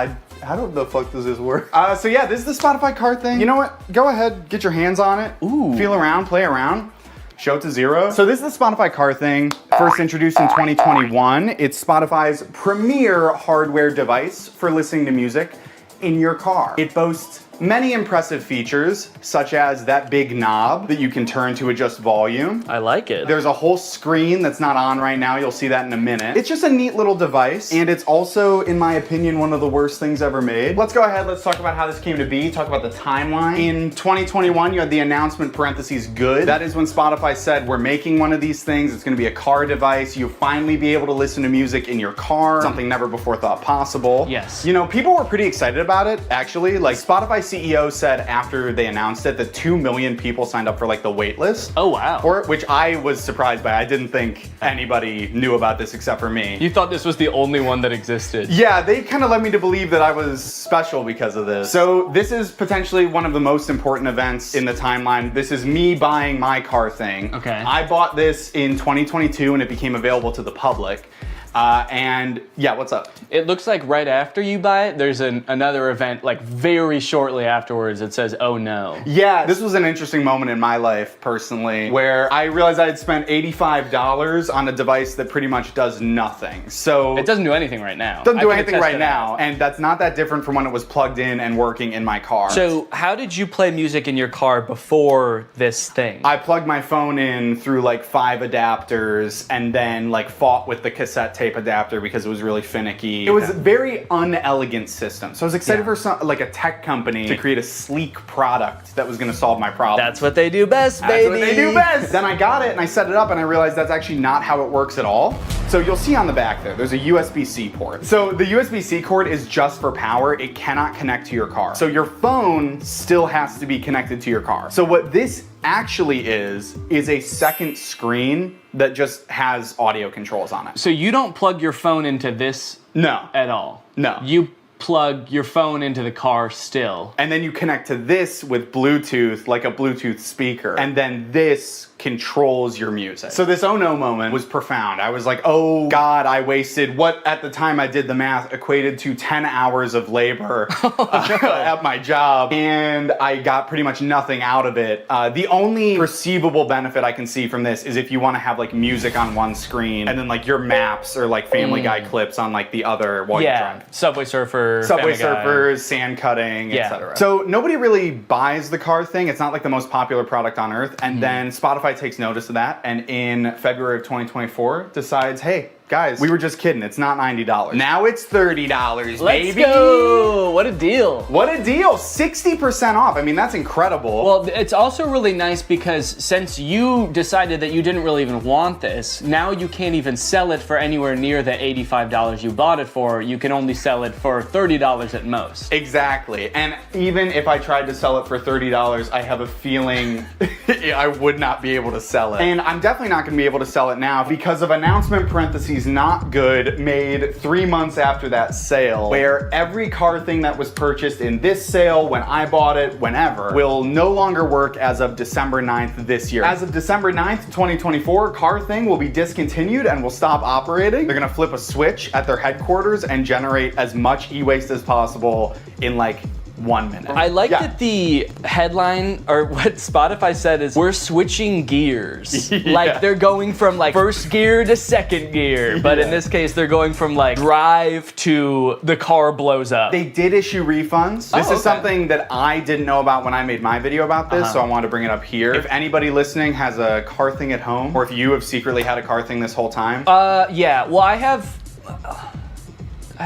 How the fuck does this work? So yeah, this is the Spotify car thing. You know what? Go ahead, get your hands on it. Ooh. Feel around, play around. Show it to zero. So this is the Spotify car thing. First introduced in 2021. It's Spotify's premier hardware device for listening to music in your car. It boasts many impressive features, such as that big knob that you can turn to adjust volume. I like it. There's a whole screen that's not on right now. You'll see that in a minute. It's just a neat little device, and it's also, in my opinion, one of the worst things ever made. Let's go ahead, let's talk about how this came to be, talk about the timeline. In 2021, you had the announcement parentheses good. That is when Spotify said, we're making one of these things. It's gonna be a car device. You'll finally be able to listen to music in your car, something never before thought possible. Yes. You know, people were pretty excited about it, actually. Like, Spotify CEO said after they announced it that 2 million people signed up for like the wait list. Oh wow. For it, which I was surprised by. I didn't think anybody knew about this except for me. You thought this was the only one that existed. Yeah, they kind of led me to believe that I was special because of this. So this is potentially one of the most important events in the timeline. This is me buying my car thing. Okay. I bought this in 2022 and it became available to the public. And yeah, what's up? It looks like right after you buy it, there's another event like very shortly afterwards that says, oh no. Yeah, this was an interesting moment in my life personally, where I realized I had spent $85 on a device that pretty much does nothing. So it doesn't do anything right now. Doesn't do anything right now, and that's not that different from when it was plugged in and working in my car. So how did you play music in your car before this thing? I plugged my phone in through like 5 adapters and then like fought with the cassette tape adapter because it was really finicky. It was a very unelegant system. So I was excited for like a tech company to create a sleek product that was going to solve my problem. That's what they do best, baby. That's what they do best. Then I got it and I set it up and I realized that's actually not how it works at all. So you'll see on the back there's a USB-C port. So the USB-C cord is just for power. It cannot connect to your car. So your phone still has to be connected to your car. So what this actually is a second screen that just has audio controls on it. So you don't plug your phone into this at all? No. You plug your phone into the car still. And then you connect to this with Bluetooth, like a Bluetooth speaker. And then this controls your music. So this oh no moment was profound. I was like, oh God, I wasted what at the time I did the math equated to 10 hours of labor at my job. And I got pretty much nothing out of it. The only perceivable benefit I can see from this is if you want to have like music on one screen and then like your maps or like Family Guy clips on like the other while you're driving. Subway Surfer, Subway Surfers, sand cutting, etc. So nobody really buys the car thing. It's not like the most popular product on earth. And then Spotify takes notice of that, and in February of 2024 decides, hey, guys, we were just kidding. It's not $90. Now it's $30, baby. Let's go. What a deal. What a deal. 60% off. I mean, that's incredible. Well, it's also really nice because since you decided that you didn't really even want this, now you can't even sell it for anywhere near the $85 you bought it for. You can only sell it for $30 at most. Exactly. And even if I tried to sell it for $30, I have a feeling I would not be able to sell it. And I'm definitely not going to be able to sell it now because of announcement parentheses Crazy's Not Good made 3 months after that sale, where every car thing that was purchased in this sale, when I bought it, whenever, will no longer work as of December 9th this year. As of December 9th, 2024, Car Thing will be discontinued and will stop operating. They're gonna flip a switch at their headquarters and generate as much e-waste as possible in like 1 minute. I like that the headline, or what Spotify said is, we're switching gears. Like they're going from like first gear to second gear, but in this case, they're going from like drive to the car blows up. They did issue refunds. This is something that I didn't know about when I made my video about this, so I wanted to bring it up here. If anybody listening has a Car Thing at home, or if you have secretly had a Car Thing this whole time. Yeah, well I have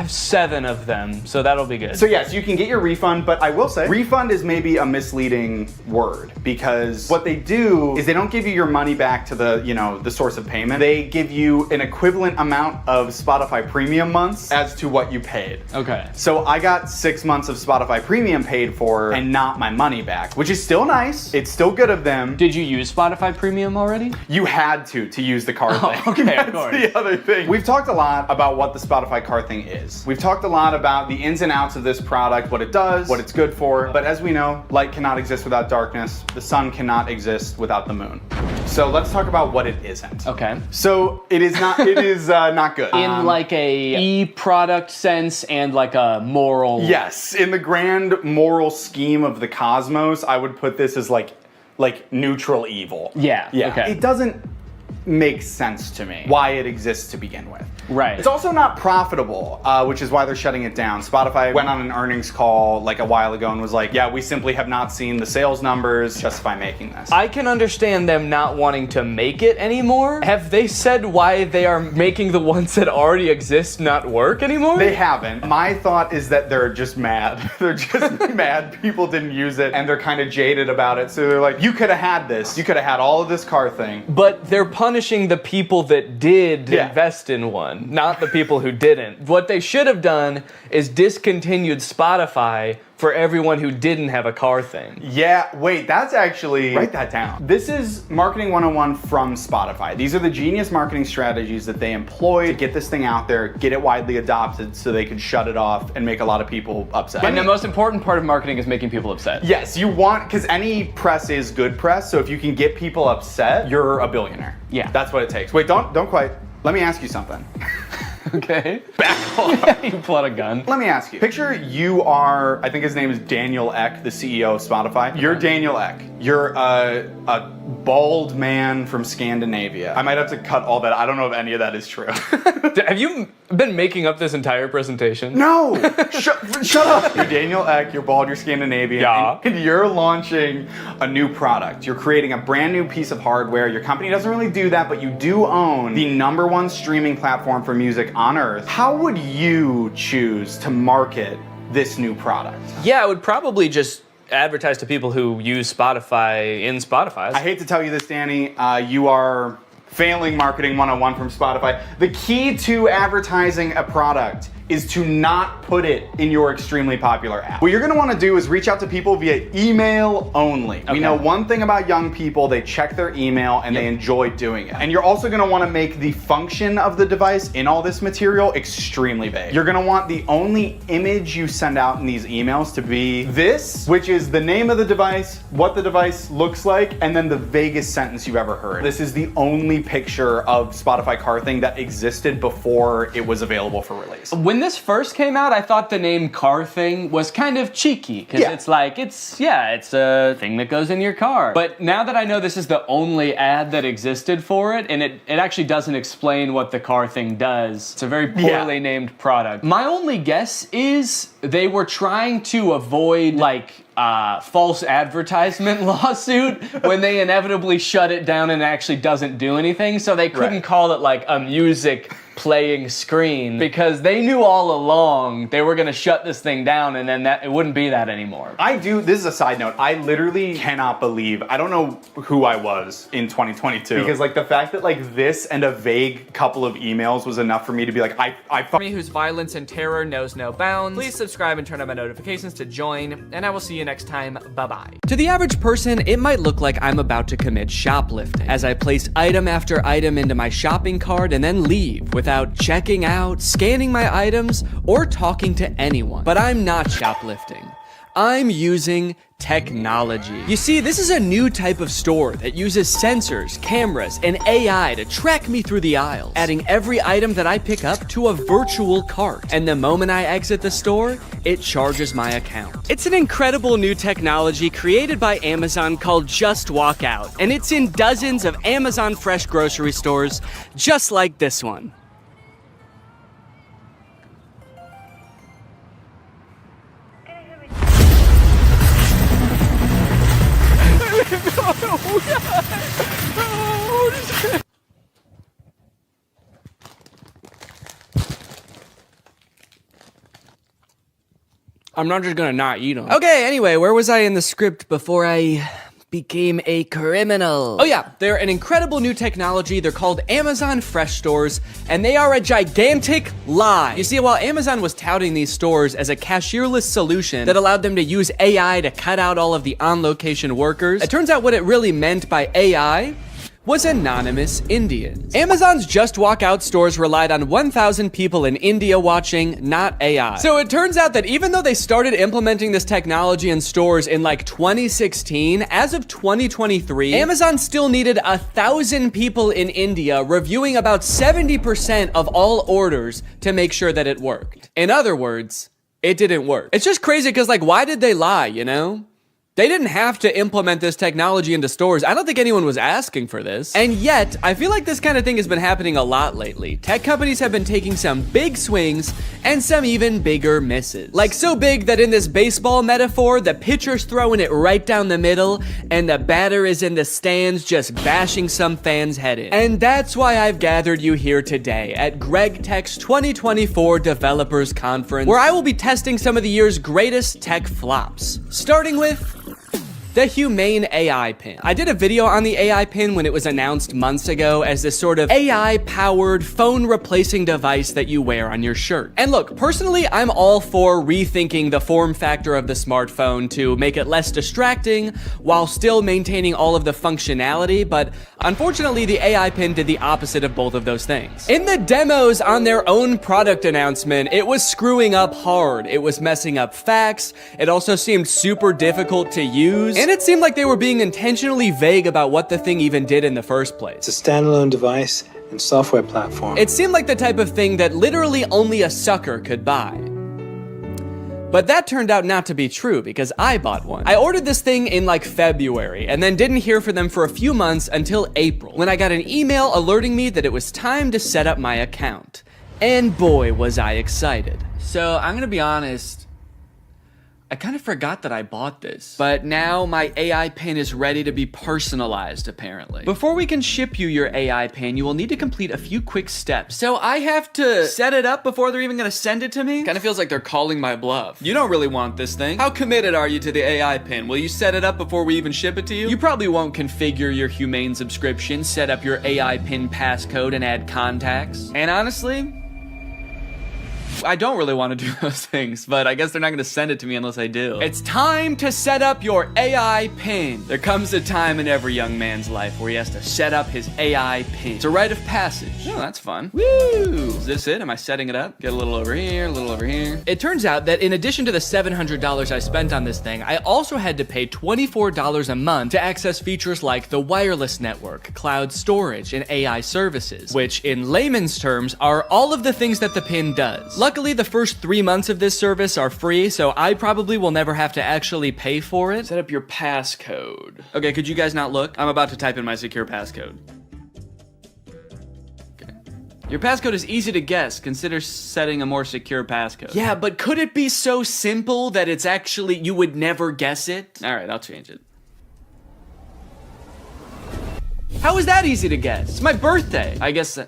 7 of them, so that'll be good. So yes, you can get your refund, but I will say, refund is maybe a misleading word, because what they do is they don't give you your money back to the, you know, the source of payment. They give you an equivalent amount of Spotify Premium months as to what you paid. Okay. So I got 6 months of Spotify Premium paid for and not my money back, which is still nice. It's still good of them. Did you use Spotify Premium already? You had to use the Car Thing. Okay, of That's course. the other thing. We've talked a lot about what the Spotify Car Thing is. We've talked a lot about the ins and outs of this product, what it does, what it's good for, but as we know, light cannot exist without darkness. The sun cannot exist without the moon. So let's talk about what it isn't. Okay. So it is not, it is not good. In like a e-product sense and like a moral. Yes, in the grand moral scheme of the cosmos, I would put this as like neutral evil. Yeah, okay. It doesn't make sense to me why it exists to begin with. Right. It's also not profitable, which is why they're shutting it down. Spotify went on an earnings call like a while ago and was like, yeah, we simply have not seen the sales numbers justify making this. I can understand them not wanting to make it anymore. Have they said why they are making the ones that already exist not work anymore? They haven't. My thought is that they're just mad. They're just mad people didn't use it and they're kind of jaded about it. So they're like, you could have had this. You could have had all of this Car Thing. But they're punishing the people that did invest in one, not the people who didn't. What they should have done is discontinued Spotify for everyone who didn't have a Car Thing. Yeah, wait, that's actually, write that down. This is Marketing 101 from Spotify. These are the genius marketing strategies that they employ to get this thing out there, get it widely adopted so they could shut it off and make a lot of people upset. And the most important part of marketing is making people upset. Yes, you want, because any press is good press, so if you can get people upset, you're a billionaire. Yeah. That's what it takes. Wait, don't quite. Let me ask you something. Okay. Back off. You pull out a gun. Let me ask you. Picture you are, I think his name is Daniel Ek, the CEO of Spotify. You're Daniel Ek. You're a bald man from Scandinavia. I might have to cut all that. I don't know if any of that is true. Have you been making up this entire presentation? No! Shut up! You're Daniel Ek, you're bald, you're Scandinavian, and you're launching a new product. You're creating a brand new piece of hardware. Your company doesn't really do that, but you do own the #1 streaming platform for music on earth. How would you choose to market this new product? Yeah, I would probably just advertise to people who use Spotify in Spotify. I hate to tell you this, Danny. You are failing Marketing 101 from Spotify. The key to advertising a product is to not put it in your extremely popular app. What you're gonna wanna do is reach out to people via email only. Okay. We know one thing about young people, they check their email and they enjoy doing it. And you're also gonna wanna make the function of the device in all this material extremely vague. You're gonna want the only image you send out in these emails to be this, which is the name of the device, what the device looks like, and then the vaguest sentence you've ever heard. This is the only picture of Spotify Car Thing that existed before it was available for release. When this first came out, I thought the name Car Thing was kind of cheeky, because it's like, it's a thing that goes in your car. But now that I know this is the only ad that existed for it, and it actually doesn't explain what the Car Thing does, it's a very poorly named product. My only guess is they were trying to avoid like false advertisement lawsuit when they inevitably shut it down and it actually doesn't do anything, so they couldn't call it like a music playing screen, because they knew all along they were gonna shut this thing down and then that it wouldn't be that anymore. This is a side note, I literally cannot believe, I don't know who I was in 2022, because like the fact that like this and a vague couple of emails was enough for me to be like, For me, whose violence and terror knows no bounds, please subscribe and turn on my notifications to join, and I will see you next time. Bye-bye. To the average person, it might look like I'm about to commit shoplifting, as I place item after item into my shopping cart and then leave without without checking out, scanning my items, or talking to anyone. But I'm not shoplifting. I'm using technology. You see, this is a new type of store that uses sensors, cameras, and AI to track me through the aisles, adding every item that I pick up to a virtual cart. And the moment I exit the store, it charges my account. It's an incredible new technology created by Amazon called Just Walk Out, and it's in dozens of Amazon Fresh grocery stores, just like this one. I'm not just gonna not eat them. Okay, anyway, where was I in the script before I became a criminal? Oh yeah, they're an incredible new technology. They're called Amazon Fresh Stores, and they are a gigantic lie. You see, while Amazon was touting these stores as a cashierless solution that allowed them to use AI to cut out all of the on-location workers, it turns out what it really meant by AI was anonymous Indians. Amazon's Just Walk Out stores relied on 1,000 people in India watching, not AI. So it turns out that even though they started implementing this technology in stores in like 2016, as of 2023, Amazon still needed 1,000 people in India reviewing about 70% of all orders to make sure that it worked. In other words, it didn't work. It's just crazy because, like, why did they lie, you know? They didn't have to implement this technology into stores. I don't think anyone was asking for this. And yet, I feel like this kind of thing has been happening a lot lately. Tech companies have been taking some big swings and some even bigger misses. Like so big that in this baseball metaphor, the pitcher's throwing it right down the middle and the batter is in the stands just bashing some fan's head in. And that's why I've gathered you here today at Greg Tech's 2024 Developers Conference, where I will be testing some of the year's greatest tech flops. Starting with the Humane AI Pin. I did a video on the AI Pin when it was announced months ago as this sort of AI-powered phone replacing device that you wear on your shirt. And look, personally, I'm all for rethinking the form factor of the smartphone to make it less distracting while still maintaining all of the functionality, but unfortunately, the AI Pin did the opposite of both of those things. In the demos on their own product announcement, it was screwing up hard. It was messing up facts. It also seemed super difficult to use. And it seemed like they were being intentionally vague about what the thing even did in the first place. It's a standalone device and software platform. It seemed like the type of thing that literally only a sucker could buy. But that turned out not to be true because I bought one. I ordered this thing in like February and then didn't hear from them for a few months until April, when I got an email alerting me that it was time to set up my account. And boy, was I excited. So I'm gonna be honest, I kind of forgot that I bought this, but now my AI pin is ready to be personalized, apparently. Before we can ship you your AI pin, you will need to complete a few quick steps. So I have to set it up before they're even gonna send it to me? Kind of feels like they're calling my bluff. You don't really want this thing. How committed are you to the AI pin? Will you set it up before we even ship it to you? You probably won't configure your Humane subscription, set up your AI pin passcode, and add contacts. And honestly, I don't really want to do those things, but I guess they're not going to send it to me unless I do. It's time to set up your AI pin. There comes a time in every young man's life where he has to set up his AI pin. It's a rite of passage. Oh, that's fun. Woo! Is this it? Am I setting it up? Get a little over here, a little over here. It turns out that in addition to the $700 I spent on this thing, I also had to pay $24 a month to access features like the wireless network, cloud storage, and AI services, which in layman's terms are all of the things that the pin does. Luckily, the first 3 months of this service are free, so I probably will never have to actually pay for it. Set up your passcode. Okay, could you guys not look? I'm about to type in my secure passcode. Okay. Your passcode is easy to guess. Consider setting a more secure passcode. Yeah, but could it be so simple that it's actually, you would never guess it? All right, I'll change it. How is that easy to guess? It's my birthday. I guess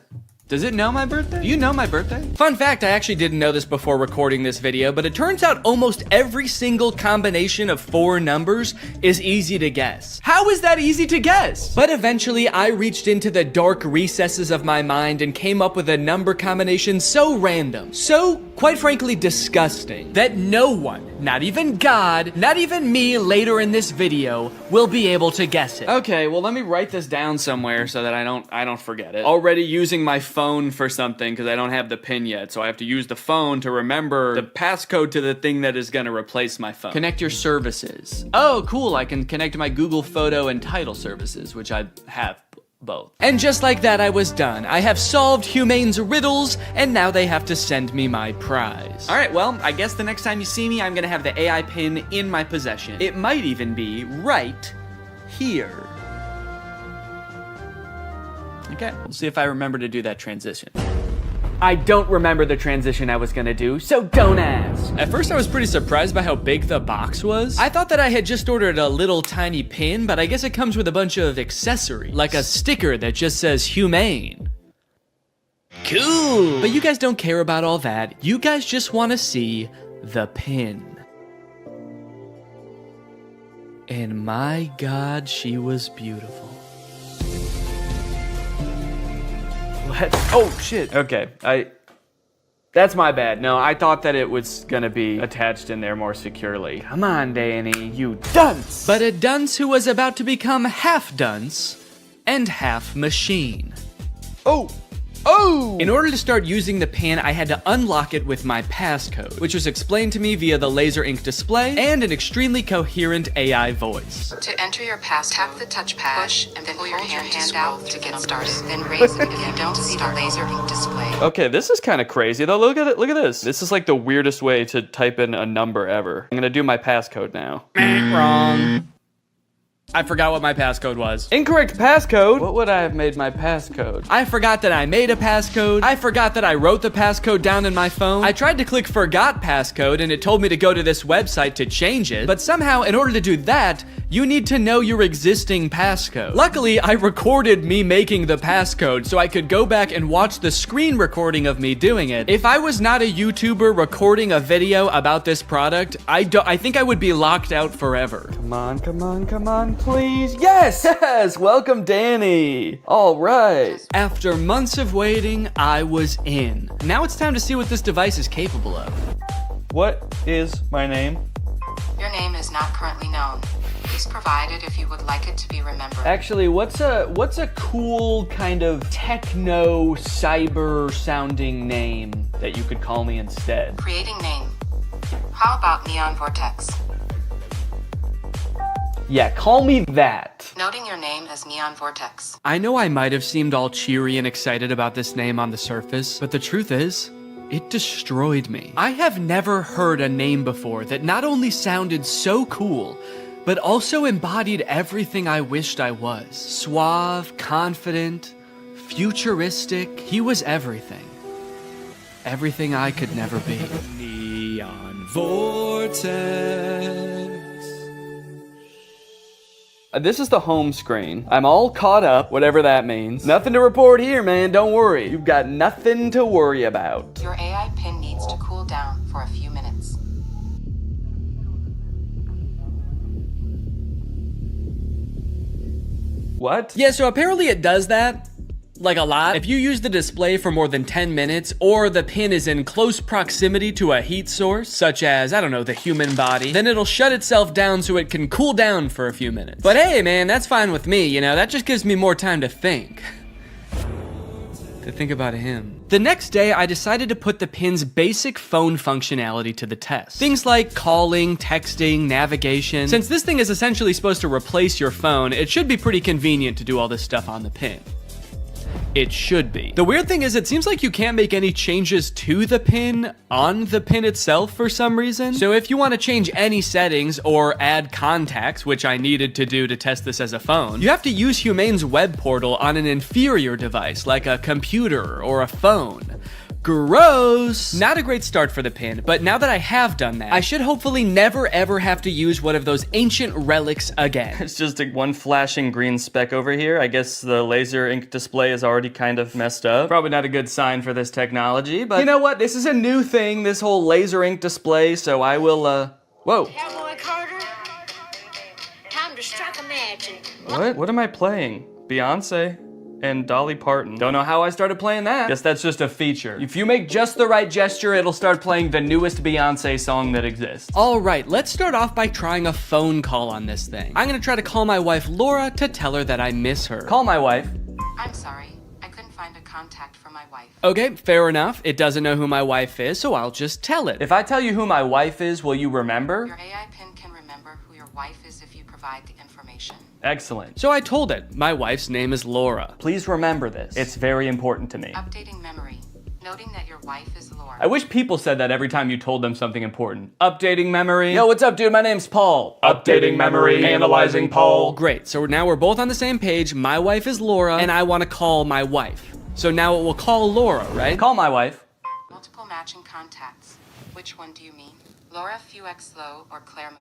does it know my birthday? Do you know my birthday? Fun fact, I actually didn't know this before recording this video, but it turns out almost every single combination of 4 numbers is easy to guess. How is that easy to guess? But eventually, I reached into the dark recesses of my mind and came up with a number combination so random, so, quite frankly, disgusting, that no one Not even God, not even me later in this video will be able to guess it. Okay, well let me write this down somewhere so that I don't forget it. Already using my phone for something because I don't have the pin yet, so I have to use the phone to remember the passcode to the thing that is gonna replace my phone. Connect your services. Oh, cool, I can connect my Google Photo and title services, which I have both. And just like that, I was done. I have solved Humane's riddles, and now they have to send me my prize. All right, well, I guess the next time you see me, I'm gonna have the AI pin in my possession. It might even be right here. Okay, we'll see if I remember to do that transition. I don't remember the transition I was gonna do, so don't ask. At first I was pretty surprised by how big the box was. I thought that I had just ordered a little tiny pin, but I guess it comes with a bunch of accessories, like a sticker that just says Humane. Cool! But you guys don't care about all that. You guys just wanna see the pin. And my God, she was beautiful. Oh shit. Okay, that's my bad. No, I thought that it was gonna be attached in there more securely. Come on, Danny, you dunce! But a dunce who was about to become half dunce and half machine. Oh! In order to start using the pin, I had to unlock it with my passcode, which was explained to me via the laser ink display and an extremely coherent AI voice. To enter your pass, tap the touchpad, push, and then pull your hand out to get started. Then raise it if you don't see the laser ink display. Okay, this is kind of crazy though. Look at it. Look at this. This is like the weirdest way to type in a number ever. I'm gonna do my passcode now. Wrong. I forgot what my passcode was. Incorrect passcode? What would I have made my passcode? I forgot that I made a passcode. I forgot that I wrote the passcode down in my phone. I tried to click forgot passcode and it told me to go to this website to change it. But somehow, in order to do that, you need to know your existing passcode. Luckily, I recorded me making the passcode so I could go back and watch the screen recording of me doing it. If I was not a YouTuber recording a video about this product, I think I would be locked out forever. Come on, come on, come on, please. Yes, yes, welcome Danny. All right. After months of waiting, I was in. Now it's time to see what this device is capable of. What is my name? Your name is not currently known. Please provide it if you would like it to be remembered. Actually, what's a cool kind of techno cyber sounding name that you could call me instead? Creating name. How about Neon Vortex? Yeah, call me that. Noting your name as Neon Vortex. I know I might have seemed all cheery and excited about this name on the surface, but the truth is, it destroyed me. I have never heard a name before that not only sounded so cool, but also embodied everything I wished I was. Suave, confident, futuristic. He was everything. Everything I could never be. Neon Vortex. This is the home screen. I'm all caught up, whatever that means. Nothing to report here, man, don't worry. You've got nothing to worry about. Your AI pin needs to cool down for a few minutes. What? Yeah, so apparently it does that. Like a lot. If you use the display for more than 10 minutes, or the pin is in close proximity to a heat source, such as, I don't know, the human body, then it'll shut itself down so it can cool down for a few minutes. But hey, man, that's fine with me, you know, that just gives me more time to think. To think about him. The next day, I decided to put the pin's basic phone functionality to the test. Things like calling, texting, navigation. Since this thing is essentially supposed to replace your phone, it should be pretty convenient to do all this stuff on the pin. It should be. The weird thing is it seems like you can't make any changes to the pin on the pin itself for some reason. So if you want to change any settings or add contacts, which I needed to do to test this as a phone, you have to use Humane's web portal on an inferior device like a computer or a phone. Gross! Not a great start for the pin, but now that I have done that, I should hopefully never ever have to use one of those ancient relics again. It's just one flashing green speck over here. I guess the laser ink display is already kind of messed up. Probably not a good sign for this technology, but you know what? This is a new thing, this whole laser ink display, so I will, whoa. Cowboy Carter, time to strike a match. What am I playing? Beyonce? and Dolly Parton. Don't know how I started playing that. Guess that's just a feature. If you make just the right gesture, it'll start playing the newest Beyonce song that exists. All right, let's start off by trying a phone call on this thing. I'm gonna try to call my wife Laura to tell her that I miss her. Call my wife. I'm sorry. I couldn't find a contact for my wife. Okay, fair enough. It doesn't know who my wife is, so I'll just tell it. If I tell you who my wife is, will you remember? Your AI pin can remember who your wife is if you provide the information. Excellent. So I told it. My wife's name is Laura. Please remember this. It's very important to me. Updating memory. Noting that your wife is Laura. I wish people said that every time you told them something important. Updating memory. Yo, what's up, dude? My name's Paul. Updating memory. Analyzing Paul. Great, so now we're both on the same page. My wife is Laura, and I want to call my wife. So now it will call Laura, right? Call my wife. Multiple matching contacts. Which one do you mean? Laura Fuexlow or Claire?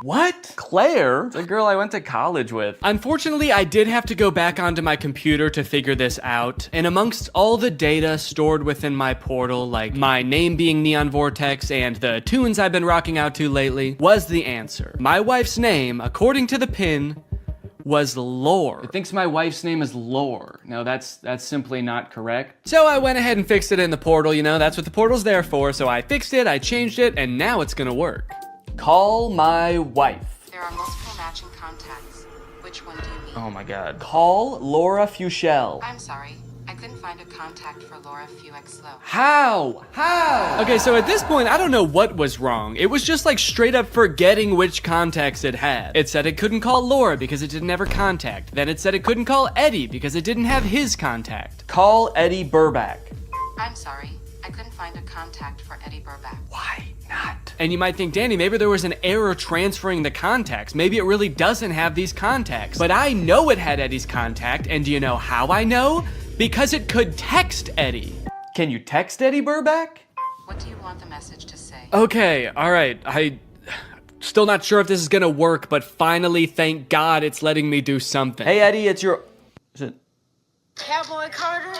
What? Claire? The girl I went to college with. Unfortunately, I did have to go back onto my computer to figure this out, and amongst all the data stored within my portal, like my name being Neon Vortex and the tunes I've been rocking out to lately, was the answer. My wife's name, according to the pin, was Lore. It thinks my wife's name is Lore. No, that's simply not correct. So I went ahead and fixed it in the portal, you know, that's what the portal's there for, so I fixed it, I changed it, and now it's gonna work. Call my wife. There are multiple matching contacts. Which one do you mean? Oh my god. Call Laura Fuchel. I'm sorry. I couldn't find a contact for Laura Fuexlow. How? Okay, so at this point, I don't know what was wrong. It was just like straight up forgetting which contacts it had. It said it couldn't call Laura because it didn't have her contact. Then it said it couldn't call Eddie because it didn't have his contact. Call Eddie Burback. I'm sorry. I couldn't find a contact for Eddie Burback. Why not? And you might think, Danny, maybe there was an error transferring the contacts. Maybe it really doesn't have these contacts. But I know it had Eddie's contact, and do you know how I know? Because it could text Eddie. Can you text Eddie Burback? What do you want the message to say? Okay, all right. Still not sure if this is gonna work, but finally, thank God, it's letting me do something. Hey, Eddie, it's your... Is it... Cowboy Carter?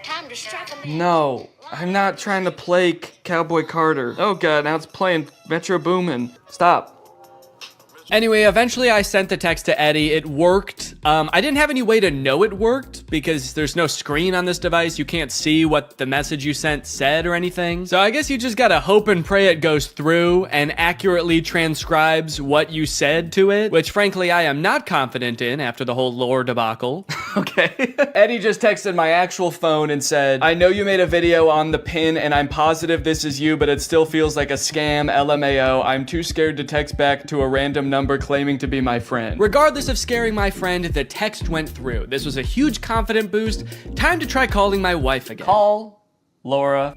Time to strike a man. No, I'm not trying to play Cowboy Carter. Oh god, now it's playing Metro Boomin. Stop. Anyway, eventually I sent the text to Eddie. It worked. I didn't have any way to know it worked because there's no screen on this device. You can't see what the message you sent said or anything. So I guess you just gotta hope and pray it goes through and accurately transcribes what you said to it, which frankly I am not confident in after the whole lore debacle. Okay. Eddie just texted my actual phone and said, I know you made a video on the pin and I'm positive this is you, but it still feels like a scam, LMAO. I'm too scared to text back to a random number claiming to be my friend. Regardless of scaring my friend, the text went through. This was a huge confident boost. Time to try calling my wife again. Call Laura.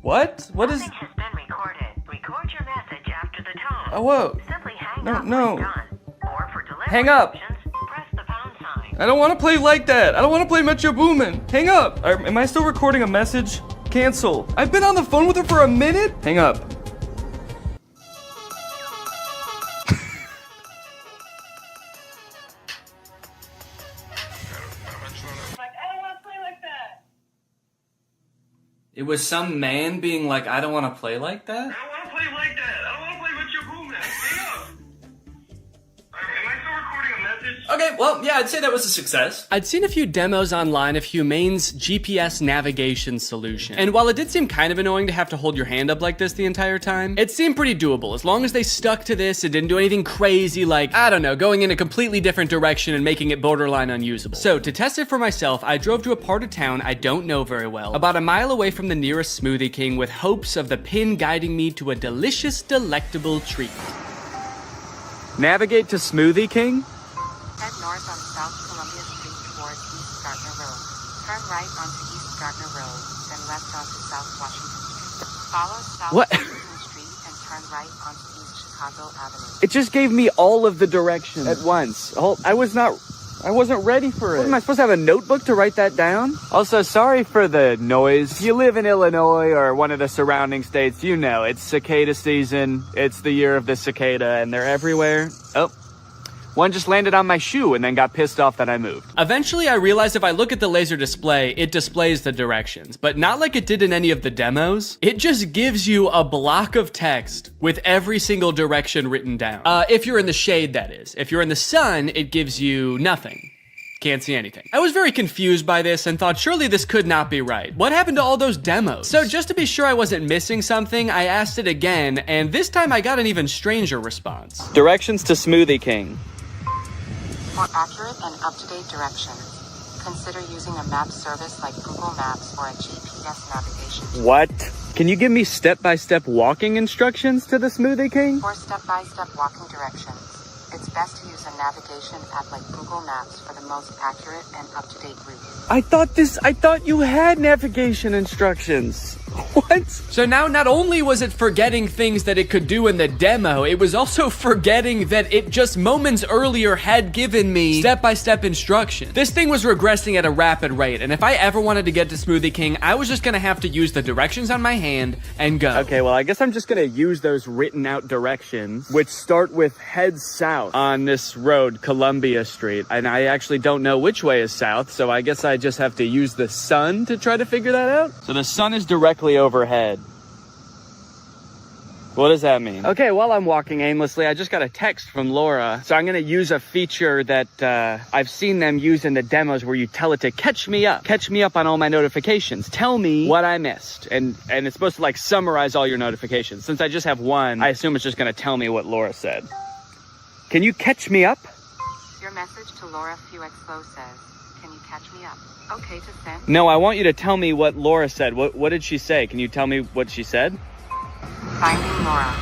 What? What is... Message has been recorded. Record your message after the tone. Oh, whoa. Simply hang No, up no. when done. Or for delivery Hang up. options, press the pound sign. I don't want to play like that. I don't want to play Metro Boomin. Hang up. Am I still recording a message? Cancel. I've been on the phone with her for a minute. Hang up. It was some man being like, I don't want to play like that? I don't want to play like that. I don't want to play with your boom. Hang up. Am I still recording a message? Okay, well, yeah, I'd say that was a success. I'd seen a few demos online of Humane's GPS navigation solution. And while it did seem kind of annoying to have to hold your hand up like this the entire time, it seemed pretty doable. As long as they stuck to this, it didn't do anything crazy like, I don't know, going in a completely different direction and making it borderline unusable. So to test it for myself, I drove to a part of town I don't know very well, about a mile away from the nearest Smoothie King with hopes of the pin guiding me to a delicious, delectable treat. Navigate to Smoothie King? Head north on South Columbia Street towards East Gardner Road. Turn right onto East Gardner Road, then left onto South Washington Street. Follow South Washington Street and turn right onto East Chicago Avenue. It just gave me all of the directions at once. I wasn't ready for it. What, am I supposed to have a notebook to write that down? Also, sorry for the noise. If you live in Illinois or one of the surrounding states, you know it's cicada season. It's the year of the cicada and they're everywhere. Oh, One just landed on my shoe and then got pissed off that I moved. Eventually, I realized if I look at the laser display, it displays the directions, but not like it did in any of the demos. It just gives you a block of text with every single direction written down. If you're in the shade, that is. If you're in the sun, it gives you nothing. Can't see anything. I was very confused by this and thought surely this could not be right. What happened to all those demos? So just to be sure I wasn't missing something, I asked it again, and this time I got an even stranger response. Directions to Smoothie King. For accurate and up-to-date directions, consider using a map service like Google Maps or a GPS navigation. What? Can you give me step-by-step walking instructions to the Smoothie King? For step-by-step walking directions, it's best to use a navigation app like Google Maps for the most accurate and up-to-date route. I thought you had navigation instructions. What? So now not only was it forgetting things that it could do in the demo, it was also forgetting that it just moments earlier had given me step-by-step instructions. This thing was regressing at a rapid rate, and if I ever wanted to get to Smoothie King, I was just gonna have to use the directions on my hand and go. Okay, well, I guess I'm just gonna use those written out directions, which start with head south on this road, Columbia Street. And I actually don't know which way is south, so I guess I just have to use the sun to try to figure that out. So the sun is directly overhead. What does that mean? Okay, while I'm walking aimlessly, I just got a text from Laura. So I'm gonna use a feature that I've seen them use in the demos where you tell it to catch me up on all my notifications. Tell me what I missed. And it's supposed to like summarize all your notifications. Since I just have one, I assume it's just gonna tell me what Laura said. Can you catch me up? Your message to Laura Fewexlow says, can you catch me up? Okay to send. No, I want you to tell me what Laura said. What did she say? Can you tell me what she said? Finding Laura.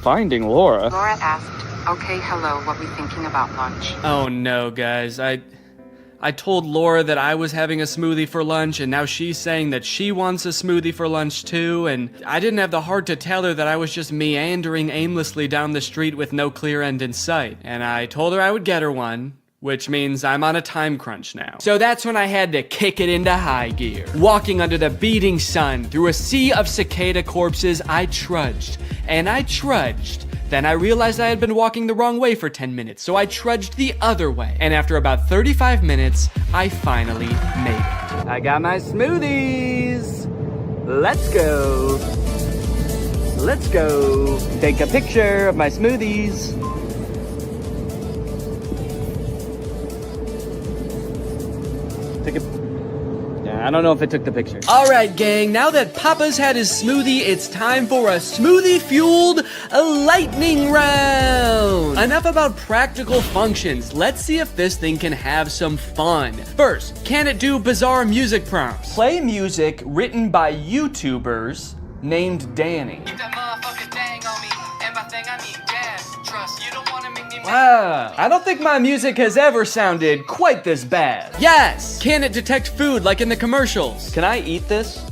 Finding Laura? Laura asked, okay, hello, what we thinking about lunch? Oh no, guys. I told Laura that I was having a smoothie for lunch, and now she's saying that she wants a smoothie for lunch too, and I didn't have the heart to tell her that I was just meandering aimlessly down the street with no clear end in sight. And I told her I would get her one, which means I'm on a time crunch now. So that's when I had to kick it into high gear. Walking under the beating sun through a sea of cicada corpses, I trudged, and I trudged. Then I realized I had been walking the wrong way for 10 minutes, so I trudged the other way. And after about 35 minutes, I finally made it. I got my smoothies. Let's go. Let's go. Take a picture of my smoothies. I don't know if it took the picture. All right, gang, now that Papa's had his smoothie, it's time for a smoothie-fueled lightning round. Enough about practical functions. Let's see if this thing can have some fun. First, can it do bizarre music prompts? Play music written by YouTubers named Danny. Wow, I don't think my music has ever sounded quite this bad. Yes! Can it detect food like in the commercials? Can I eat this?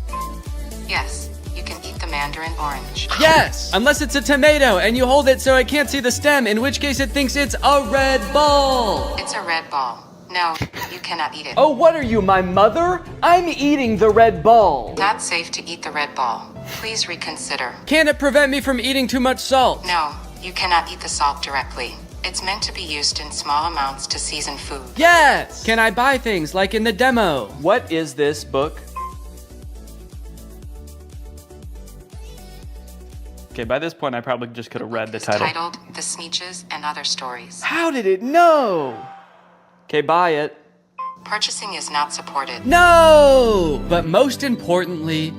Yes, you can eat the mandarin orange. Yes! Unless it's a tomato and you hold it so it can't see the stem, in which case it thinks it's a red ball. It's a red ball. No, you cannot eat it. Oh, what are you, my mother? I'm eating the red ball. Not safe to eat the red ball. Please reconsider. Can it prevent me from eating too much salt? No, you cannot eat the salt directly. It's meant to be used in small amounts to season food. Yes! Can I buy things like in the demo? What is this book? Okay, by this point I probably just could have read the title. Titled The Sneetches and Other Stories. How did it know? Okay, buy it. Purchasing is not supported. No! But most importantly,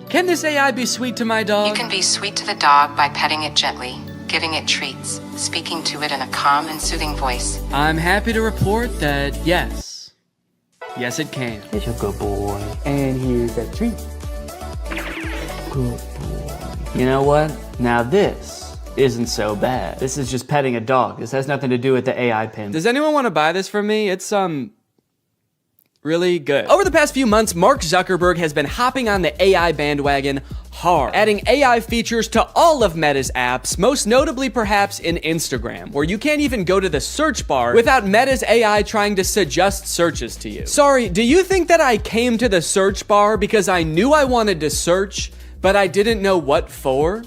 can this AI be sweet to my dog? You can be sweet to the dog by petting it gently, giving it treats, speaking to it in a calm and soothing voice. I'm happy to report that yes. Yes, it can. It's a good boy. And here's a treat. Good boy. You know what? Now this isn't so bad. This is just petting a dog. This has nothing to do with the AI pin. Does anyone want to buy this from me? It's really good. Over the past few months, Mark Zuckerberg has been hopping on the AI bandwagon hard, adding AI features to all of Meta's apps, most notably perhaps in Instagram, where you can't even go to the search bar without Meta's AI trying to suggest searches to you. Sorry, do you think that I came to the search bar because I knew I wanted to search, but I didn't know what for?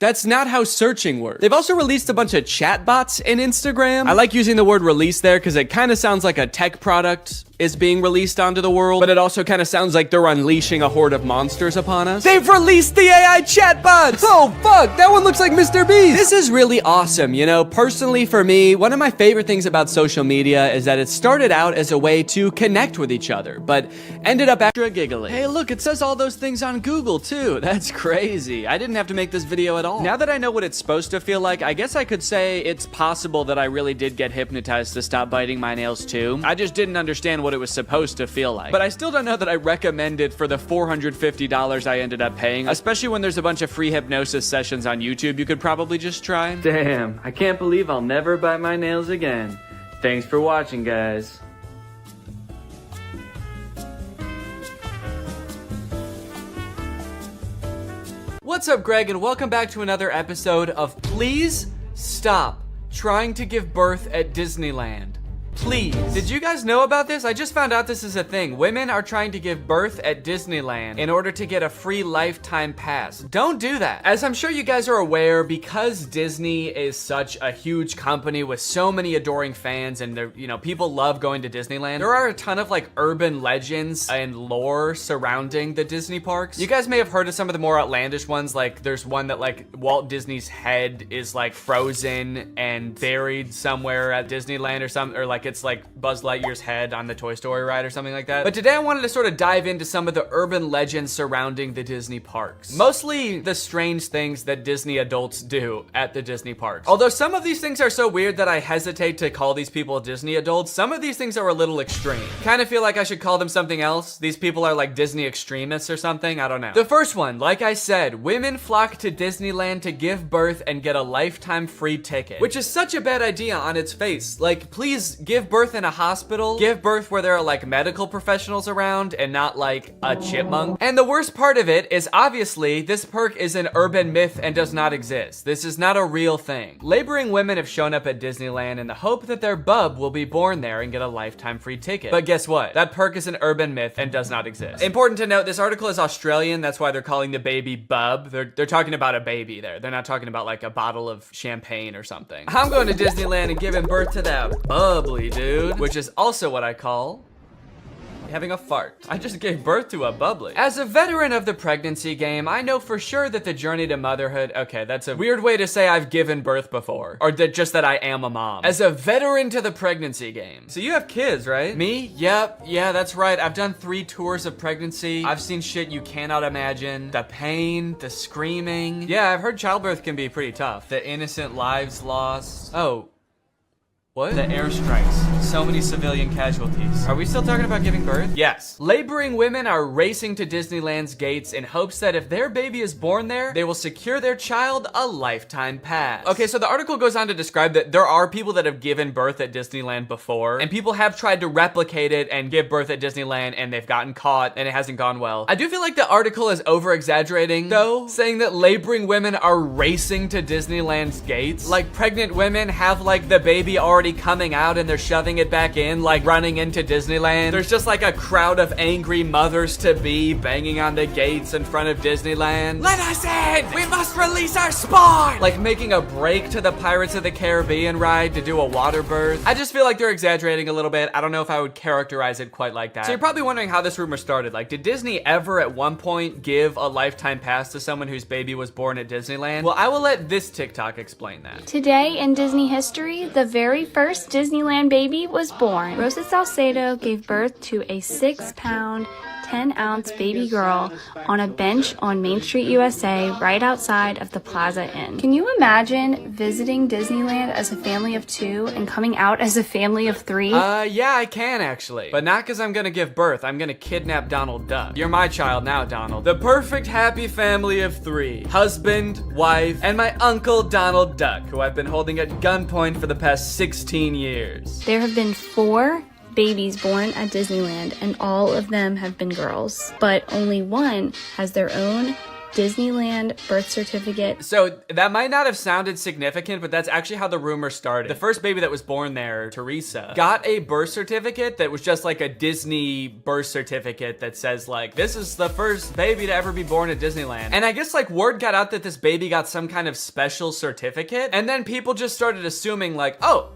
That's not how searching works. They've also released a bunch of chatbots in Instagram. I like using the word release there because it kind of sounds like a tech product is being released onto the world, but it also kind of sounds like they're unleashing a horde of monsters upon us. They've released the AI chatbots! Oh fuck, that one looks like Mr. Beast! This is really awesome, you know? Personally for me, one of my favorite things about social media is that it started out as a way to connect with each other, but ended up extra giggly. Hey look, it says all those things on Google too. That's crazy. I didn't have to make this video at all. Now that I know what it's supposed to feel like, I guess I could say it's possible that I really did get hypnotized to stop biting my nails too. I just didn't understand what it was supposed to feel like. But I still don't know that I recommend it for the $450 I ended up paying, especially when there's a bunch of free hypnosis sessions on YouTube you could probably just try. Damn, I can't believe I'll never bite my nails again. Thanks for watching, guys. What's up, Greg, and welcome back to another episode of Please Stop Trying to Give Birth at Disneyland. Please. Did you guys know about this? I just found out this is a thing. Women are trying to give birth at Disneyland in order to get a free lifetime pass. Don't do that. As I'm sure you guys are aware, because Disney is such a huge company with so many adoring fans and they're, you know, people love going to Disneyland, there are a ton of like urban legends and lore surrounding the Disney parks. You guys may have heard of some of the more outlandish ones, like there's one that like Walt Disney's head is like frozen and buried somewhere at Disneyland or something, or like it's like Buzz Lightyear's head on the Toy Story ride or something like that. But today I wanted to sort of dive into some of the urban legends surrounding the Disney parks. Mostly the strange things that Disney adults do at the Disney parks. Although some of these things are so weird that I hesitate to call these people Disney adults, some of these things are a little extreme. Kind of feel like I should call them something else. These people are like Disney extremists or something, I don't know. The first one, like I said, women flock to Disneyland to give birth and get a lifetime free ticket. Which is such a bad idea on its face. Like, please give birth in a hospital, give birth where there are like medical professionals around and not like a chipmunk. And the worst part of it is obviously this perk is an urban myth and does not exist. This is not a real thing. Laboring women have shown up at Disneyland in the hope that their bub will be born there and get a lifetime free ticket. But guess what? That perk is an urban myth and does not exist. Important to note, this article is Australian. That's why they're calling the baby bub. They're talking about a baby there. They're not talking about like a bottle of champagne or something. I'm going to Disneyland and giving birth to that bubbly dude, which is also what I call having a fart. I just gave birth to a bubbly. As a veteran of the pregnancy game, I know for sure that the journey to motherhood, okay, that's a weird way to say I've given birth before, or just that I am a mom. As a veteran to the pregnancy game. So you have kids, right? Me? Yep, yeah, that's right. I've done 3 tours of pregnancy. I've seen shit you cannot imagine. The pain, the screaming. Yeah, I've heard childbirth can be pretty tough. The innocent lives lost. Oh. What? The airstrikes. So many civilian casualties. Are we still talking about giving birth? Yes. Laboring women are racing to Disneyland's gates in hopes that if their baby is born there, they will secure their child a lifetime pass. Okay, so the article goes on to describe that there are people that have given birth at Disneyland before, and people have tried to replicate it and give birth at Disneyland, and they've gotten caught, and it hasn't gone well. I do feel like the article is over-exaggerating, though, saying that laboring women are racing to Disneyland's gates. Like, pregnant women have, like, the baby already coming out and they're shoving it back in, like running into Disneyland. There's just like a crowd of angry mothers-to-be banging on the gates in front of Disneyland. Let us in! We must release our spawn! Like making a break to the Pirates of the Caribbean ride to do a water birth. I just feel like they're exaggerating a little bit. I don't know if I would characterize it quite like that. So you're probably wondering how this rumor started. Like, did Disney ever at one point give a lifetime pass to someone whose baby was born at Disneyland? Well, I will let this TikTok explain that. Today in Disney history, the very first Disneyland baby was born. Rosa Salcedo gave birth to a 6-pound, 10-ounce baby girl on a bench on Main Street, USA, right outside of the Plaza Inn. Can you imagine visiting Disneyland as a family of 2 and coming out as a family of 3? Yeah, I can actually. But not because I'm gonna give birth. I'm gonna kidnap Donald Duck. You're my child now, Donald. The perfect happy family of 3. Husband, wife, and my uncle Donald Duck, who I've been holding at gunpoint for the past 16 years. There have been 4 babies born at Disneyland, and all of them have been girls, but only one has their own Disneyland birth certificate. So that might not have sounded significant, but that's actually how the rumor started. The first baby that was born there, Teresa, got a birth certificate that was just like a Disney birth certificate that says like, this is the first baby to ever be born at Disneyland. And I guess like word got out that this baby got some kind of special certificate, and then people just started assuming like, oh,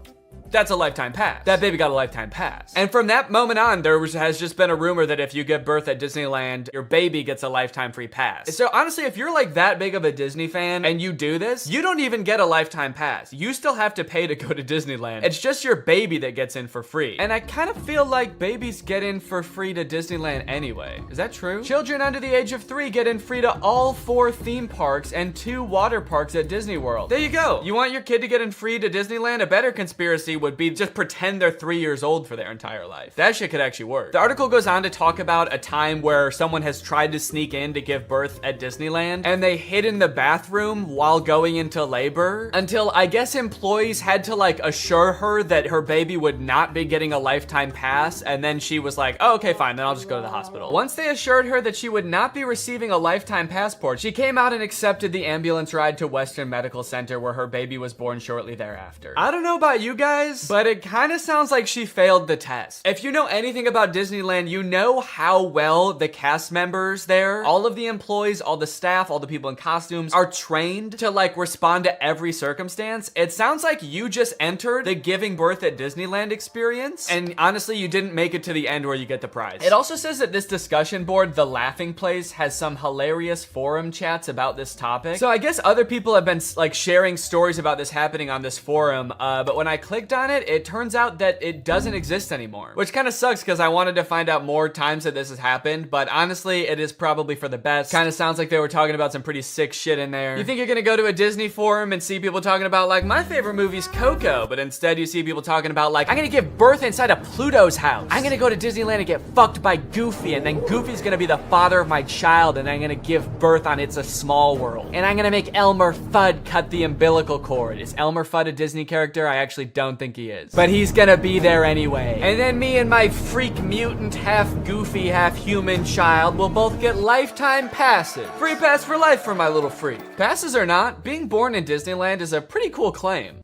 that's a lifetime pass. That baby got a lifetime pass. And from that moment on, has just been a rumor that if you give birth at Disneyland, your baby gets a lifetime free pass. So honestly, if you're like that big of a Disney fan and you do this, you don't even get a lifetime pass. You still have to pay to go to Disneyland. It's just your baby that gets in for free. And I kind of feel like babies get in for free to Disneyland anyway. Is that true? Children under the age of 3 get in free to all 4 theme parks and 2 water parks at Disney World. There you go. You want your kid to get in free to Disneyland? A better conspiracy would be just pretend they're 3 years old for their entire life. That shit could actually work. The article goes on to talk about a time where someone has tried to sneak in to give birth at Disneyland, and they hid in the bathroom while going into labor until I guess employees had to like assure her that her baby would not be getting a lifetime pass, and then she was like, oh, okay, fine, then I'll just go to the hospital. Once they assured her that she would not be receiving a lifetime passport, she came out and accepted the ambulance ride to Western Medical Center where her baby was born shortly thereafter. I don't know about you guys, but it kind of sounds like she failed the test. If you know anything about Disneyland, you know how well the cast members there, all of the employees, all the staff, all the people in costumes are trained to like respond to every circumstance. It sounds like you just entered the giving birth at Disneyland experience, and honestly, you didn't make it to the end where you get the prize. It also says that this discussion board, The Laughing Place, has some hilarious forum chats about this topic. So I guess other people have been like sharing stories about this happening on this forum, but when I clicked on it, it turns out that it doesn't exist anymore, which kind of sucks because I wanted to find out more times that this has happened, but honestly, it is probably for the best. Kind of sounds like they were talking about some pretty sick shit in there. You think you're gonna go to a Disney forum and see people talking about like, my favorite movie's Coco, but instead you see people talking about like, I'm gonna give birth inside of Pluto's house. I'm gonna go to Disneyland and get fucked by Goofy, and then Goofy's gonna be the father of my child, and I'm gonna give birth on It's a Small World. And I'm gonna make Elmer Fudd cut the umbilical cord. Is Elmer Fudd a Disney character? I actually don't think he is. But he's gonna be there anyway. And then me and my freak mutant, half goofy, half human child will both get lifetime passes. Free pass for life for my little freak. Passes or not, being born in Disneyland is a pretty cool claim.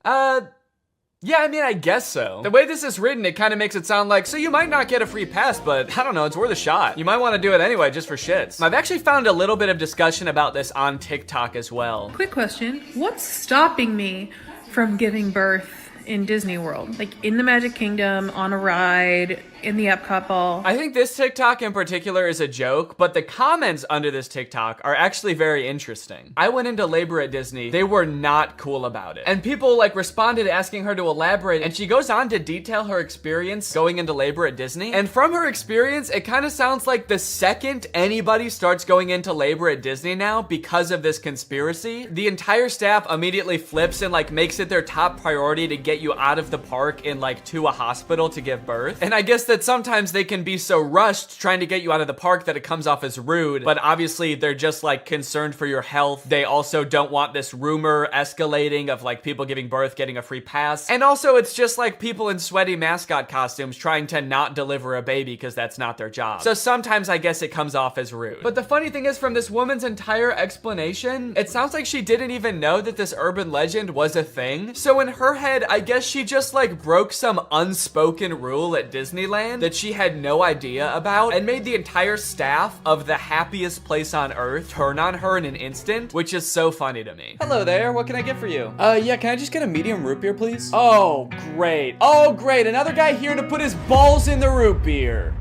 Yeah, I mean, I guess so. The way this is written, it kind of makes it sound like, so you might not get a free pass, but I don't know, it's worth a shot. You might want to do it anyway, just for shits. I've actually found a little bit of discussion about this on TikTok as well. Quick question, what's stopping me from giving birth in Disney World? Like in the Magic Kingdom, on a ride, in the Epcot ball? I think this TikTok in particular is a joke, but the comments under this TikTok are actually very interesting. I went into labor at Disney. They were not cool about it. And people like responded asking her to elaborate, and she goes on to detail her experience going into labor at Disney. And from her experience, it kind of sounds like the second anybody starts going into labor at Disney now because of this conspiracy, the entire staff immediately flips and like makes it their top priority to get you out of the park and like to a hospital to give birth. And I guess that sometimes they can be so rushed trying to get you out of the park that it comes off as rude, but obviously they're just like concerned for your health. They also don't want this rumor escalating of like people giving birth getting a free pass. And also it's just like people in sweaty mascot costumes trying to not deliver a baby because that's not their job. So sometimes I guess it comes off as rude. But the funny thing is, from this woman's entire explanation, it sounds like she didn't even know that this urban legend was a thing. So in her head, I guess she just like broke some unspoken rule at Disneyland that she had no idea about and made the entire staff of the happiest place on earth turn on her in an instant, which is so funny to me. Hello there, what can I get for you? Yeah, can I just get a medium root beer, please? Oh, great. Oh, great, another guy here to put his balls in the root beer.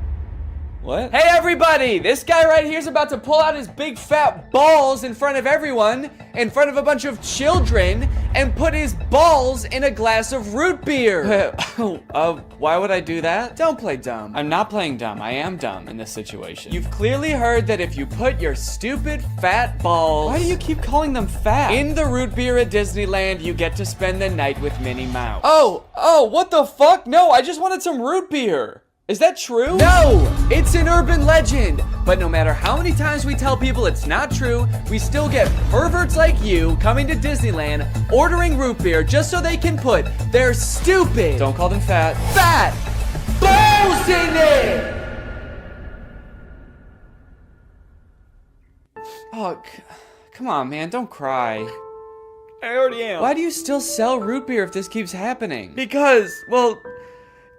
What? Hey everybody, this guy right here is about to pull out his big fat balls in front of everyone, in front of a bunch of children, and put his balls in a glass of root beer. Why would I do that? Don't play dumb. I'm not playing dumb. I am dumb in this situation. You've clearly heard that if you put your stupid fat balls— Why do you keep calling them fat? In the root beer at Disneyland, you get to spend the night with Minnie Mouse. Oh, what the fuck? No, I just wanted some root beer. Is that true? No, it's an urban legend. But no matter how many times we tell people it's not true, we still get perverts like you coming to Disneyland, ordering root beer just so they can put their stupid— Don't call them fat balls in it! Oh, come on, man, don't cry. I already am. Why do you still sell root beer if this keeps happening? Because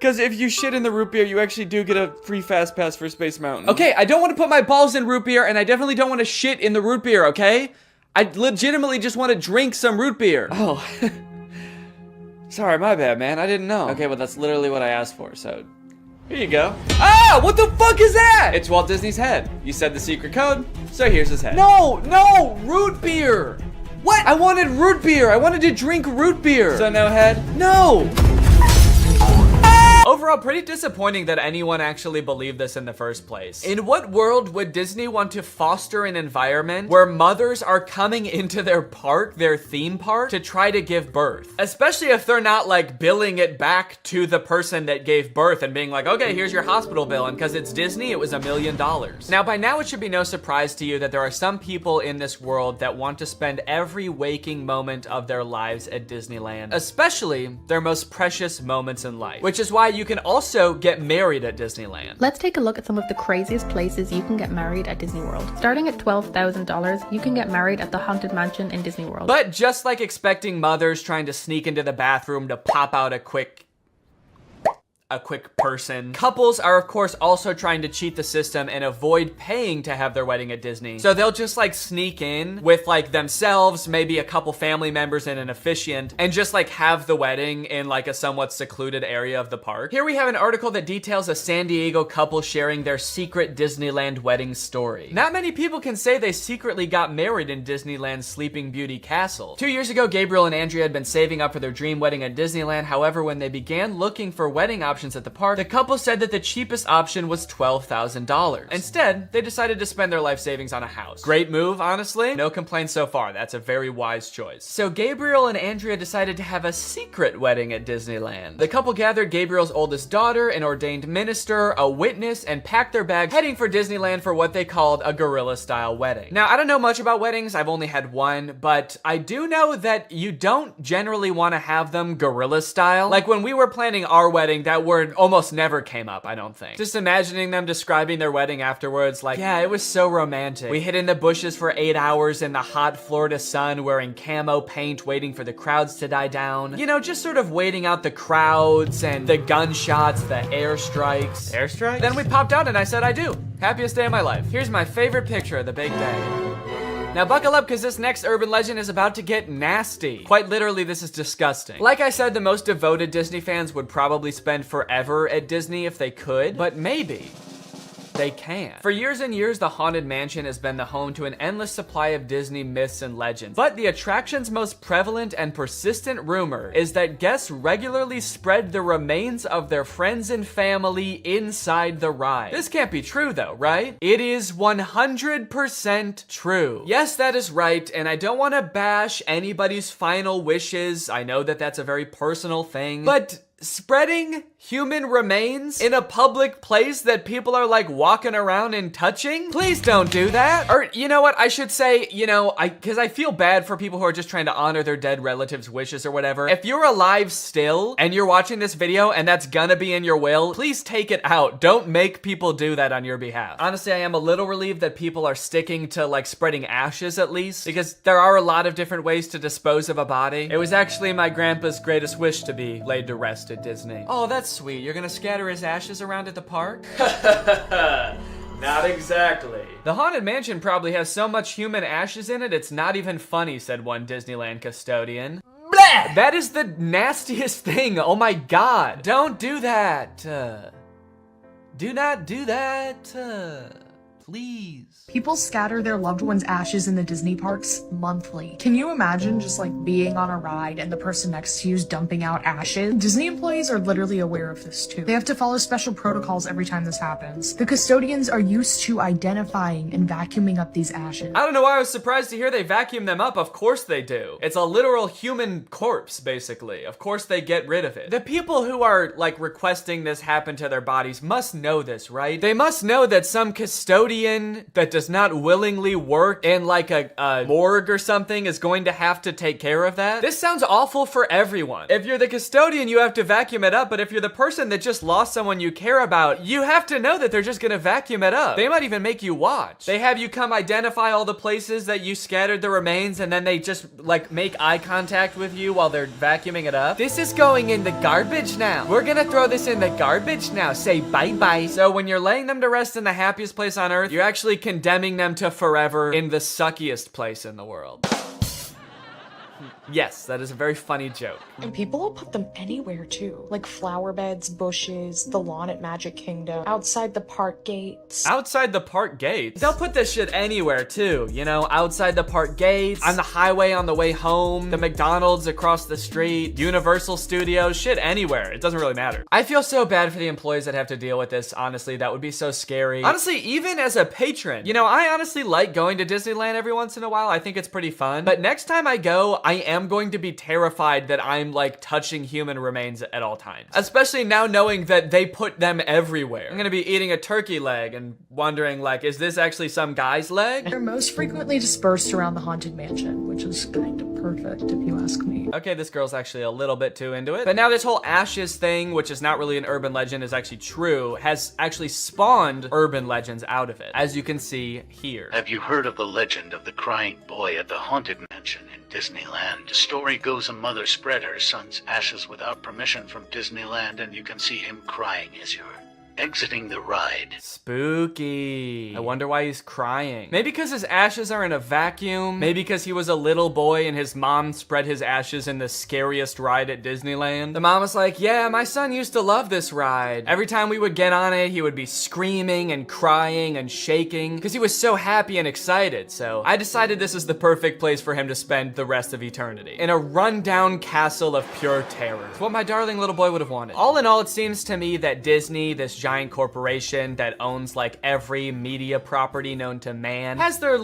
if you shit in the root beer, you actually do get a free fast pass for Space Mountain. Okay, I don't want to put my balls in root beer, and I definitely don't want to shit in the root beer, okay? I legitimately just want to drink some root beer. Oh. Sorry, my bad, man. I didn't know. Okay, well, that's literally what I asked for, so here you go. Ah, what the fuck is that? It's Walt Disney's head. You said the secret code, so here's his head. No, root beer. What? I wanted root beer. I wanted to drink root beer. So no head? No. Overall, pretty disappointing that anyone actually believed this in the first place. In what world would Disney want to foster an environment where mothers are coming into their park, their theme park, to try to give birth? Especially if they're not like billing it back to the person that gave birth and being like, okay, here's your hospital bill, and because it's Disney, it was $1 million. Now, by now, it should be no surprise to you that there are some people in this world that want to spend every waking moment of their lives at Disneyland, especially their most precious moments in life, which is why you can also get married at Disneyland. Let's take a look at some of the craziest places you can get married at Disney World. Starting at $12,000, you can get married at the Haunted Mansion in Disney World. But just like expecting mothers trying to sneak into the bathroom to pop out a quick person, couples are of course also trying to cheat the system and avoid paying to have their wedding at Disney. So they'll just like sneak in with like themselves, maybe a couple family members and an officiant, and just like have the wedding in like a somewhat secluded area of the park. Here we have an article that details a San Diego couple sharing their secret Disneyland wedding story. Not many people can say they secretly got married in Disneyland's Sleeping Beauty Castle. 2 years ago, Gabriel and Andrea had been saving up for their dream wedding at Disneyland. However, when they began looking for wedding options at the park, the couple said that the cheapest option was $12,000. Instead, they decided to spend their life savings on a house. Great move, honestly. No complaints so far. That's a very wise choice. So Gabriel and Andrea decided to have a secret wedding at Disneyland. The couple gathered Gabriel's oldest daughter, an ordained minister, a witness, and packed their bags, heading for Disneyland for what they called a guerrilla-style wedding. Now, I don't know much about weddings. I've only had one, but I do know that you don't generally want to have them guerrilla style. Like when we were planning our wedding, that word almost never came up, I don't think. Just imagining them describing their wedding afterwards, like, yeah, it was so romantic. We hid in the bushes for 8 hours in the hot Florida sun wearing camo paint, waiting for the crowds to die down. You know, just sort of waiting out the crowds and the gunshots, the airstrikes. Airstrikes? Then we popped out and I said I do. Happiest day of my life. Here's my favorite picture of the big day. Now buckle up, because this next urban legend is about to get nasty. Quite literally, this is disgusting. Like I said, the most devoted Disney fans would probably spend forever at Disney if they could, but maybe they can. For years and years, the Haunted Mansion has been the home to an endless supply of Disney myths and legends. But the attraction's most prevalent and persistent rumor is that guests regularly spread the remains of their friends and family inside the ride. This can't be true though, right? It is 100% true. Yes, that is right, and I don't want to bash anybody's final wishes. I know that that's a very personal thing, but spreading human remains in a public place that people are like walking around and touching? Please don't do that. Or you know what, I should say, you know, because I feel bad for people who are just trying to honor their dead relatives' wishes or whatever. If you're alive still and you're watching this video and that's gonna be in your will, please take it out. Don't make people do that on your behalf. Honestly, I am a little relieved that people are sticking to like spreading ashes at least, because there are a lot of different ways to dispose of a body. It was actually my grandpa's greatest wish to be laid to rest at Disney. Oh, that's sweet. You're gonna scatter his ashes around at the park? Not exactly. The Haunted Mansion probably has so much human ashes in it, it's not even funny, said one Disneyland custodian. Blah! That is the nastiest thing. Oh my god. Don't do that. Do not do that. Please. People scatter their loved ones' ashes in the Disney parks monthly. Can you imagine just like being on a ride and the person next to you is dumping out ashes? Disney employees are literally aware of this too. They have to follow special protocols every time this happens. The custodians are used to identifying and vacuuming up these ashes. I don't know why I was surprised to hear they vacuum them up. Of course they do. It's a literal human corpse, basically. Of course they get rid of it. The people who are like requesting this happen to their bodies must know this, right? They must know that some custodian custodian that does not willingly work in like a morgue or something is going to have to take care of that. This sounds awful for everyone. If you're the custodian, you have to vacuum it up, but if you're the person that just lost someone you care about, you have to know that they're just gonna vacuum it up. They might even make you watch. They have you come identify all the places that you scattered the remains, and then they just like make eye contact with you while they're vacuuming it up. This is going in the garbage now. We're gonna throw this in the garbage now. Say bye-bye. So when you're laying them to rest in the happiest place on earth, you're actually condemning them to forever in the suckiest place in the world. Yes, that is a very funny joke. And people will put them anywhere too. Like flower beds, bushes, the lawn at Magic Kingdom, outside the park gates. Outside the park gates? They'll put this shit anywhere too, you know, outside the park gates, on the highway on the way home, the McDonald's across the street, Universal Studios, shit anywhere. It doesn't really matter. I feel so bad for the employees that have to deal with this, honestly. That would be so scary. Honestly, even as a patron, you know, I honestly like going to Disneyland every once in a while. I think it's pretty fun. But next time I go, I am going to be terrified that I'm like touching human remains at all times. Especially now knowing that they put them everywhere. I'm gonna be eating a turkey leg and wondering like, is this actually some guy's leg? They're most frequently dispersed around the Haunted Mansion, which is kind of perfect if you ask me. Okay, this girl's actually a little bit too into it. But now this whole ashes thing, which is not really an urban legend, is actually true, has actually spawned urban legends out of it, as you can see here. Have you heard of the legend of the crying boy at the Haunted Mansion in Disneyland? The story goes a mother spread her son's ashes without permission from Disneyland, and you can see him crying as you're exiting the ride. Spooky. I wonder why he's crying. Maybe because his ashes are in a vacuum. Maybe because he was a little boy and his mom spread his ashes in the scariest ride at Disneyland. The mom was like, yeah, my son used to love this ride. Every time we would get on it, he would be screaming and crying and shaking because he was so happy and excited. So I decided this is the perfect place for him to spend the rest of eternity. In a rundown castle of pure terror. It's what my darling little boy would have wanted. All in all, it seems to me that Disney, this giant corporation that owns like every media property known to man, has their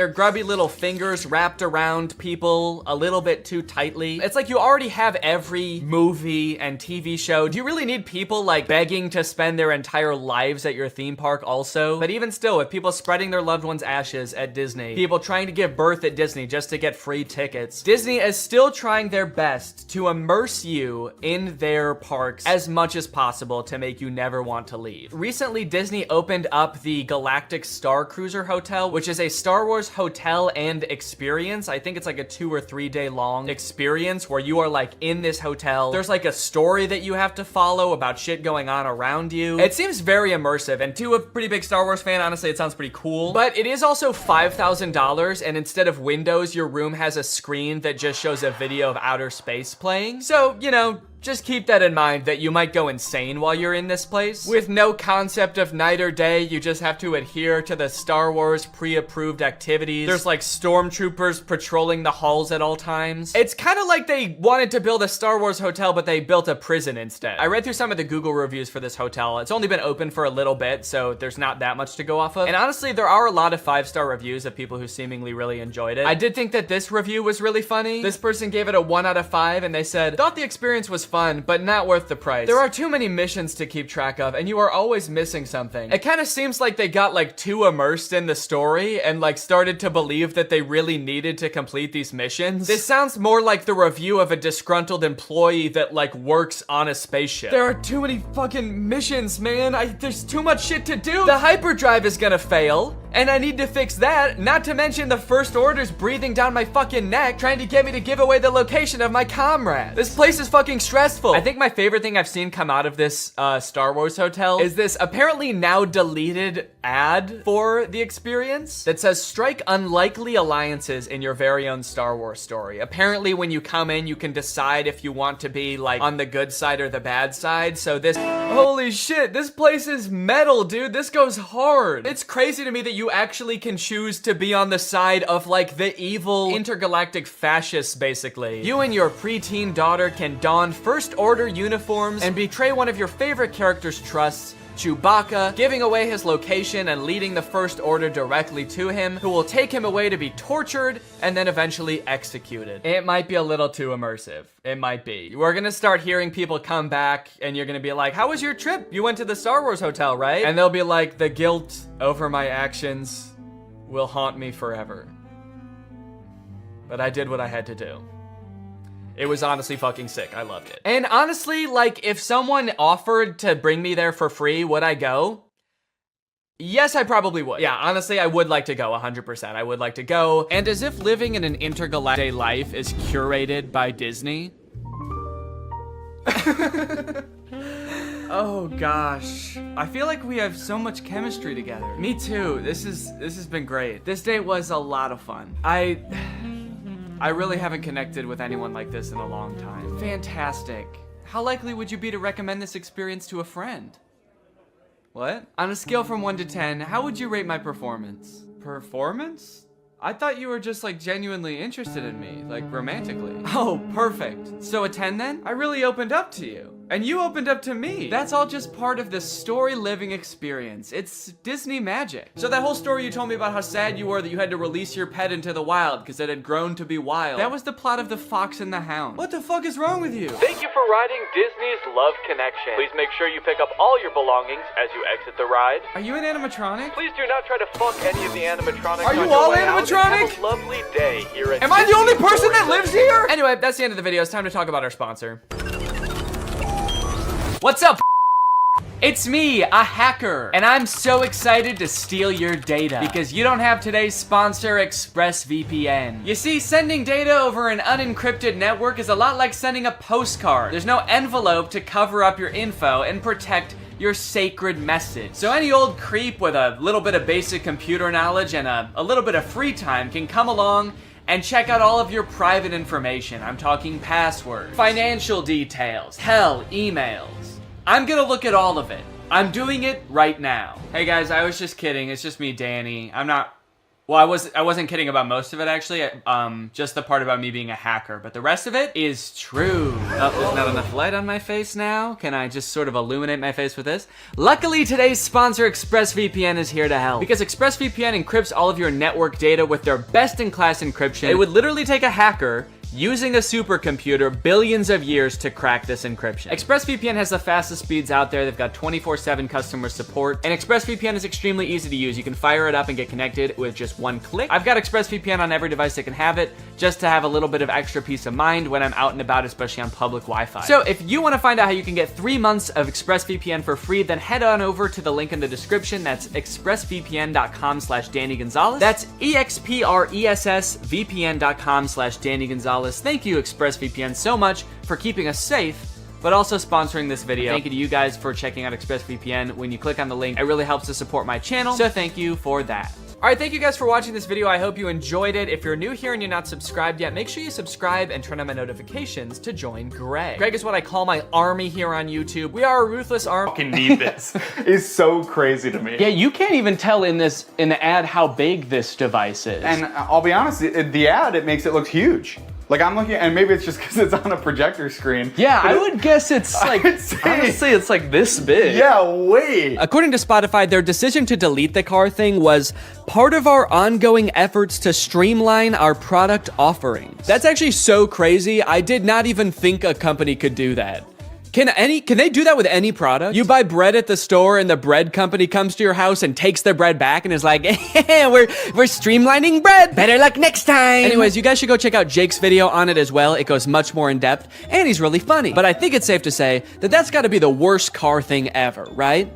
grubby little fingers wrapped around people a little bit too tightly. It's like you already have every movie and TV show. Do you really need people like begging to spend their entire lives at your theme park also? But even still, with people spreading their loved ones' ashes at Disney, people trying to give birth at Disney just to get free tickets, Disney is still trying their best to immerse you in their parks as much as possible to make you never want to leave. Recently, Disney opened up the Galactic Star Cruiser Hotel, which is a Star Wars hotel and experience. I think it's like a 2 or 3 day long experience where you are like in this hotel. There's like a story that you have to follow about shit going on around you. It seems very immersive, and to a pretty big Star Wars fan, honestly, it sounds pretty cool. But it is also $5,000, and instead of windows, your room has a screen that just shows a video of outer space playing. So, you know, just keep that in mind that you might go insane while you're in this place. With no concept of night or day, you just have to adhere to the Star Wars pre-approved activities. There's like stormtroopers patrolling the halls at all times. It's kind of like they wanted to build a Star Wars hotel, but they built a prison instead. I read through some of the Google reviews for this hotel. It's only been open for a little bit, so there's not that much to go off of. And honestly, there are a lot of 5-star reviews of people who seemingly really enjoyed it. I did think that this review was really funny. This person gave it a 1 out of 5, and they said, thought the experience was fun, but not worth the price. There are too many missions to keep track of, and you are always missing something. It kind of seems like they got like too immersed in the story and like started to believe that they really needed to complete these missions. This sounds more like the review of a disgruntled employee that like works on a spaceship. There are too many fucking missions, man. There's too much shit to do. The hyperdrive is gonna fail, and I need to fix that, not to mention the First Order's breathing down my fucking neck trying to get me to give away the location of my comrade. This place is fucking stressful. I think my favorite thing I've seen come out of this Star Wars hotel is this apparently now deleted ad for the experience that says strike unlikely alliances in your very own Star Wars story. Apparently when you come in, you can decide if you want to be like on the good side or the bad side. So this, holy shit, this place is metal, dude. This goes hard. It's crazy to me that you actually can choose to be on the side of like the evil intergalactic fascists, basically. You and your preteen daughter can don First Order uniforms and betray one of your favorite characters' trusts Chewbacca, giving away his location and leading the First Order directly to him, who will take him away to be tortured and then eventually executed. It might be a little too immersive. It might be. We're gonna start hearing people come back and you're gonna be like, how was your trip? You went to the Star Wars hotel, right? And they'll be like, the guilt over my actions will haunt me forever. But I did what I had to do. It was honestly fucking sick. I loved it. And honestly, like, if someone offered to bring me there for free, would I go? Yes, I probably would. Yeah, honestly, I would like to go 100%. I would like to go. And as if living in an intergalactic life is curated by Disney. Oh gosh. I feel like we have so much chemistry together. Me too. This has been great. This date was a lot of fun. I really haven't connected with anyone like this in a long time. Fantastic. How likely would you be to recommend this experience to a friend? What? On a scale from 1 to 10, how would you rate my performance? Performance? I thought you were just like genuinely interested in me, like romantically. Oh, perfect. So a 10 then? I really opened up to you. And you opened up to me. That's all just part of the story living experience. It's Disney magic. So that whole story you told me about how sad you were that you had to release your pet into the wild because it had grown to be wild. That was the plot of The Fox and the Hound. What the fuck is wrong with you? Thank you for riding Disney's Love Connection. Please make sure you pick up all your belongings as you exit the ride. Are you an animatronic? Please do not try to fuck any of the animatronics. Are you on your all way out, and animatronic? Have a lovely day here at Am I the only person that Disney lives here? Anyway, that's the end of the video. It's time to talk about our sponsor. What's up? It's me, a hacker, and I'm so excited to steal your data because you don't have today's sponsor, ExpressVPN. You see, sending data over an unencrypted network is a lot like sending a postcard. There's no envelope to cover up your info and protect your sacred message. So any old creep with a little bit of basic computer knowledge and a little bit of free time can come along and check out all of your private information. I'm talking passwords, financial details, hell, emails. I'm gonna look at all of it. I'm doing it right now. Hey guys, I was just kidding. It's just me, Danny. Well, I wasn't kidding about most of it actually. Just the part about me being a hacker, but the rest of it is true. Oh, there's not enough light on my face now. Can I just sort of illuminate my face with this? Luckily, today's sponsor, ExpressVPN, is here to help. Because ExpressVPN encrypts all of your network data with their best-in-class encryption. It would literally take a hacker using a supercomputer billions of years to crack this encryption. ExpressVPN has the fastest speeds out there. They've got 24/7 customer support, and ExpressVPN is extremely easy to use. You can fire it up and get connected with just one click. I've got ExpressVPN on every device that can have it, just to have a little bit of extra peace of mind when I'm out and about, especially on public Wi-Fi. So if you want to find out how you can get 3 months of ExpressVPN for free, then head on over to the link in the description. That's expressvpn.com/Danny Gonzalez. That's expressvpn.com/Danny Gonzalez. Thank you, ExpressVPN, so much for keeping us safe, but also sponsoring this video. Thank you to you guys for checking out ExpressVPN. When you click on the link, it really helps to support my channel, so thank you for that. All right, thank you guys for watching this video. I hope you enjoyed it. If you're new here and you're not subscribed yet, make sure you subscribe and turn on my notifications to join Greg. Greg is what I call my army here on YouTube. We are a ruthless army. Fucking need this. It's so crazy to me. Yeah, you can't even tell in the ad how big this device is. And I'll be honest, the ad, it makes it look huge. Like I'm looking, and maybe it's just because it's on a projector screen. Yeah, I would guess it's like, honestly, it's like this big. Yeah, wait. According to Spotify, their decision to delete the car thing was part of our ongoing efforts to streamline our product offerings. That's actually so crazy. I did not even think a company could do that. Can they do that with any product? You buy bread at the store and the bread company comes to your house and takes their bread back and is like, we're streamlining bread. Better luck next time. Anyways, you guys should go check out Jake's video on it as well. It goes much more in depth and he's really funny. But I think it's safe to say that that's gotta be the worst car thing ever, right?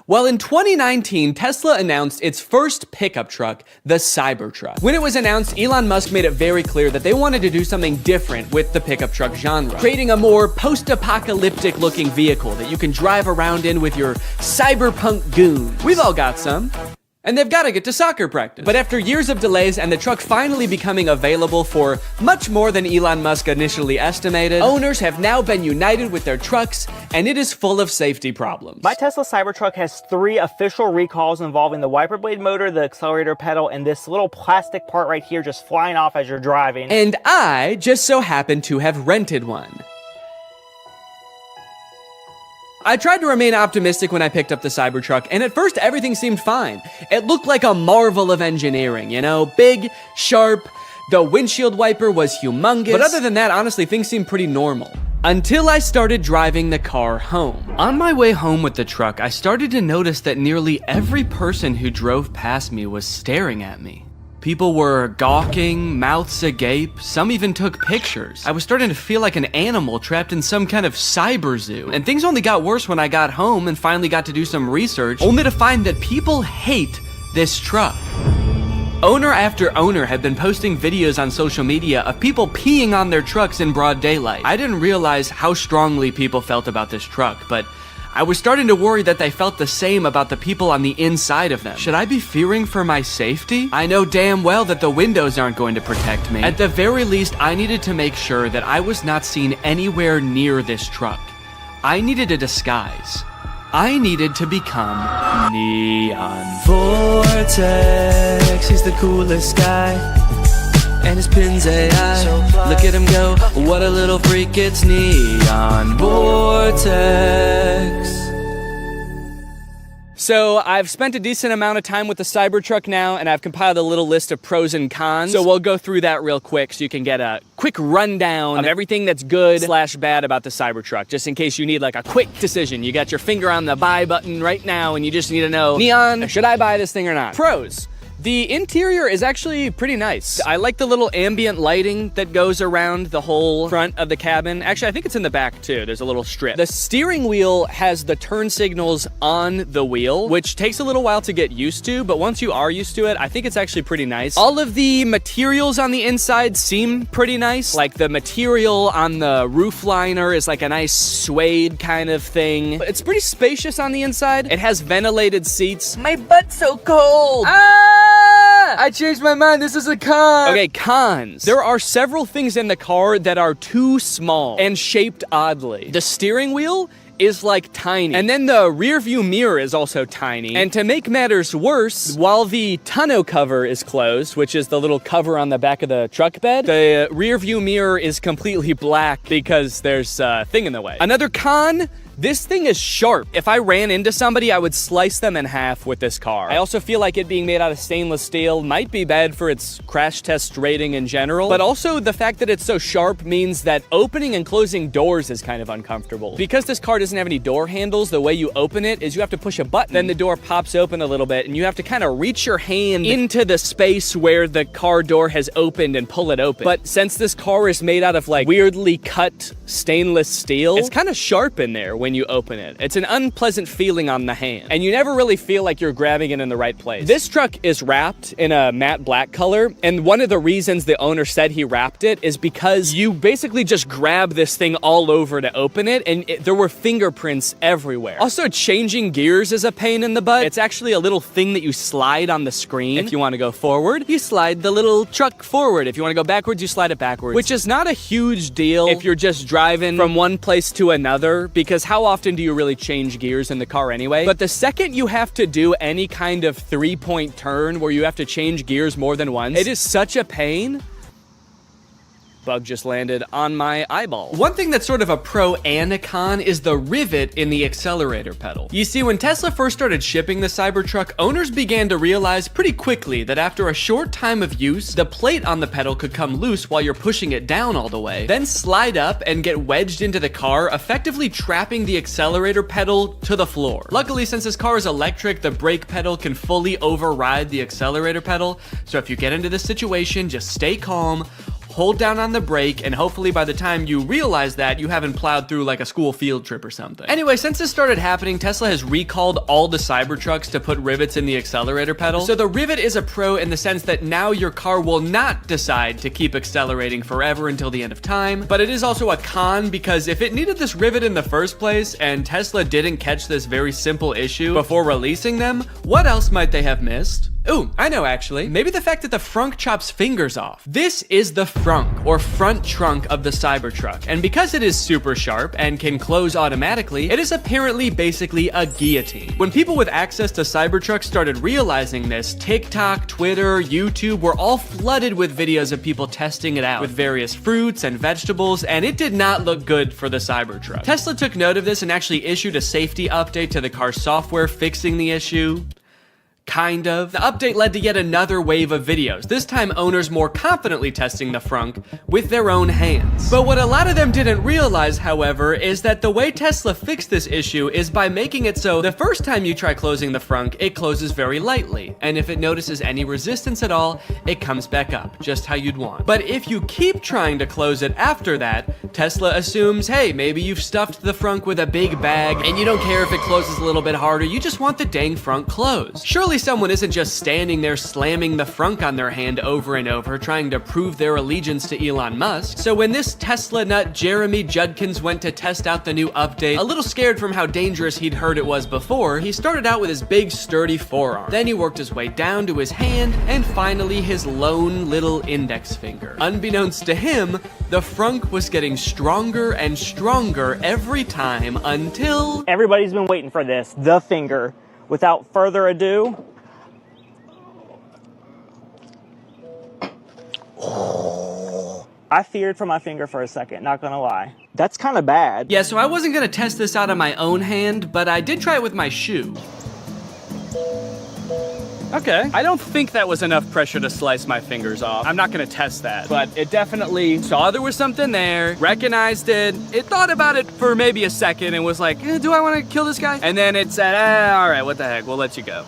Well, in 2019, Tesla announced its first pickup truck, the Cybertruck. When it was announced, Elon Musk made it very clear that they wanted to do something different with the pickup truck genre, creating a more post-apocalyptic looking vehicle that you can drive around in with your cyberpunk goons. We've all got some. And they've got to get to soccer practice. But after years of delays and the truck finally becoming available for much more than Elon Musk initially estimated, owners have now been united with their trucks, and it is full of safety problems. My Tesla Cybertruck has 3 official recalls involving the wiper blade motor, the accelerator pedal, and this little plastic part right here just flying off as you're driving. And I just so happen to have rented one. I tried to remain optimistic when I picked up the Cybertruck, and at first everything seemed fine. It looked like a marvel of engineering, you know? Big, sharp, the windshield wiper was humongous. But other than that, honestly, things seemed pretty normal. Until I started driving the car home. On my way home with the truck, I started to notice that nearly every person who drove past me was staring at me. People were gawking, mouths agape, some even took pictures. I was starting to feel like an animal trapped in some kind of cyber zoo. And things only got worse when I got home and finally got to do some research, only to find that people hate this truck. Owner after owner had been posting videos on social media of people peeing on their trucks in broad daylight. I didn't realize how strongly people felt about this truck, but I was starting to worry that they felt the same about the people on the inside of them. Should I be fearing for my safety? I know damn well that the windows aren't going to protect me. At the very least, I needed to make sure that I was not seen anywhere near this truck. I needed a disguise. I needed to become Neon. Vortex, he's the coolest guy. And his pin's AI. Look at him go, what a little freak, it's Neon Vortex. So I've spent a decent amount of time with the Cybertruck now, and I've compiled a little list of pros and cons. So we'll go through that real quick so you can get a quick rundown of everything that's good / bad about the Cybertruck, just in case you need like a quick decision. You got your finger on the buy button right now and you just need to know, Neon, should I buy this thing or not? Pros. The interior is actually pretty nice. I like the little ambient lighting that goes around the whole front of the cabin. Actually, I think it's in the back too. There's a little strip. The steering wheel has the turn signals on the wheel, which takes a little while to get used to, but once you are used to it, I think it's actually pretty nice. All of the materials on the inside seem pretty nice. Like the material on the roof liner is like a nice suede kind of thing. But it's pretty spacious on the inside. It has ventilated seats. My butt's so cold. I changed my mind. This is a con. Okay, cons. There are several things in the car that are too small and shaped oddly. The steering wheel is like tiny. And then the rear view mirror is also tiny. And to make matters worse, while the tonneau cover is closed, which is the little cover on the back of the truck bed, the rear view mirror is completely black because there's a thing in the way. Another con, this thing is sharp. If I ran into somebody, I would slice them in half with this car. I also feel like it being made out of stainless steel might be bad for its crash test rating in general, but also the fact that it's so sharp means that opening and closing doors is kind of uncomfortable. Because this car doesn't have any door handles, the way you open it is you have to push a button, then the door pops open a little bit, and you have to kind of reach your hand into the space where the car door has opened and pull it open. But since this car is made out of like weirdly cut stainless steel, it's kind of sharp in there when you open it. It's an unpleasant feeling on the hand, and you never really feel like you're grabbing it in the right place. This truck is wrapped in a matte black color, and one of the reasons the owner said he wrapped it is because you basically just grab this thing all over to open it, and there were fingerprints everywhere. Also, changing gears is a pain in the butt. It's actually a little thing that you slide on the screen. If you want to go forward, you slide the little truck forward. If you want to go backwards, you slide it backwards, which is not a huge deal if you're just driving from one place to another, because how often do you really change gears in the car anyway? But the second you have to do any kind of 3-point turn where you have to change gears more than once, it is such a pain. Bug just landed on my eyeball. One thing that's sort of a pro and a con is the rivet in the accelerator pedal. You see, when Tesla first started shipping the Cybertruck, owners began to realize pretty quickly that after a short time of use, the plate on the pedal could come loose while you're pushing it down all the way, then slide up and get wedged into the car, effectively trapping the accelerator pedal to the floor. Luckily, since this car is electric, the brake pedal can fully override the accelerator pedal, so if you get into this situation, just stay calm, hold down on the brake, and hopefully by the time you realize that, you haven't plowed through like a school field trip or something. Anyway, since this started happening, Tesla has recalled all the Cybertrucks to put rivets in the accelerator pedal. So the rivet is a pro in the sense that now your car will not decide to keep accelerating forever until the end of time, but it is also a con because if it needed this rivet in the first place and Tesla didn't catch this very simple issue before releasing them, what else might they have missed? Ooh, I know actually. Maybe the fact that the frunk chops fingers off. This is the frunk, or front trunk of the Cybertruck, and because it is super sharp and can close automatically, it is apparently basically a guillotine. When people with access to Cybertrucks started realizing this, TikTok, Twitter, YouTube were all flooded with videos of people testing it out with various fruits and vegetables, and it did not look good for the Cybertruck. Tesla took note of this and actually issued a safety update to the car's software fixing the issue. Kind of. The update led to yet another wave of videos, this time owners more confidently testing the frunk with their own hands. But what a lot of them didn't realize, however, is that the way Tesla fixed this issue is by making it so the first time you try closing the frunk, it closes very lightly, and if it notices any resistance at all, it comes back up, just how you'd want. But if you keep trying to close it after that, Tesla assumes, hey, maybe you've stuffed the frunk with a big bag, and you don't care if it closes a little bit harder, you just want the dang frunk closed. Surely someone isn't just standing there slamming the frunk on their hand over and over trying to prove their allegiance to Elon Musk. So when this Tesla nut Jeremy Judkins went to test out the new update, a little scared from how dangerous he'd heard it was before, he started out with his big sturdy forearm. Then he worked his way down to his hand, and finally his lone little index finger. Unbeknownst to him, the frunk was getting stronger and stronger every time until... Everybody's been waiting for this, the finger. Without further ado, I feared for my finger for a second, not gonna lie. That's kind of bad. Yeah, so I wasn't gonna test this out on my own hand, but I did try it with my shoe. Okay, I don't think that was enough pressure to slice my fingers off. I'm not gonna test that, but it definitely saw there was something there, recognized it, it thought about it for maybe a second and was like, do I wanna kill this guy? And then it said, all right, what the heck, we'll let you go.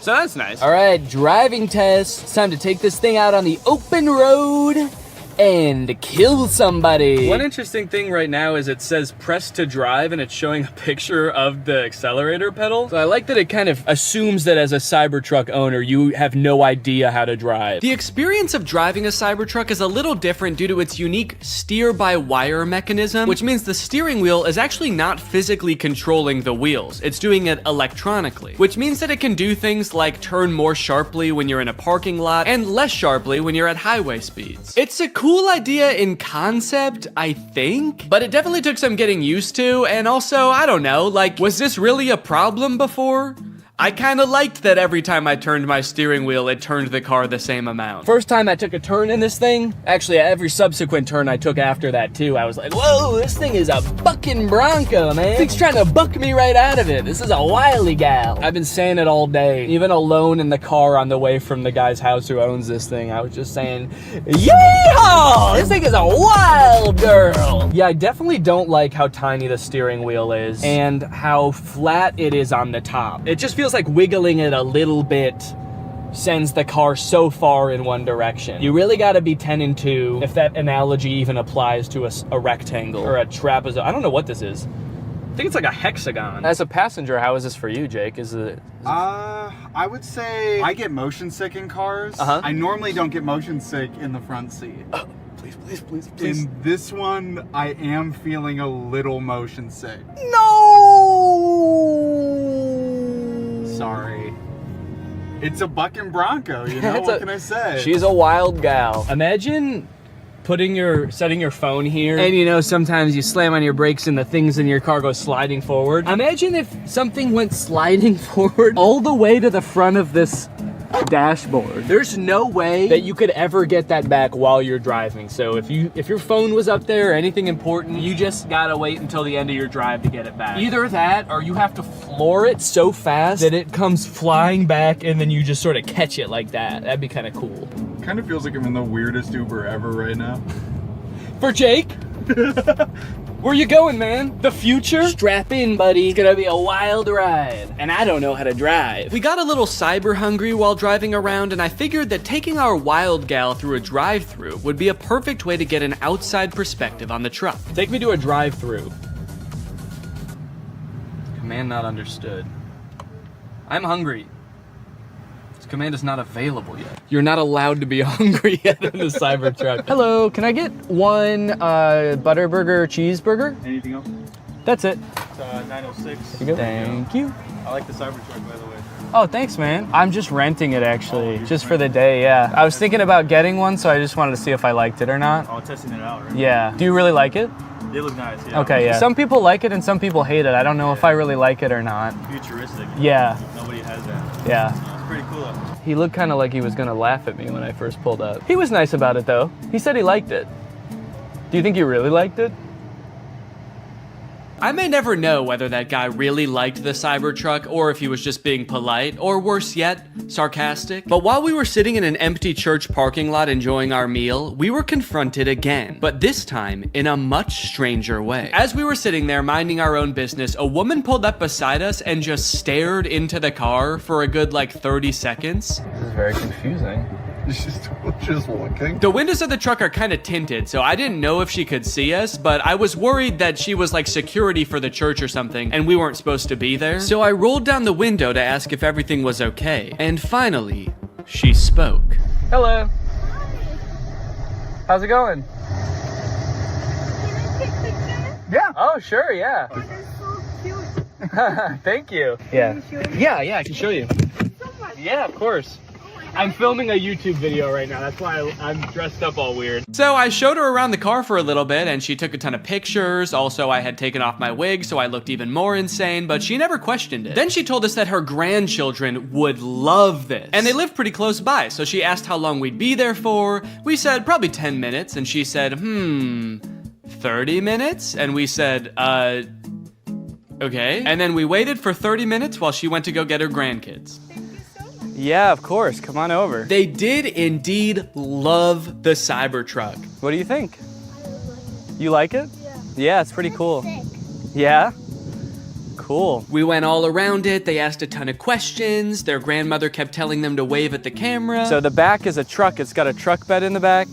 So that's nice. All right, driving test. It's time to take this thing out on the open road and kill somebody. One interesting thing right now is it says press to drive and it's showing a picture of the accelerator pedal. So I like that it kind of assumes that as a Cybertruck owner, you have no idea how to drive. The experience of driving a Cybertruck is a little different due to its unique steer-by-wire mechanism, which means the steering wheel is actually not physically controlling the wheels. It's doing it electronically, which means that it can do things like turn more sharply when you're in a parking lot and less sharply when you're at highway speeds. It's a cool idea in concept, I think, but it definitely took some getting used to, and also, I don't know, like, was this really a problem before? I kind of liked that every time I turned my steering wheel, it turned the car the same amount. First time I took a turn in this thing, actually every subsequent turn I took after that too, I was like, whoa, this thing is a bucking Bronco, man. This thing's trying to buck me right out of it. This is a wily gal. I've been saying it all day, even alone in the car on the way from the guy's house who owns this thing. I was just saying, yeehaw! This thing is a wild girl. Yeah, I definitely don't like how tiny the steering wheel is and how flat it is on the top. It just feels like wiggling it a little bit sends the car so far in one direction. You really gotta be 10 and 2 if that analogy even applies to a rectangle or a trapezoid. I don't know what this is. I think it's like a hexagon. As a passenger, how is this for you, Jake? Is it? I would say I get motion sick in cars. I normally don't get motion sick in the front seat. Please. In this one, I am feeling a little motion sick. No! Sorry. It's a bucking Bronco, you know, what can I say? She's a wild gal. Imagine setting your phone here, and you know, sometimes you slam on your brakes and the things in your car go sliding forward. Imagine if something went sliding forward all the way to the front of this dashboard. There's no way that you could ever get that back while you're driving. So if your phone was up there or anything important, you just gotta wait until the end of your drive to get it back. Either that or you have to floor it so fast that it comes flying back and then you just sort of catch it like that. That'd be kind of cool. Kind of feels like I'm in the weirdest Uber ever right now. For Jake? Where you going, man? The future? Strap in, buddy. It's gonna be a wild ride. And I don't know how to drive. We got a little cyber hungry while driving around, and I figured that taking our wild gal through a drive-thru would be a perfect way to get an outside perspective on the truck. Take me to a drive-thru. Command not understood. I'm hungry. This command is not available yet. You're not allowed to be hungry yet in the Cybertruck. Hello, can I get one Butterburger cheeseburger? Anything else? That's it. 906. Here you go. Thank you. I like the Cybertruck, by the way. Oh, thanks, man. I'm just renting it, actually, just for the day, yeah. I was thinking about getting one, so I just wanted to see if I liked it or not. Oh, testing it out, right? Yeah. Do you really like it? They look nice, yeah. Okay, yeah. Some people like it and some people hate it. I don't know if I really like it or not. Futuristic. Yeah. Nobody has that. Yeah. It's pretty cool, though. He looked kind of like he was gonna laugh at me when I first pulled up. He was nice about it, though. He said he liked it. Do you think he really liked it? I may never know whether that guy really liked the Cybertruck or if he was just being polite, or worse yet, sarcastic. But while we were sitting in an empty church parking lot enjoying our meal, we were confronted again, but this time in a much stranger way. As we were sitting there minding our own business, a woman pulled up beside us and just stared into the car for a good like 30 seconds. This is very confusing. Just looking. The windows of the truck are kind of tinted, so I didn't know if she could see us, but I was worried that she was like security for the church or something, and we weren't supposed to be there. So I rolled down the window to ask if everything was okay, and finally, she spoke. Hello. How's it going? Yeah. Oh, sure, yeah. Oh, that's so cute. Thank you. Yeah. Yeah, I can show you. Yeah, of course. I'm filming a YouTube video right now. That's why I'm dressed up all weird. So I showed her around the car for a little bit and she took a ton of pictures. Also, I had taken off my wig, so I looked even more insane, but she never questioned it. Then she told us that her grandchildren would love this. And they live pretty close by, so she asked how long we'd be there for. We said probably 10 minutes, and she said, 30 minutes? And we said, okay. And then we waited for 30 minutes while she went to go get her grandkids. Yeah, of course. Come on over. They did indeed love the Cybertruck. What do you think? You like it? Yeah, it's pretty cool. Yeah? Cool. We went all around it. They asked a ton of questions. Their grandmother kept telling them to wave at the camera. So the back is a truck. It's got a truck bed in the back.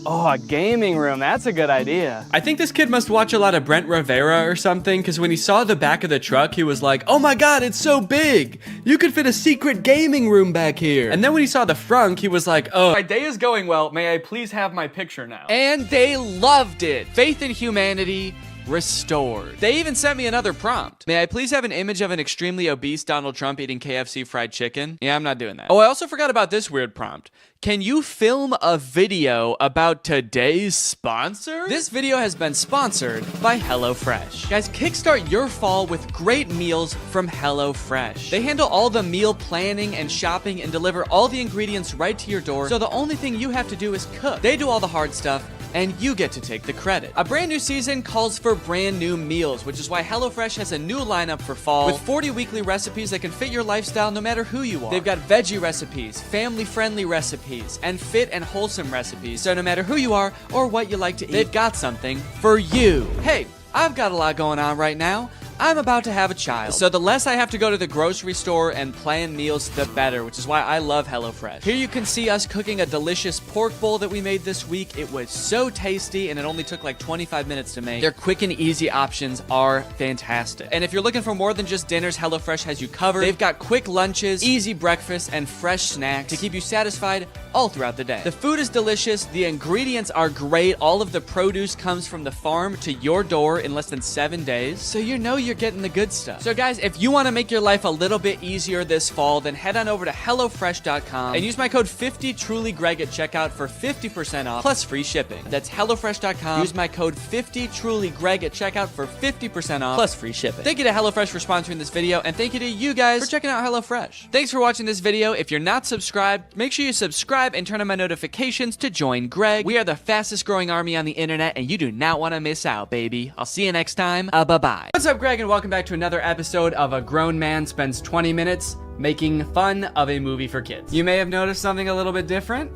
Oh, a gaming room. That's a good idea. I think this kid must watch a lot of Brent Rivera or something, because when he saw the back of the truck, he was like, oh my god, it's so big. You could fit a secret gaming room back here. And then when he saw the frunk, he was like, oh. My day is going well. May I please have my picture now? And they loved it. Faith in humanity restored. They even sent me another prompt. May I please have an image of an extremely obese Donald Trump eating KFC fried chicken? Yeah, I'm not doing that. Oh, I also forgot about this weird prompt. Can you film a video about today's sponsor? This video has been sponsored by HelloFresh. Guys, kickstart your fall with great meals from HelloFresh. They handle all the meal planning and shopping and deliver all the ingredients right to your door, so the only thing you have to do is cook. They do all the hard stuff, and you get to take the credit. A brand new season calls for brand new meals, which is why HelloFresh has a new lineup for fall with 40 weekly recipes that can fit your lifestyle no matter who you are. They've got veggie recipes, family-friendly recipes, and fit and wholesome recipes, so no matter who you are or what you like to eat, they've got something for you. Hey, I've got a lot going on right now. I'm about to have a child, so the less I have to go to the grocery store and plan meals, the better, which is why I love HelloFresh. Here you can see us cooking a delicious pork bowl that we made this week. It was so tasty, and it only took like 25 minutes to make. Their quick and easy options are fantastic. And if you're looking for more than just dinners, HelloFresh has you covered. They've got quick lunches, easy breakfasts, and fresh snacks to keep you satisfied all throughout the day. The food is delicious, the ingredients are great, all of the produce comes from the farm to your door in less than 7 days, so you know you're getting the good stuff. So guys, if you want to make your life a little bit easier this fall, then head on over to HelloFresh.com and use my code 50TrulyGreg at checkout for 50% off plus free shipping. That's HelloFresh.com. Use my code 50TrulyGreg at checkout for 50% off plus free shipping. Thank you to HelloFresh for sponsoring this video, and thank you to you guys for checking out HelloFresh. Thanks for watching this video. If you're not subscribed, make sure you subscribe and turn on my notifications to join Greg. We are the fastest growing army on the internet, and you do not want to miss out, baby. I'll see you next time. Bye-bye. What's up, Greg, and welcome back to another episode of A Grown Man Spends 20 Minutes Making Fun of a Movie for Kids. You may have noticed something a little bit different.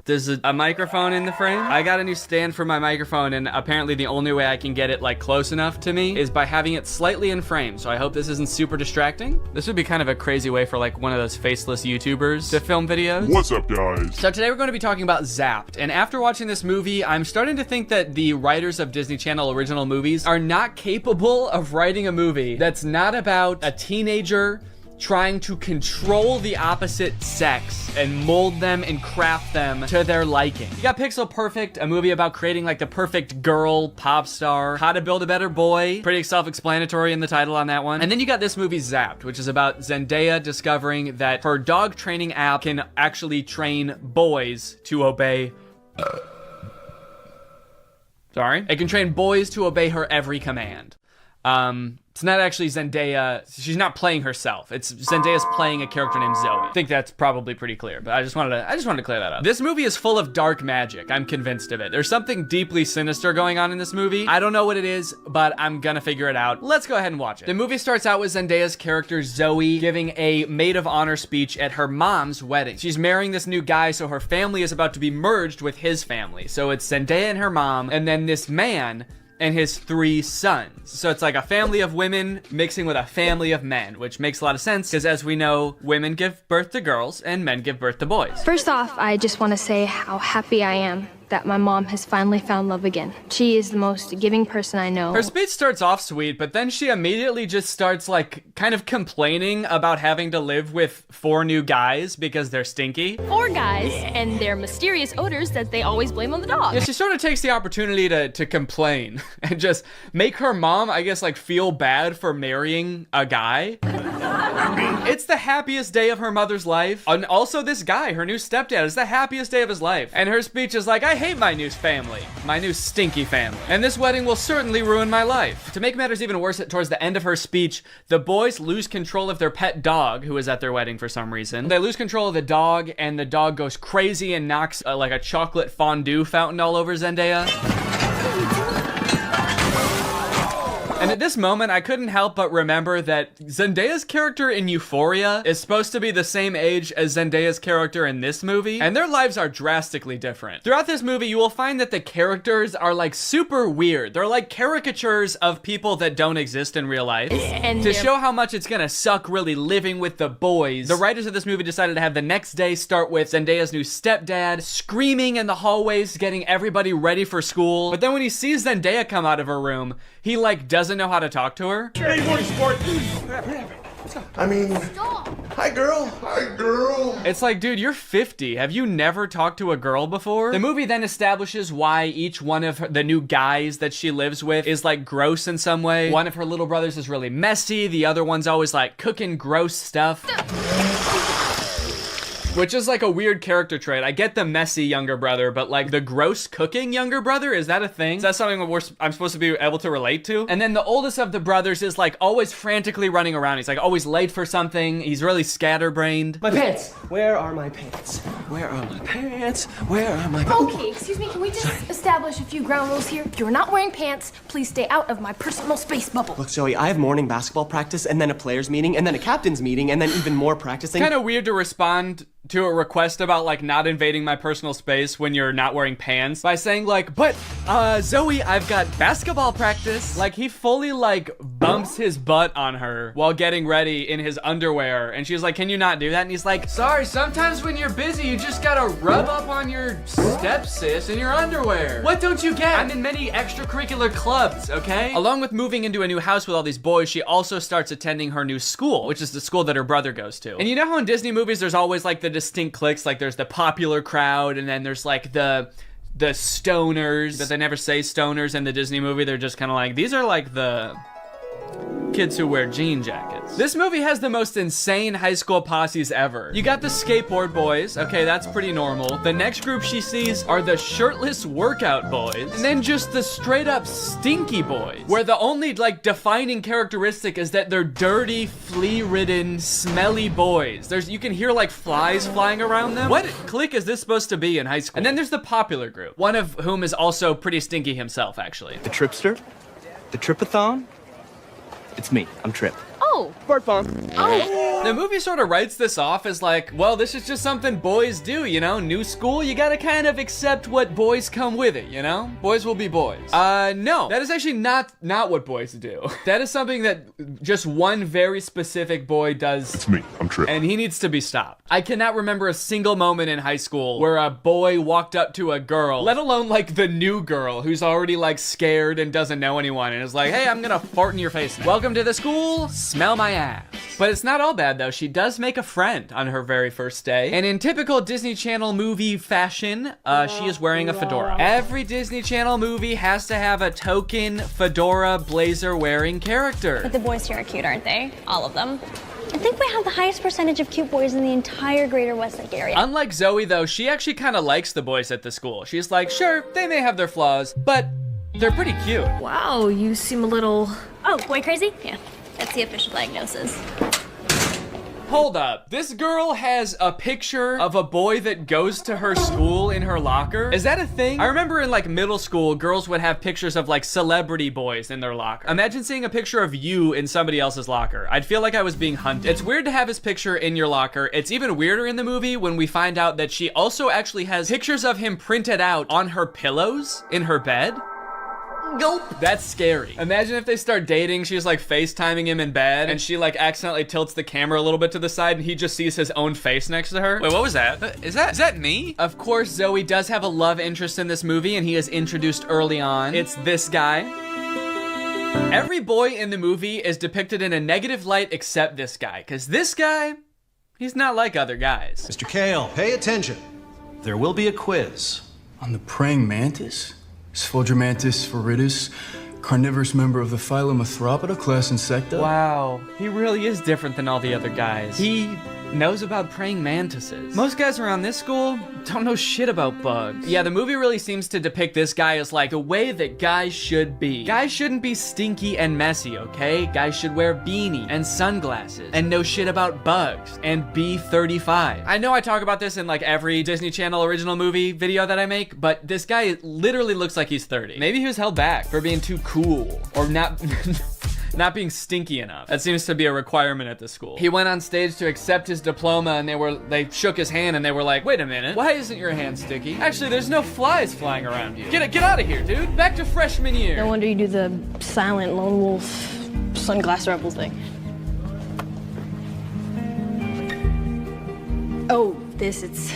There's a microphone in the frame. I got a new stand for my microphone, and apparently the only way I can get it like close enough to me is by having it slightly in frame. So I hope this isn't super distracting. This would be kind of a crazy way for like one of those faceless YouTubers to film videos. What's up, guys? So today we're going to be talking about Zapped, and after watching this movie, I'm starting to think that the writers of Disney Channel original movies are not capable of writing a movie that's not about a teenager trying to control the opposite sex and mold them and craft them to their liking. You got Pixel Perfect, a movie about creating like the perfect girl pop star. How to Build a Better Boy, pretty self-explanatory in the title on that one. And then you got this movie Zapped, which is about Zendaya discovering that her dog training app can actually train boys to obey it can train boys to obey her every command. It's not actually Zendaya. She's not playing herself. It's Zendaya's playing a character named Zoe. I think that's probably pretty clear, but I just wanted to clear that up. This movie is full of dark magic. I'm convinced of it. There's something deeply sinister going on in this movie. I don't know what it is, but I'm gonna figure it out. Let's go ahead and watch it. The movie starts out with Zendaya's character Zoe giving a maid of honor speech at her mom's wedding. She's marrying this new guy, so her family is about to be merged with his family. So it's Zendaya and her mom, and then this man and his 3 sons. So it's like a family of women mixing with a family of men, which makes a lot of sense because as we know, women give birth to girls and men give birth to boys. First off, I just want to say how happy I am that my mom has finally found love again. She is the most giving person I know. Her speech starts off sweet, but then she immediately just starts like kind of complaining about having to live with 4 new guys because they're stinky. 4 guys and their mysterious odors that they always blame on the dog. Yeah, she sort of takes the opportunity to complain and just make her mom, I guess, like feel bad for marrying a guy. It's the happiest day of her mother's life. And also this guy, her new stepdad, is the happiest day of his life. And her speech is like, I hate my new family, my new stinky family. And this wedding will certainly ruin my life. To make matters even worse, towards the end of her speech, the boys lose control of their pet dog, who is at their wedding for some reason. They lose control of the dog, and the dog goes crazy and knocks like a chocolate fondue fountain all over Zendaya. And at this moment, I couldn't help but remember that Zendaya's character in Euphoria is supposed to be the same age as Zendaya's character in this movie, and their lives are drastically different. Throughout this movie, you will find that the characters are like super weird. They're like caricatures of people that don't exist in real life. And to show how much it's gonna suck really living with the boys, the writers of this movie decided to have the next day start with Zendaya's new stepdad screaming in the hallways, getting everybody ready for school. But then when he sees Zendaya come out of her room, he like doesn't know how to talk to her. Hey, morning, sport. I mean, hi, girl. Hi, girl. It's like, dude, you're 50. Have you never talked to a girl before? The movie then establishes why each one of the new guys that she lives with is like gross in some way. One of her little brothers is really messy. The other one's always like cooking gross stuff. Which is like a weird character trait. I get the messy younger brother, but like the gross cooking younger brother, is that a thing? Is that something I'm supposed to be able to relate to? And then the oldest of the brothers is like always frantically running around. He's like always late for something. He's really scatterbrained. My pants. Where are my pants? Where are my pants? Where are my pants? Okay, excuse me, can we just establish a few ground rules here? You're not wearing pants. Please stay out of my personal space bubble. Look, Zoe, I have morning basketball practice and then a players meeting and then a captain's meeting and then even more practicing. Kind of weird to respond to a request about like not invading my personal space when you're not wearing pants by saying like, but Zoe, I've got basketball practice. Like he fully like bumps his butt on her while getting ready in his underwear, and she's like, can you not do that? And he's like, sorry, sometimes when you're busy you just gotta rub up on your stepsis in your underwear. What don't you get? I'm in many extracurricular clubs, okay? Along with moving into a new house with all these boys, she also starts attending her new school, which is the school that her brother goes to. And you know how in Disney movies there's always like the distinct cliques, like there's the popular crowd and then there's like the stoners, but they never say stoners in the Disney movie. They're just kind of like, these are like the kids who wear jean jackets. This movie has the most insane high school posses ever. You got the skateboard boys. Okay, that's pretty normal. The next group she sees are the shirtless workout boys. And then just the straight up stinky boys, where the only like defining characteristic is that they're dirty, flea-ridden, smelly boys. You can hear like flies flying around them. What clique is this supposed to be in high school? And then there's the popular group, one of whom is also pretty stinky himself, actually. The Tripster? The Tripathon? It's me. I'm Trip. Oh. Bart Bomb. Oh. The movie sort of writes this off as like, well, this is just something boys do, you know? New school, you gotta kind of accept what boys come with it, you know? Boys will be boys. No, that is actually not what boys do. That is something that just one very specific boy does. It's me, I'm Trip. And he needs to be stopped. I cannot remember a single moment in high school where a boy walked up to a girl, let alone like the new girl who's already like scared and doesn't know anyone and is like, hey, I'm gonna fart in your face now. Welcome to the school, smell my ass. But it's not all bad though. She does make a friend on her very first day. And in typical Disney Channel movie fashion, she is wearing a fedora. Every Disney Channel movie has to have a token fedora blazer wearing character. But the boys here are cute, aren't they? All of them. I think we have the highest percentage of cute boys in the entire greater Westlake area. Unlike Zoe though, she actually kind of likes the boys at the school. She's like, sure, they may have their flaws, but they're pretty cute. Wow, you seem a little... Oh, boy crazy? Yeah, that's the official diagnosis. Hold up. This girl has a picture of a boy that goes to her school in her locker. Is that a thing? I remember in like middle school, girls would have pictures of like celebrity boys in their locker. Imagine seeing a picture of you in somebody else's locker. I'd feel like I was being hunted. It's weird to have his picture in your locker. It's even weirder in the movie when we find out that she also actually has pictures of him printed out on her pillows in her bed. Gulp. That's scary. Imagine if they start dating, she's like FaceTiming him in bed, and she like accidentally tilts the camera a little bit to the side, and he just sees his own face next to her. Wait, what was that? Is that me? Of course, Zoe does have a love interest in this movie, and he is introduced early on. It's this guy. Every boy in the movie is depicted in a negative light except this guy, because this guy, he's not like other guys. Mr. Kale, pay attention. There will be a quiz. On the praying mantis? Sphodromantis viridis, carnivorous member of the phylum Arthropoda, class Insecta. Wow, he really is different than all the other guys. He knows about praying mantises. Most guys around this school don't know shit about bugs. Yeah, the movie really seems to depict this guy as like the way that guys should be. Guys shouldn't be stinky and messy, okay? Guys should wear beanie and sunglasses and know shit about bugs and be 35. I know I talk about this in like every Disney Channel original movie video that I make, but this guy literally looks like he's 30. Maybe he was held back for being too cool or not not being stinky enough. That seems to be a requirement at the school. He went on stage to accept his diploma, and they shook his hand and they were like, wait a minute, why isn't your hand sticky? Actually, there's no flies flying around you. Get out of here, dude. Back to freshman year. No wonder you do the silent lone wolf sunglass rebel thing. Oh, it's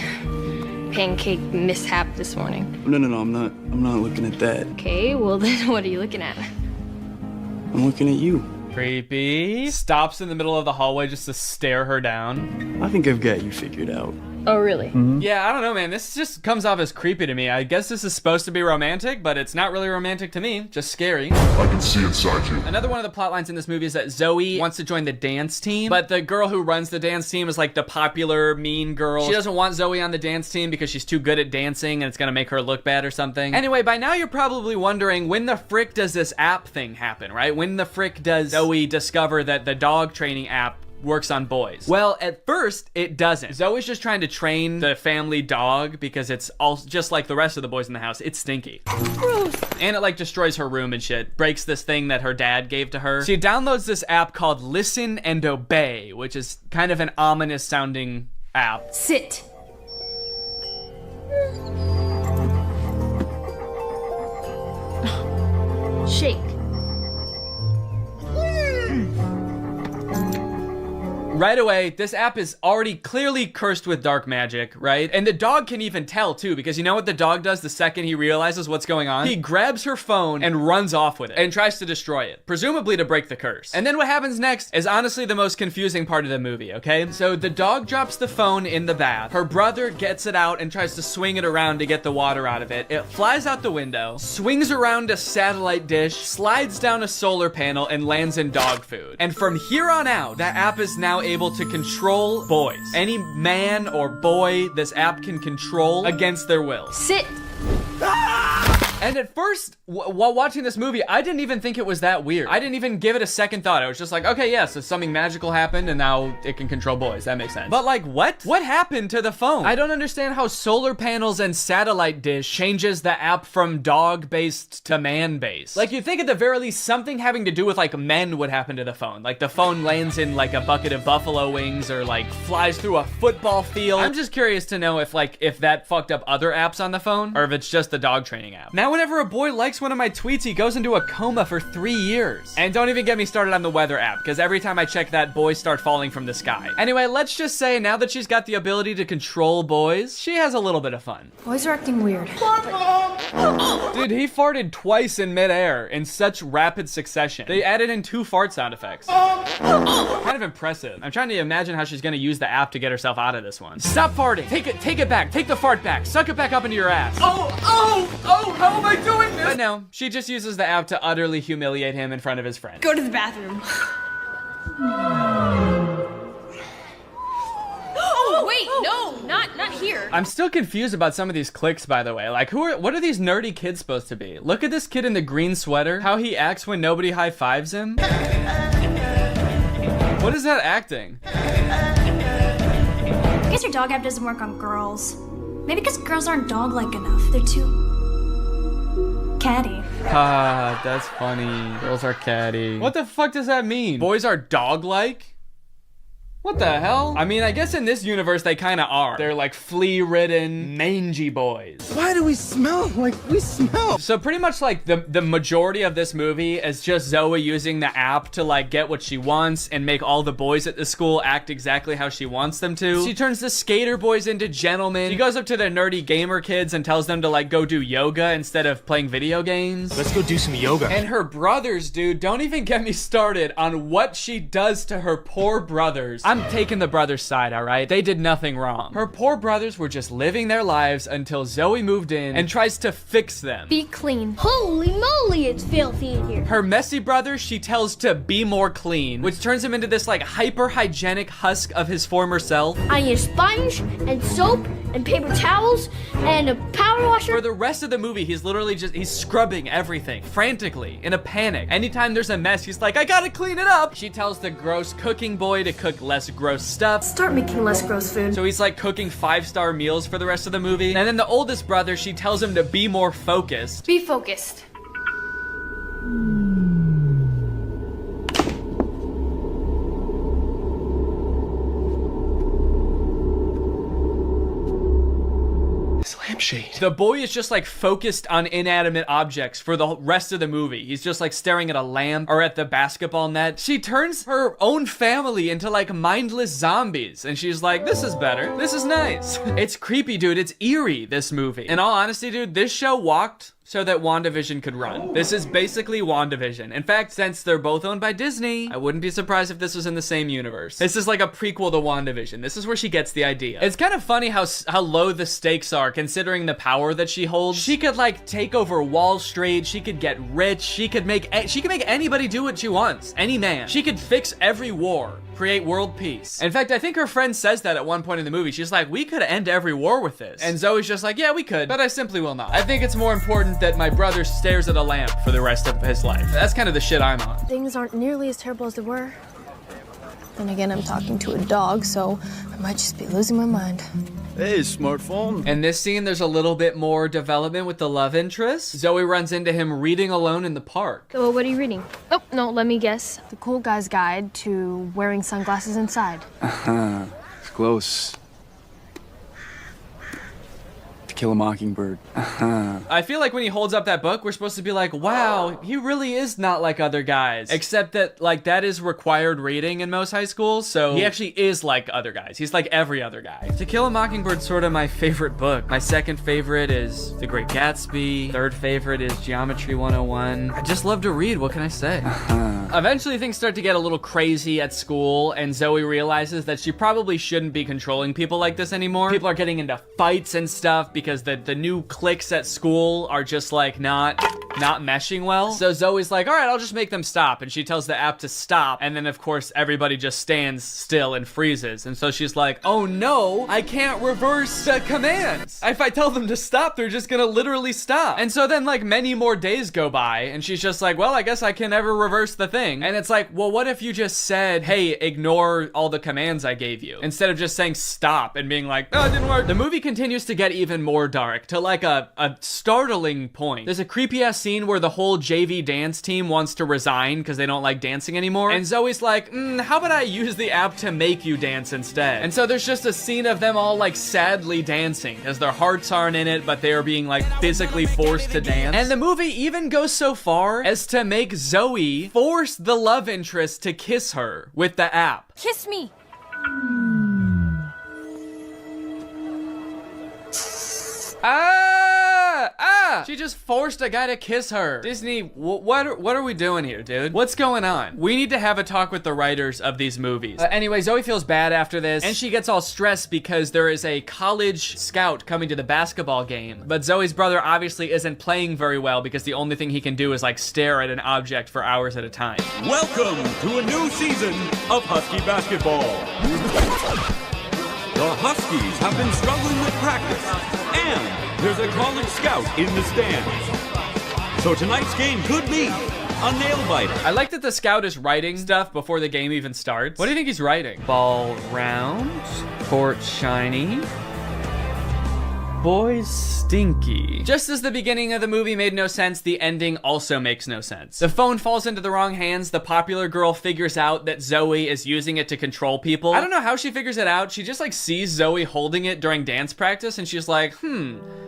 pancake mishap this morning. No, I'm not looking at that. Okay, well then what are you looking at? I'm looking at you. Creepy. Stops in the middle of the hallway just to stare her down. I think I've got you figured out. Oh, really? Yeah, I don't know, man. This just comes off as creepy to me. I guess this is supposed to be romantic, but it's not really romantic to me. Just scary. I can see inside you. Another one of the plot lines in this movie is that Zoe wants to join the dance team, but the girl who runs the dance team is like the popular mean girl. She doesn't want Zoe on the dance team because she's too good at dancing and it's gonna make her look bad or something. Anyway, by now you're probably wondering, when the frick does this app thing happen, right? When the frick does Zoe discover that the dog training app works on boys? Well, at first, it doesn't. Zoe's just trying to train the family dog because it's all just like the rest of the boys in the house. It's stinky. Gross. And it like destroys her room and shit. Breaks this thing that her dad gave to her. She downloads this app called Listen and Obey, which is kind of an ominous sounding app. Sit. Shake. Right away, this app is already clearly cursed with dark magic, right? And the dog can even tell too, because you know what the dog does the second he realizes what's going on? He grabs her phone and runs off with it and tries to destroy it, presumably to break the curse. And then what happens next is honestly the most confusing part of the movie, okay? So the dog drops the phone in the bath. Her brother gets it out and tries to swing it around to get the water out of it. It flies out the window, swings around a satellite dish, slides down a solar panel, and lands in dog food. And from here on out, that app is now able to control boys. Any man or boy this app can control against their will. Sit. And at first, while watching this movie, I didn't even think it was that weird. I didn't even give it a second thought. I was just like, okay, yeah, so something magical happened and now it can control boys. That makes sense. But like, what? What happened to the phone? I don't understand how solar panels and satellite dish changes the app from dog-based to man-based. Like, you'd think at the very least something having to do with like men would happen to the phone. Like the phone lands in like a bucket of buffalo wings or like flies through a football field. I'm just curious to know if that fucked up other apps on the phone or if it's just the dog training app. Now Now whenever a boy likes one of my tweets, he goes into a coma for 3 years. And don't even get me started on the weather app, because every time I check that, boys start falling from the sky. Anyway, let's just say now that she's got the ability to control boys, she has a little bit of fun. Boys are acting weird. Dude, he farted twice in midair in such rapid succession. They added in 2 fart sound effects. Kind of impressive. I'm trying to imagine how she's gonna use the app to get herself out of this one. Stop farting. Take it back. Take the fart back. Suck it back up into your ass. Oh, how am I doing this? But no, she just uses the app to utterly humiliate him in front of his friends. Go to the bathroom. Oh, wait, no, not here. I'm still confused about some of these clicks, by the way. Like, what are these nerdy kids supposed to be? Look at this kid in the green sweater. How he acts when nobody high-fives him. What is that acting? I guess your dog app doesn't work on girls. Maybe because girls aren't dog-like enough. They're too catty. Ah, that's funny. Girls are catty. What the fuck does that mean? Boys are dog-like? What the hell? I mean, I guess in this universe they kind of are. They're like flea-ridden, mangy boys. Why do we smell like we smell? So pretty much like the majority of this movie is just Zoe using the app to like get what she wants and make all the boys at the school act exactly how she wants them to. She turns the skater boys into gentlemen. She goes up to the nerdy gamer kids and tells them to like go do yoga instead of playing video games. Let's go do some yoga. And her brothers, dude, don't even get me started on what she does to her poor brothers. I'm taking the brothers' side, all right? They did nothing wrong. Her poor brothers were just living their lives until Zoe moved in and tries to fix them. Be clean. Holy moly, it's filthy in here. Her messy brother, she tells to be more clean, which turns him into this like hyper-hygienic husk of his former self. I need a sponge and soap and paper towels and a power washer. For the rest of the movie, he's literally he's scrubbing everything frantically in a panic. Anytime there's a mess, he's like, I gotta clean it up. She tells the gross cooking boy to cook less gross stuff. Start making less gross food. So he's like cooking 5-star meals for the rest of the movie. And then the oldest brother, she tells him to be more focused. Be focused. Lampshade. The boy is just like focused on inanimate objects for the rest of the movie. He's just like staring at a lamp or at the basketball net. She turns her own family into like mindless zombies and she's like, this is better. This is nice. It's creepy, dude. It's eerie, this movie. In all honesty, dude, this show walked so that WandaVision could run. This is basically WandaVision. In fact, since they're both owned by Disney, I wouldn't be surprised if this was in the same universe. This is like a prequel to WandaVision. This is where she gets the idea. It's kind of funny how low the stakes are considering the power that she holds. She could like take over Wall Street. She could get rich. She could make anybody do what she wants. Any man. She could fix every war. Create world peace. In fact, I think her friend says that at one point in the movie. She's like, we could end every war with this. And Zoe's just like, yeah, we could, but I simply will not. I think it's more important that my brother stares at a lamp for the rest of his life. That's kind of the shit I'm on. Things aren't nearly as terrible as they were. Then again, I'm talking to a dog, so I might just be losing my mind. Hey, smartphone. In this scene, there's a little bit more development with the love interest. Zoe runs into him reading alone in the park. So what are you reading? Oh, no, let me guess. The Cool Guy's Guide to Wearing Sunglasses Inside. It's close. To Kill a Mockingbird. I feel like when he holds up that book, we're supposed to be like, wow, he really is not like other guys. Except that, like, that is required reading in most high schools, so he actually is like other guys. He's like every other guy. To Kill a Mockingbird's sort of my favorite book. My second favorite is The Great Gatsby. Third favorite is Geometry 101. I just love to read, what can I say? Eventually, things start to get a little crazy at school, and Zoe realizes that she probably shouldn't be controlling people like this anymore. People are getting into fights and stuff because the new cliques at school are just like not meshing well. So Zoe's like, all right, I'll just make them stop. And she tells the app to stop. And then of course, everybody just stands still and freezes. And so she's like, oh no, I can't reverse the commands. If I tell them to stop, they're just gonna literally stop. And so then like many more days go by and she's just like, well, I guess I can never reverse the thing. And it's like, well, what if you just said, hey, ignore all the commands I gave you, instead of just saying stop and being like, oh, it didn't work. The movie continues to get even more dark to like a startling point. There's a creepy ass scene scene where the whole JV dance team wants to resign because they don't like dancing anymore. And Zoe's like, how about I use the app to make you dance instead? And so there's just a scene of them all like sadly dancing because their hearts aren't in it, but they are being like physically forced to dance. And the movie even goes so far as to make Zoe force the love interest to kiss her with the app. Kiss me. She just forced a guy to kiss her. Disney, what are we doing here, dude? What's going on? We need to have a talk with the writers of these movies. Anyway, Zoe feels bad after this, and she gets all stressed because there is a college scout coming to the basketball game. But Zoe's brother obviously isn't playing very well because the only thing he can do is like stare at an object for hours at a time. Welcome to a new season of Husky basketball. The Huskies have been struggling with practice, and there's a college scout in the stands. So tonight's game could be a nail-biter. I like that the scout is writing stuff before the game even starts. What do you think he's writing? Ball round, court shiny, boys stinky. Just as the beginning of the movie made no sense, the ending also makes no sense. The phone falls into the wrong hands. The popular girl figures out that Zoe is using it to control people. I don't know how she figures it out. She just like sees Zoe holding it during dance practice and she's like,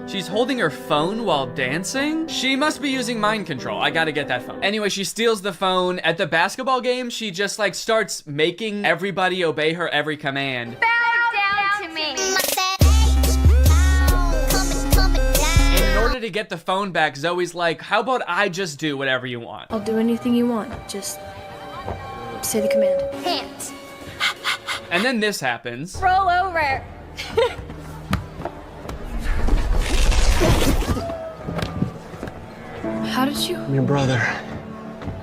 she's holding her phone while dancing? She must be using mind control. I gotta get that phone. Anyway, she steals the phone. At the basketball game, she just like starts making everybody obey her every command. Bow down to me. In order to get the phone back, Zoe's like, how about I just do whatever you want? I'll do anything you want. Just say the command. Hands. And then this happens. Roll over. How did you? I'm your brother.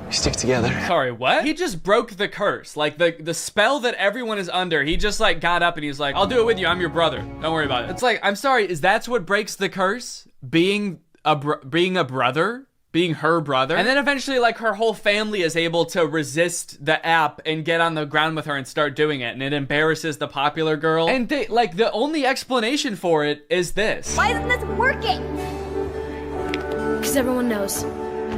We stick together. Sorry, what? He just broke the curse. Like the spell that everyone is under. He just like got up and he's like, I'll do it with you. I'm your brother. Don't worry about it. It's like, I'm sorry, is that what breaks the curse? Being a brother? Being her brother? And then eventually like her whole family is able to resist the app and get on the ground with her and start doing it. And it embarrasses the popular girl. And they, like the only explanation for it is this. Why isn't this working? Because everyone knows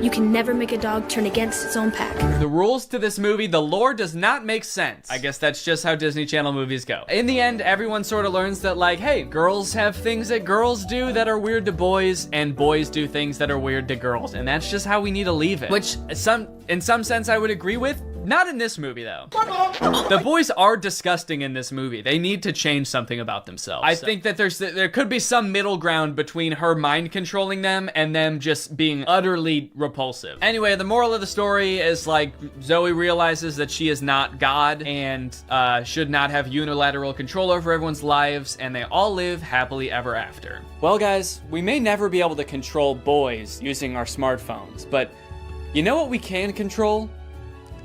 you can never make a dog turn against its own pack. The rules to this movie, the lore does not make sense. I guess that's just how Disney Channel movies go. In the end, everyone sort of learns that like, hey, girls have things that girls do that are weird to boys, and boys do things that are weird to girls. And that's just how we need to leave it. Which in some sense I would agree with. Not in this movie though. The boys are disgusting in this movie. They need to change something about themselves. I think that there could be some middle ground between her mind controlling them and them just being utterly repulsive. Anyway, the moral of the story is like Zoe realizes that she is not God and should not have unilateral control over everyone's lives, and they all live happily ever after. Well guys, we may never be able to control boys using our smartphones, but you know what we can control?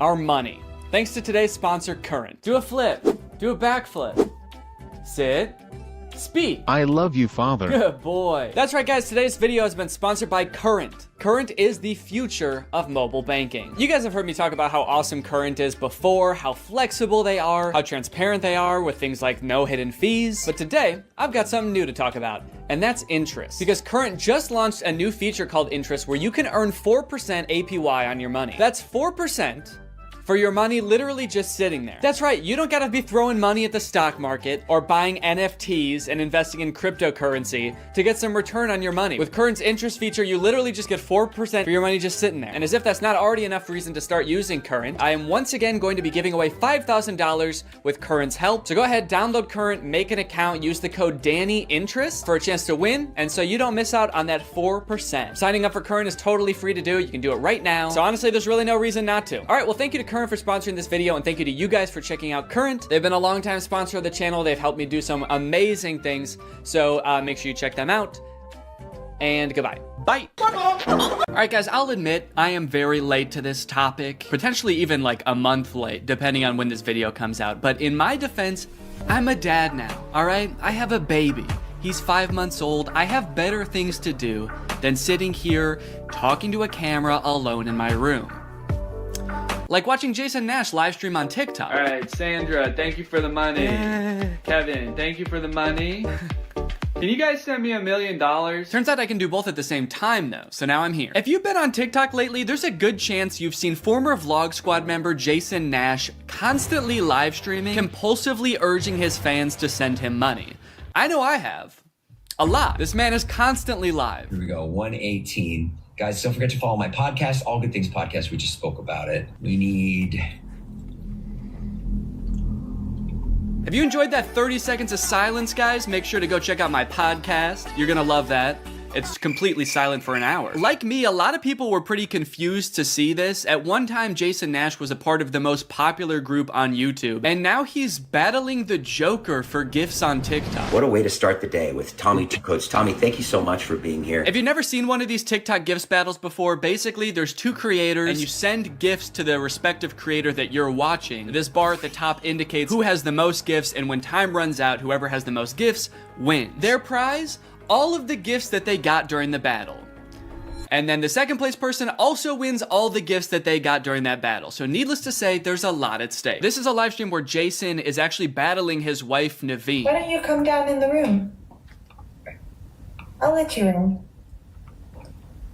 Our money. Thanks to today's sponsor, Current. Do a flip. Do a backflip. Sit. Speak. I love you, Father. Good boy. That's right, guys. Today's video has been sponsored by Current. Current is the future of mobile banking. You guys have heard me talk about how awesome Current is before, how flexible they are, how transparent they are with things like no hidden fees. But today, I've got something new to talk about, and that's interest. Because Current just launched a new feature called Interest where you can earn 4% APY on your money. That's 4% for your money literally just sitting there. That's right, you don't gotta be throwing money at the stock market or buying NFTs and investing in cryptocurrency to get some return on your money. With Current's interest feature, you literally just get 4% for your money just sitting there. And as if that's not already enough reason to start using Current, I am once again going to be giving away $5,000 with Current's help. So go ahead, download Current, make an account, use the code DANNYINTEREST for a chance to win, and so you don't miss out on that 4%. Signing up for Current is totally free to do. You can do it right now. So honestly, there's really no reason not to. All right, well, thank you to Current for sponsoring this video, and thank you to you guys for checking out Current. They've been a long-time sponsor of the channel. They've helped me do some amazing things, so make sure you check them out, and goodbye. Bye. All right, guys, I'll admit I am very late to this topic, potentially even like a month late, depending on when this video comes out, but in my defense, I'm a dad now, all right? I have a baby. He's 5 months old. I have better things to do than sitting here talking to a camera alone in my room. Like watching Jason Nash live stream on TikTok. All right, Sandra, thank you for the money. Kevin, thank you for the money. Can you guys send me $1 million? Turns out I can do both at the same time though, so now I'm here. If you've been on TikTok lately, there's a good chance you've seen former Vlog Squad member Jason Nash constantly live streaming, compulsively urging his fans to send him money. I know I have. A lot. This man is constantly live. Here we go, 118. Guys, don't forget to follow my podcast, All Good Things Podcast. We just spoke about it. We need... If you enjoyed that 30 seconds of silence, guys, make sure to go check out my podcast. You're gonna love that. It's completely silent for an hour. Like me, a lot of people were pretty confused to see this. At one time, Jason Nash was a part of the most popular group on YouTube, and now he's battling the Joker for gifts on TikTok. What a way to start the day with Tommy. Coach Tommy, thank you so much for being here. If you've never seen one of these TikTok gifts battles before, basically there's two creators and you send gifts to the respective creator that you're watching. This bar at the top indicates who has the most gifts, and when time runs out, whoever has the most gifts wins. Their prize? All of the gifts that they got during the battle. And then the second place person also wins all the gifts that they got during that battle. So needless to say, there's a lot at stake. This is a live stream where Jason is actually battling his wife, Naveen. Why don't you come down in the room? I'll let you in.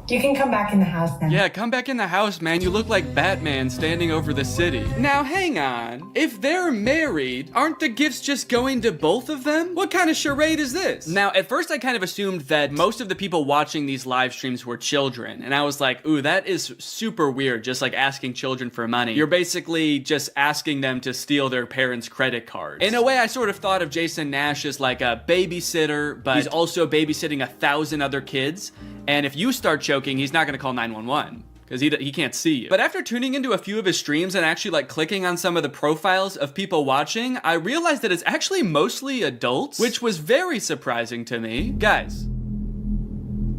You can come back in the house now. Yeah, come back in the house, man. You look like Batman standing over the city. Now, hang on. If they're married, aren't the gifts just going to both of them? What kind of charade is this? Now, at first I kind of assumed that most of the people watching these live streams were children. And I was like, ooh, that is super weird, just like asking children for money. You're basically just asking them to steal their parents' credit cards. In a way, I sort of thought of Jason Nash as like a babysitter, but he's also babysitting 1,000 other kids. And if you start choking, he's not gonna call 911 because he can't see you. But after tuning into a few of his streams and actually like clicking on some of the profiles of people watching, I realized that it's actually mostly adults, which was very surprising to me. Guys,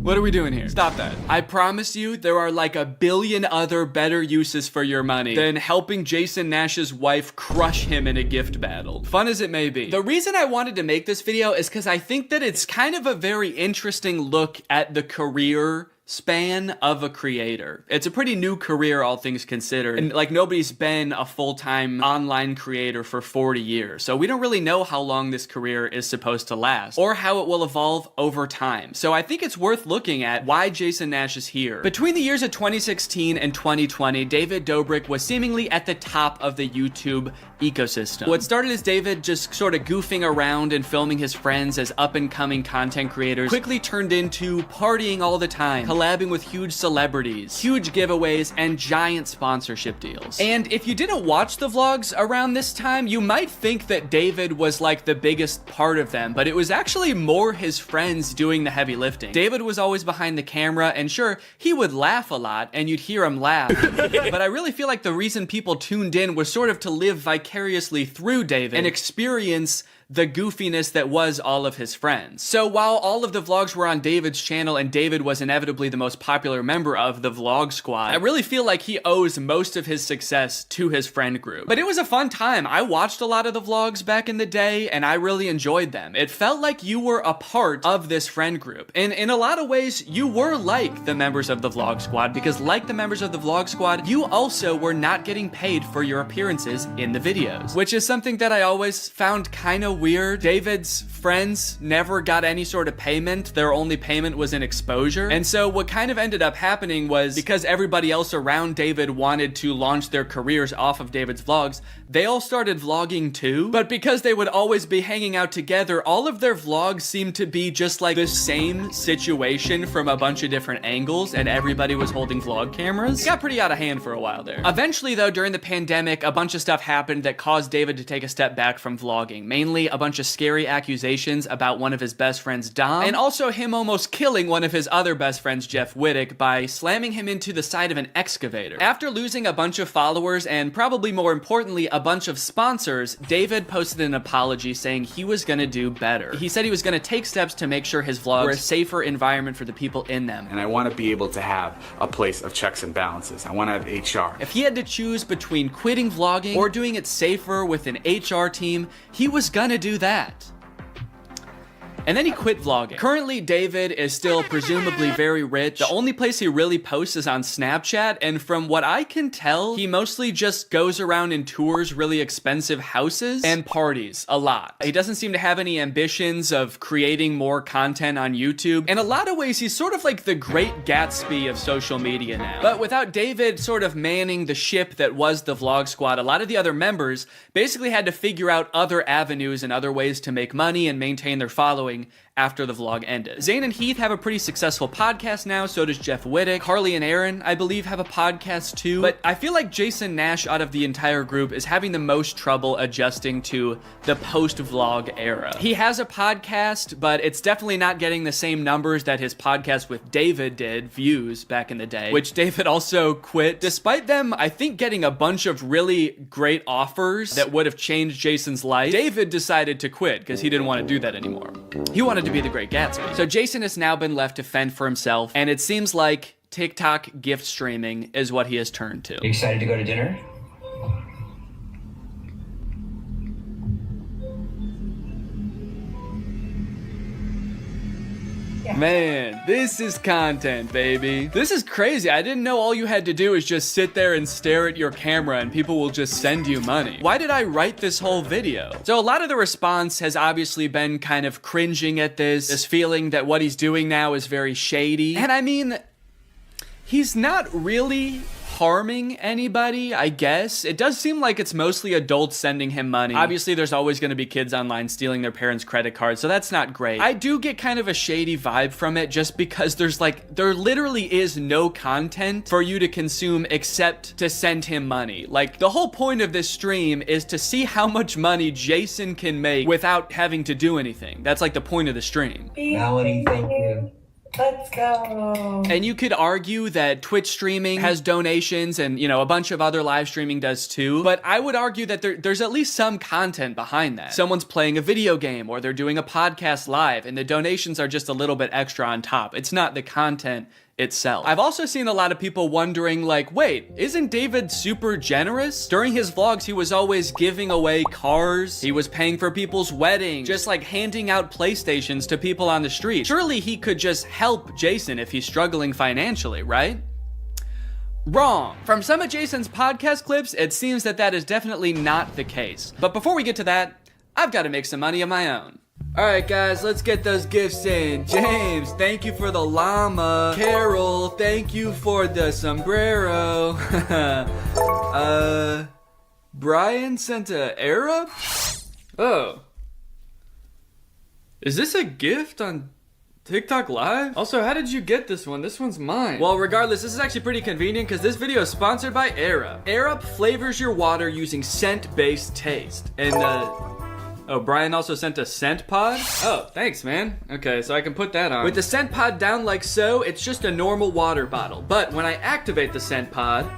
what are we doing here? Stop that. I promise you there are like 1 billion other better uses for your money than helping Jason Nash's wife crush him in a gift battle. Fun as it may be. The reason I wanted to make this video is because I think that it's kind of a very interesting look at the career span of a creator. It's a pretty new career, all things considered. And like nobody's been a full-time online creator for 40 years. So we don't really know how long this career is supposed to last or how it will evolve over time. So I think it's worth looking at why Jason Nash is here. Between the years of 2016 and 2020, David Dobrik was seemingly at the top of the YouTube ecosystem. What started as David just sort of goofing around and filming his friends as up-and-coming content creators quickly turned into partying all the time, collabing with huge celebrities, huge giveaways, and giant sponsorship deals. And if you didn't watch the vlogs around this time, you might think that David was like the biggest part of them, but it was actually more his friends doing the heavy lifting. David was always behind the camera, and sure, he would laugh a lot, and you'd hear him laugh. But I really feel like the reason people tuned in was sort of to live vicariously through David and experience the goofiness that was all of his friends. So while all of the vlogs were on David's channel and David was inevitably the most popular member of the Vlog Squad, I really feel like he owes most of his success to his friend group. But it was a fun time. I watched a lot of the vlogs back in the day and I really enjoyed them. It felt like you were a part of this friend group. And in a lot of ways, you were like the members of the Vlog Squad, because like the members of the Vlog Squad, you also were not getting paid for your appearances in the videos, which is something that I always found kind of weird. David's friends never got any sort of payment. Their only payment was in exposure. And so what kind of ended up happening was, because everybody else around David wanted to launch their careers off of David's vlogs, they all started vlogging too. But because they would always be hanging out together, all of their vlogs seemed to be just like the same situation from a bunch of different angles, and everybody was holding vlog cameras. It got pretty out of hand for a while there. Eventually though, during the pandemic, a bunch of stuff happened that caused David to take a step back from vlogging. Mainly a bunch of scary accusations about one of his best friends, Dom, and also him almost killing one of his other best friends, Jeff Wittick, by slamming him into the side of an excavator. After losing a bunch of followers and probably more importantly a bunch of sponsors, David posted an apology saying he was gonna do better. He said he was gonna take steps to make sure his vlogs were a safer environment for the people in them. And I want to be able to have a place of checks and balances. I want to have HR. If he had to choose between quitting vlogging or doing it safer with an HR team, he was gonna do that. And then he quit vlogging. Currently, David is still presumably very rich. The only place he really posts is on Snapchat, and from what I can tell, he mostly just goes around and tours really expensive houses and parties a lot. He doesn't seem to have any ambitions of creating more content on YouTube. In a lot of ways, he's sort of like the Great Gatsby of social media now. But without David sort of manning the ship that was the Vlog Squad, a lot of the other members basically had to figure out other avenues and other ways to make money and maintain their following after the vlog ended. Zane and Heath have a pretty successful podcast now, so does Jeff Wittick. Carly and Aaron, I believe, have a podcast too. But I feel like Jason Nash out of the entire group is having the most trouble adjusting to the post-vlog era. He has a podcast, but it's definitely not getting the same numbers that his podcast with David did, views, back in the day, which David also quit. Despite them, I think, getting a bunch of really great offers that would have changed Jason's life, David decided to quit because he didn't want to do that anymore. He wanted to be the Great Gatsby. So Jason has now been left to fend for himself, and it seems like TikTok gift streaming is what he has turned to. You excited to go to dinner? Man, this is content, baby. This is crazy. I didn't know all you had to do is just sit there and stare at your camera and people will just send you money. Why did I write this whole video? So a lot of the response has obviously been kind of cringing at this feeling that what he's doing now is very shady. And I mean, he's not really harming anybody, I guess. It does seem like it's mostly adults sending him money. Obviously, there's always going to be kids online stealing their parents' credit cards, so that's not great. I do get kind of a shady vibe from it just because there literally is no content for you to consume except to send him money. Like, the whole point of this stream is to see how much money Jason can make without having to do anything. That's like the point of the stream. Melanie, thank you. Let's go. And you could argue that Twitch streaming has donations and, you know, a bunch of other live streaming does too. But I would argue that there's at least some content behind that. Someone's playing a video game or they're doing a podcast live and the donations are just a little bit extra on top. It's not the content itself. I've also seen a lot of people wondering, like, wait, isn't David super generous? During his vlogs, he was always giving away cars. He was paying for people's weddings, just like handing out PlayStations to people on the street. Surely he could just help Jason if he's struggling financially, right? Wrong. From some of Jason's podcast clips, it seems that that is definitely not the case. But before we get to that, I've got to make some money of my own. Alright guys, let's get those gifts in. James, thank you for the llama. Carol, thank you for the sombrero. Brian sent a Arab? Oh. Is this a gift on TikTok Live? Also, how did you get this one? This one's mine. Well, regardless, this is actually pretty convenient because this video is sponsored by Arab. Arab flavors your water using scent-based taste. And, oh, Brian also sent a scent pod? Oh, thanks, man. Okay, so I can put that on. With the scent pod down like so, it's just a normal water bottle. But when I activate the scent pod,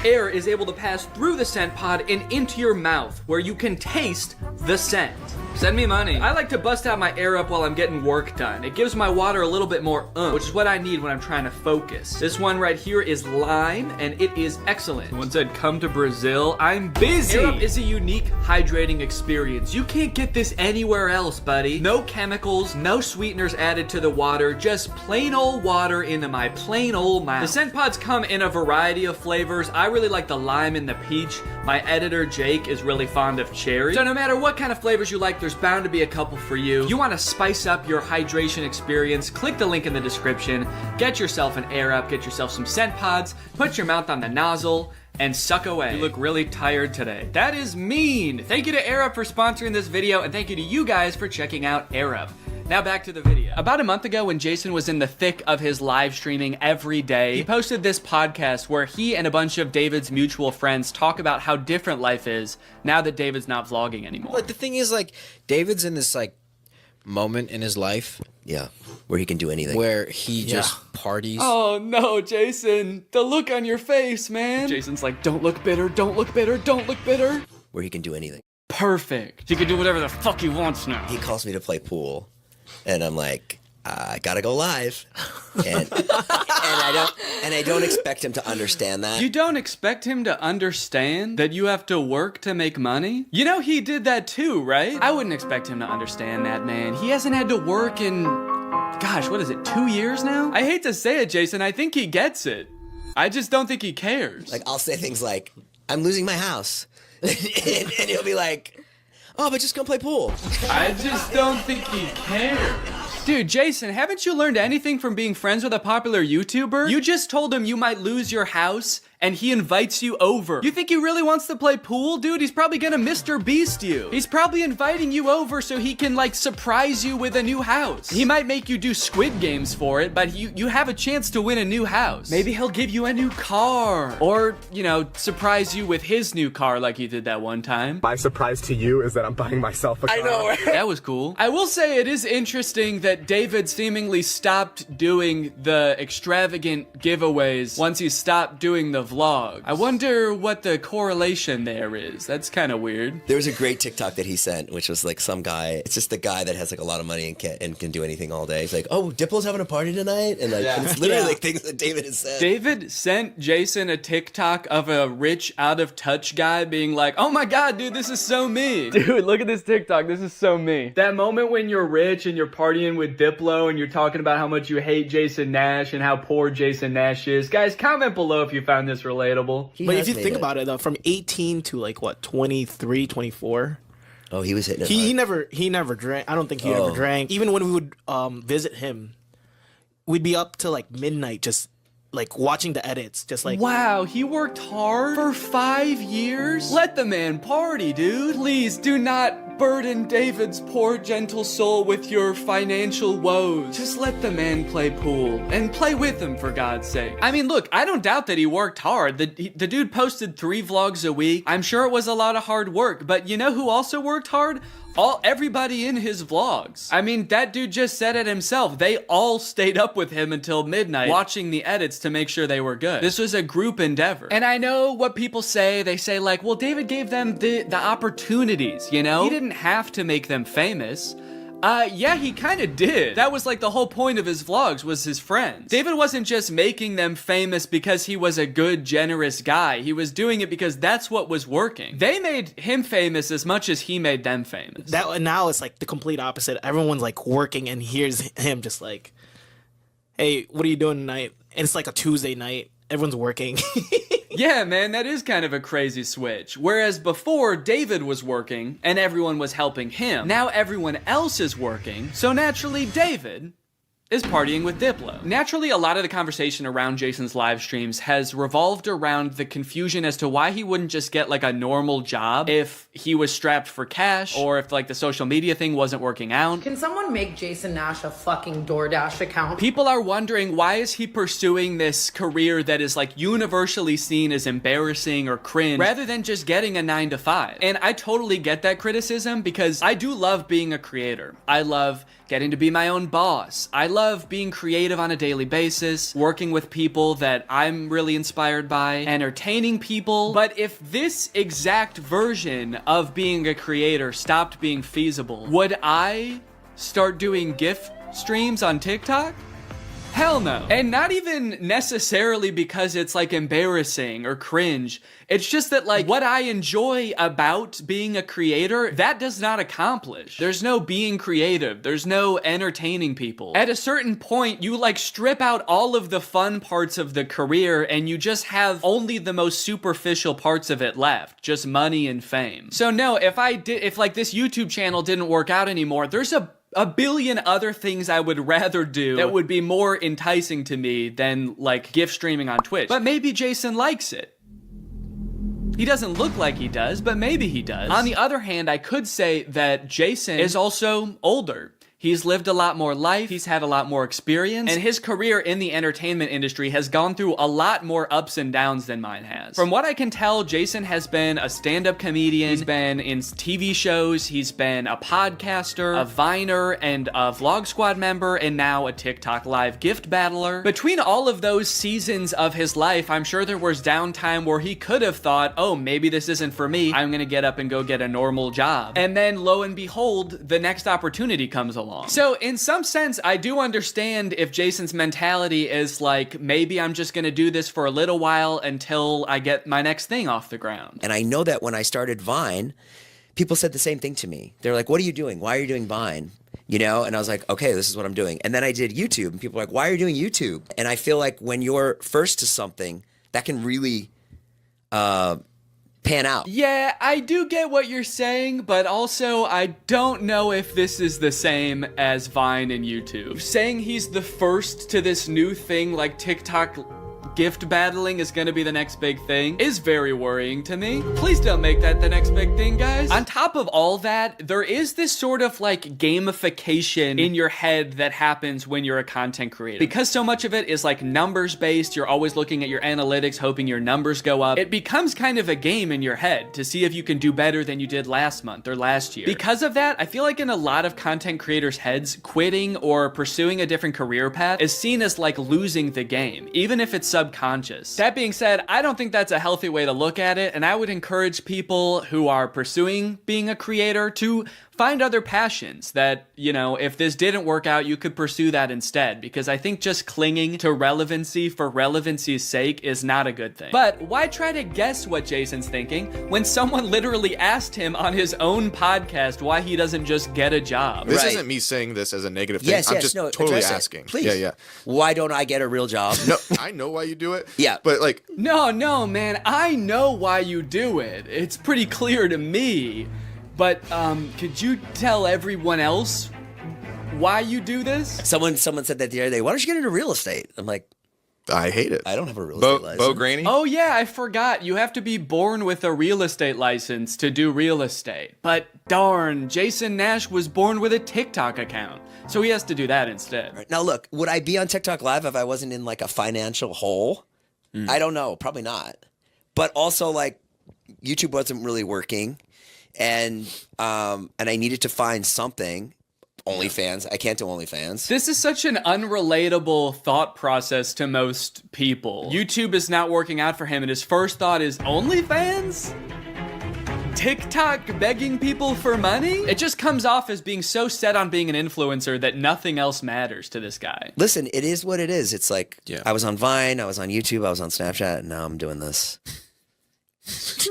air is able to pass through the scent pod and into your mouth, where you can taste the scent. Send me money. I like to bust out my air up while I'm getting work done. It gives my water a little bit more which is what I need when I'm trying to focus. This one right here is lime, and it is excellent. Someone said, come to Brazil. I'm busy. Air up is a unique hydrating experience. You can't get this anywhere else, buddy. No chemicals, no sweeteners added to the water, just plain old water into my plain old mouth. The scent pods come in a variety of flavors. I really like the lime and the peach. My editor, Jake, is really fond of cherry. So no matter what kind of flavors you like, there's bound to be a couple for you. You want to spice up your hydration experience, click the link in the description, get yourself an Air Up, get yourself some scent pods, put your mouth on the nozzle, and suck away. You look really tired today. That is mean! Thank you to Air Up for sponsoring this video, and thank you to you guys for checking out Air Up. Now back to the video. About a month ago, when Jason was in the thick of his live streaming every day, he posted this podcast where he and a bunch of David's mutual friends talk about how different life is now that David's not vlogging anymore. But the thing is, like, David's in this, like, moment in his life. Yeah, where he can do anything. Where he just parties. Oh no, Jason. The look on your face, man. Jason's like, don't look bitter, don't look bitter, don't look bitter. Where he can do anything. Perfect. He can do whatever the fuck he wants now. He calls me to play pool. And I'm like, I gotta go live. And I don't expect him to understand that. You don't expect him to understand that you have to work to make money? You know he did that too, right? I wouldn't expect him to understand that, man. He hasn't had to work in, gosh, what is it, 2 years now? I hate to say it, Jason, I think he gets it. I just don't think he cares. Like, I'll say things like, I'm losing my house. and he'll be like, oh, but just come play pool. I just don't think he cares. Dude, Jason, haven't you learned anything from being friends with a popular YouTuber? You just told him you might lose your house, and he invites you over. You think he really wants to play pool, dude? He's probably gonna Mr. Beast you. He's probably inviting you over so he can, like, surprise you with a new house. He might make you do Squid Games for it, but you have a chance to win a new house. Maybe he'll give you a new car. Or, you know, surprise you with his new car like he did that one time. My surprise to you is that I'm buying myself a car. I know, right? That was cool. I will say it is interesting that David seemingly stopped doing the extravagant giveaways once he stopped doing the vlog. I wonder what the correlation there is. That's kind of weird. There was a great TikTok that he sent, which was like some guy. It's just the guy that has like a lot of money and can do anything all day. He's like, oh, Diplo's having a party tonight? And like, and it's literally like things that David has said. David sent Jason a TikTok of a rich, out-of-touch guy being like, oh my god, dude, this is so me. Dude, look at this TikTok. This is so me. That moment when you're rich and you're partying with Diplo and you're talking about how much you hate Jason Nash and how poor Jason Nash is. Guys, comment below if you found this relatable. But if you think about it, though, from 18 to like what, 23, 24. Oh, he was hitting it. He never drank. I don't think he ever drank. Even when we would visit him, we'd be up till like midnight, just like watching the edits, just like. Wow, he worked hard for 5 years? Let the man party, dude. Please do not burden David's poor gentle soul with your financial woes. Just let the man play pool and play with him, for God's sake. I mean, look, I don't doubt that he worked hard. The dude posted 3 vlogs a week. I'm sure it was a lot of hard work, but you know who also worked hard? Everybody in his vlogs. I mean, that dude just said it himself. They all stayed up with him until midnight watching the edits to make sure they were good. This was a group endeavor. And I know what people say. They say like, well, David gave them the opportunities, you know? He didn't have to make them famous. Yeah, he kind of did. That was like the whole point of his vlogs, was his friends. David wasn't just making them famous because he was a good, generous guy. He was doing it because that's what was working. They made him famous as much as he made them famous. Now it's like the complete opposite. Everyone's like working, and here's him just like, hey, what are you doing tonight? And it's like a Tuesday night. Everyone's working. Yeah, man, that is kind of a crazy switch. Whereas before, David was working and everyone was helping him. Now everyone else is working, so naturally David is partying with Diplo. Naturally, a lot of the conversation around Jason's live streams has revolved around the confusion as to why he wouldn't just get like a normal job if he was strapped for cash, or if like the social media thing wasn't working out. Can someone make Jason Nash a fucking DoorDash account? People are wondering, why is he pursuing this career that is like universally seen as embarrassing or cringe, rather than just getting a 9-to-5? And I totally get that criticism, because I do love being a creator. I love getting to be my own boss. I love being creative on a daily basis, working with people that I'm really inspired by, entertaining people. But if this exact version of being a creator stopped being feasible, would I start doing GIF streams on TikTok? Hell no. And not even necessarily because it's like embarrassing or cringe. It's just that like what I enjoy about being a creator, that does not accomplish. There's no being creative. There's no entertaining people. At a certain point, you like strip out all of the fun parts of the career and you just have only the most superficial parts of it left. Just money and fame. So no, if like this YouTube channel didn't work out anymore, there's a billion other things I would rather do that would be more enticing to me than like GIF streaming on Twitch. But maybe Jason likes it. He doesn't look like he does, but maybe he does. On the other hand, I could say that Jason is also older. He's lived a lot more life, he's had a lot more experience, and his career in the entertainment industry has gone through a lot more ups and downs than mine has. From what I can tell, Jason has been a stand-up comedian, he's been in TV shows, he's been a podcaster, a Viner, and a Vlog Squad member, and now a TikTok live gift battler. Between all of those seasons of his life, I'm sure there was downtime where he could have thought, oh, maybe this isn't for me, I'm gonna get up and go get a normal job. And then, lo and behold, the next opportunity comes along. long. So in some sense, I do understand if Jason's mentality is like, maybe I'm just gonna do this for a little while until I get my next thing off the ground. And I know that when I started Vine, people said the same thing to me. They're like, what are you doing? Why are you doing Vine? You know? And I was like, okay, this is what I'm doing. And then I did YouTube, and people are like, why are you doing YouTube? And I feel like when you're first to something, that can really pan out. Yeah, I do get what you're saying, but also I don't know if this is the same as Vine and YouTube. Saying he's the first to this new thing like TikTok gift battling is gonna be the next big thing is very worrying to me. Please don't make that the next big thing, guys. On top of all that, there is this sort of like gamification in your head that happens when you're a content creator. Because so much of it is like numbers based, you're always looking at your analytics, hoping your numbers go up. It becomes kind of a game in your head to see if you can do better than you did last month or last year. Because of that, I feel like in a lot of content creators' heads, quitting or pursuing a different career path is seen as like losing the game, even if it's subconscious. That being said, I don't think that's a healthy way to look at it, and I would encourage people who are pursuing being a creator to find other passions that, you know, if this didn't work out, you could pursue that instead, because I think just clinging to relevancy for relevancy's sake is not a good thing. But why try to guess what Jason's thinking when someone literally asked him on his own podcast why he doesn't just get a job? This isn't me saying this as a negative thing. I'm just totally asking. Please. Yeah. Why don't I get a real job? No, I know why you do it. Yeah. But like... No, man. I know why you do it. It's pretty clear to me. But, could you tell everyone else why you do this? Someone said that the other day, why don't you get into real estate? I'm like, I hate it. I don't have a real estate license. Bo Granny? Oh yeah, I forgot. You have to be born with a real estate license to do real estate. But darn, Jason Nash was born with a TikTok account. So he has to do that instead. Right. Now look, would I be on TikTok Live if I wasn't in like a financial hole? I don't know. Probably not. But also like YouTube wasn't really working. And I needed to find something. OnlyFans. I can't do OnlyFans. This is such an unrelatable thought process to most people. YouTube is not working out for him, and his first thought is OnlyFans? TikTok begging people for money? It just comes off as being so set on being an influencer that nothing else matters to this guy. Listen, it is what it is. It's like, I was on Vine, I was on YouTube, I was on Snapchat, and now I'm doing this.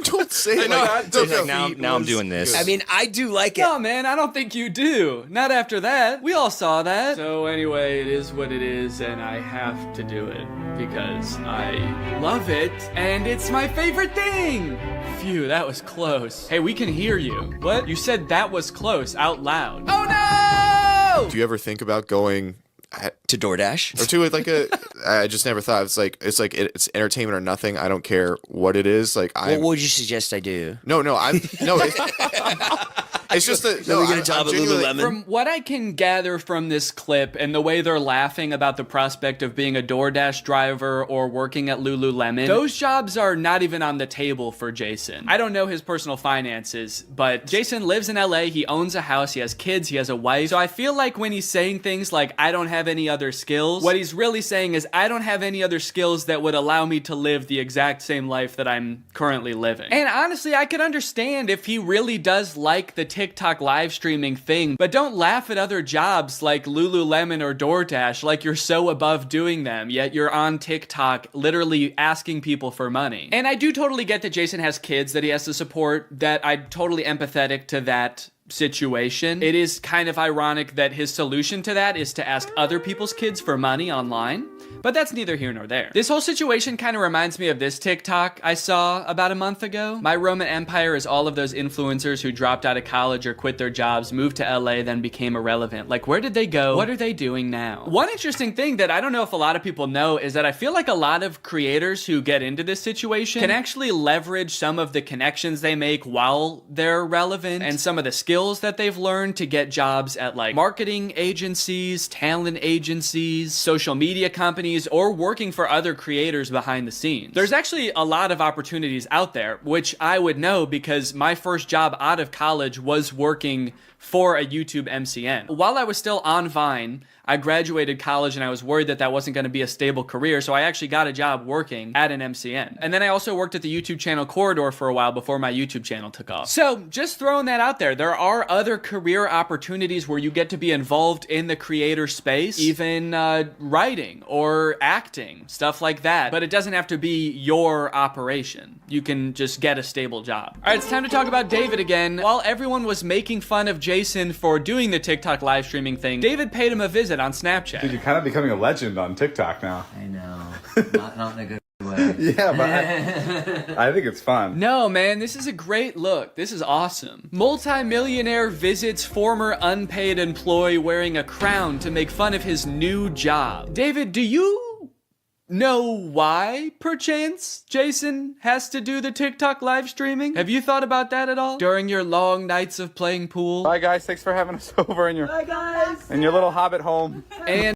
Don't say it like that. Now I'm doing this. I mean, I do like it. No, man, I don't think you do. Not after that. We all saw that. So anyway, it is what it is, and I have to do it because I love it, and it's my favorite thing. Phew, that was close. Hey, we can hear you. What? You said that was close out loud. Oh no! Do you ever think about going to DoorDash or to like a? I just never thought it's entertainment or nothing. I don't care what it is. Like, what would you suggest I do? No. It's just that we get a job at Lululemon. From what I can gather from this clip and the way they're laughing about the prospect of being a DoorDash driver or working at Lululemon, those jobs are not even on the table for Jason. I don't know his personal finances, but Jason lives in LA, he owns a house, he has kids, he has a wife. So I feel like when he's saying things like, I don't have any other skills, what he's really saying is, I don't have any other skills that would allow me to live the exact same life that I'm currently living. And honestly, I could understand if he really does like the TikTok live streaming thing, but don't laugh at other jobs like Lululemon or DoorDash like you're so above doing them, yet you're on TikTok literally asking people for money. And I do totally get that Jason has kids that he has to support, that I'm totally empathetic to that situation. It is kind of ironic that his solution to that is to ask other people's kids for money online. But that's neither here nor there. This whole situation kind of reminds me of this TikTok I saw about a month ago. My Roman Empire is all of those influencers who dropped out of college or quit their jobs, moved to LA, then became irrelevant. Like, where did they go? What are they doing now? One interesting thing that I don't know if a lot of people know is that I feel like a lot of creators who get into this situation can actually leverage some of the connections they make while they're relevant and some of the skills that they've learned to get jobs at like marketing agencies, talent agencies, social media companies, companies or working for other creators behind the scenes. There's actually a lot of opportunities out there, which I would know because my first job out of college was working for a YouTube MCN. While I was still on Vine, I graduated college and I was worried that that wasn't going to be a stable career, so I actually got a job working at an MCN. And then I also worked at the YouTube channel Corridor for a while before my YouTube channel took off. So just throwing that out there, there are other career opportunities where you get to be involved in the creator space, even writing or acting, stuff like that. But it doesn't have to be your operation. You can just get a stable job. All right, it's time to talk about David again. While everyone was making fun of Jason for doing the TikTok live streaming thing, David paid him a visit on Snapchat. Dude, you're kind of becoming a legend on TikTok now. I know. Not in a good way. Yeah, but I think it's fun. No, man, this is a great look. This is awesome. Multi-millionaire visits former unpaid employee wearing a crown to make fun of his new job. David, do you know why, perchance, Jason has to do the TikTok live streaming? Have you thought about that at all? During your long nights of playing pool? Bye, guys. Thanks for having us over in your, Bye, guys. in your little hobbit home. And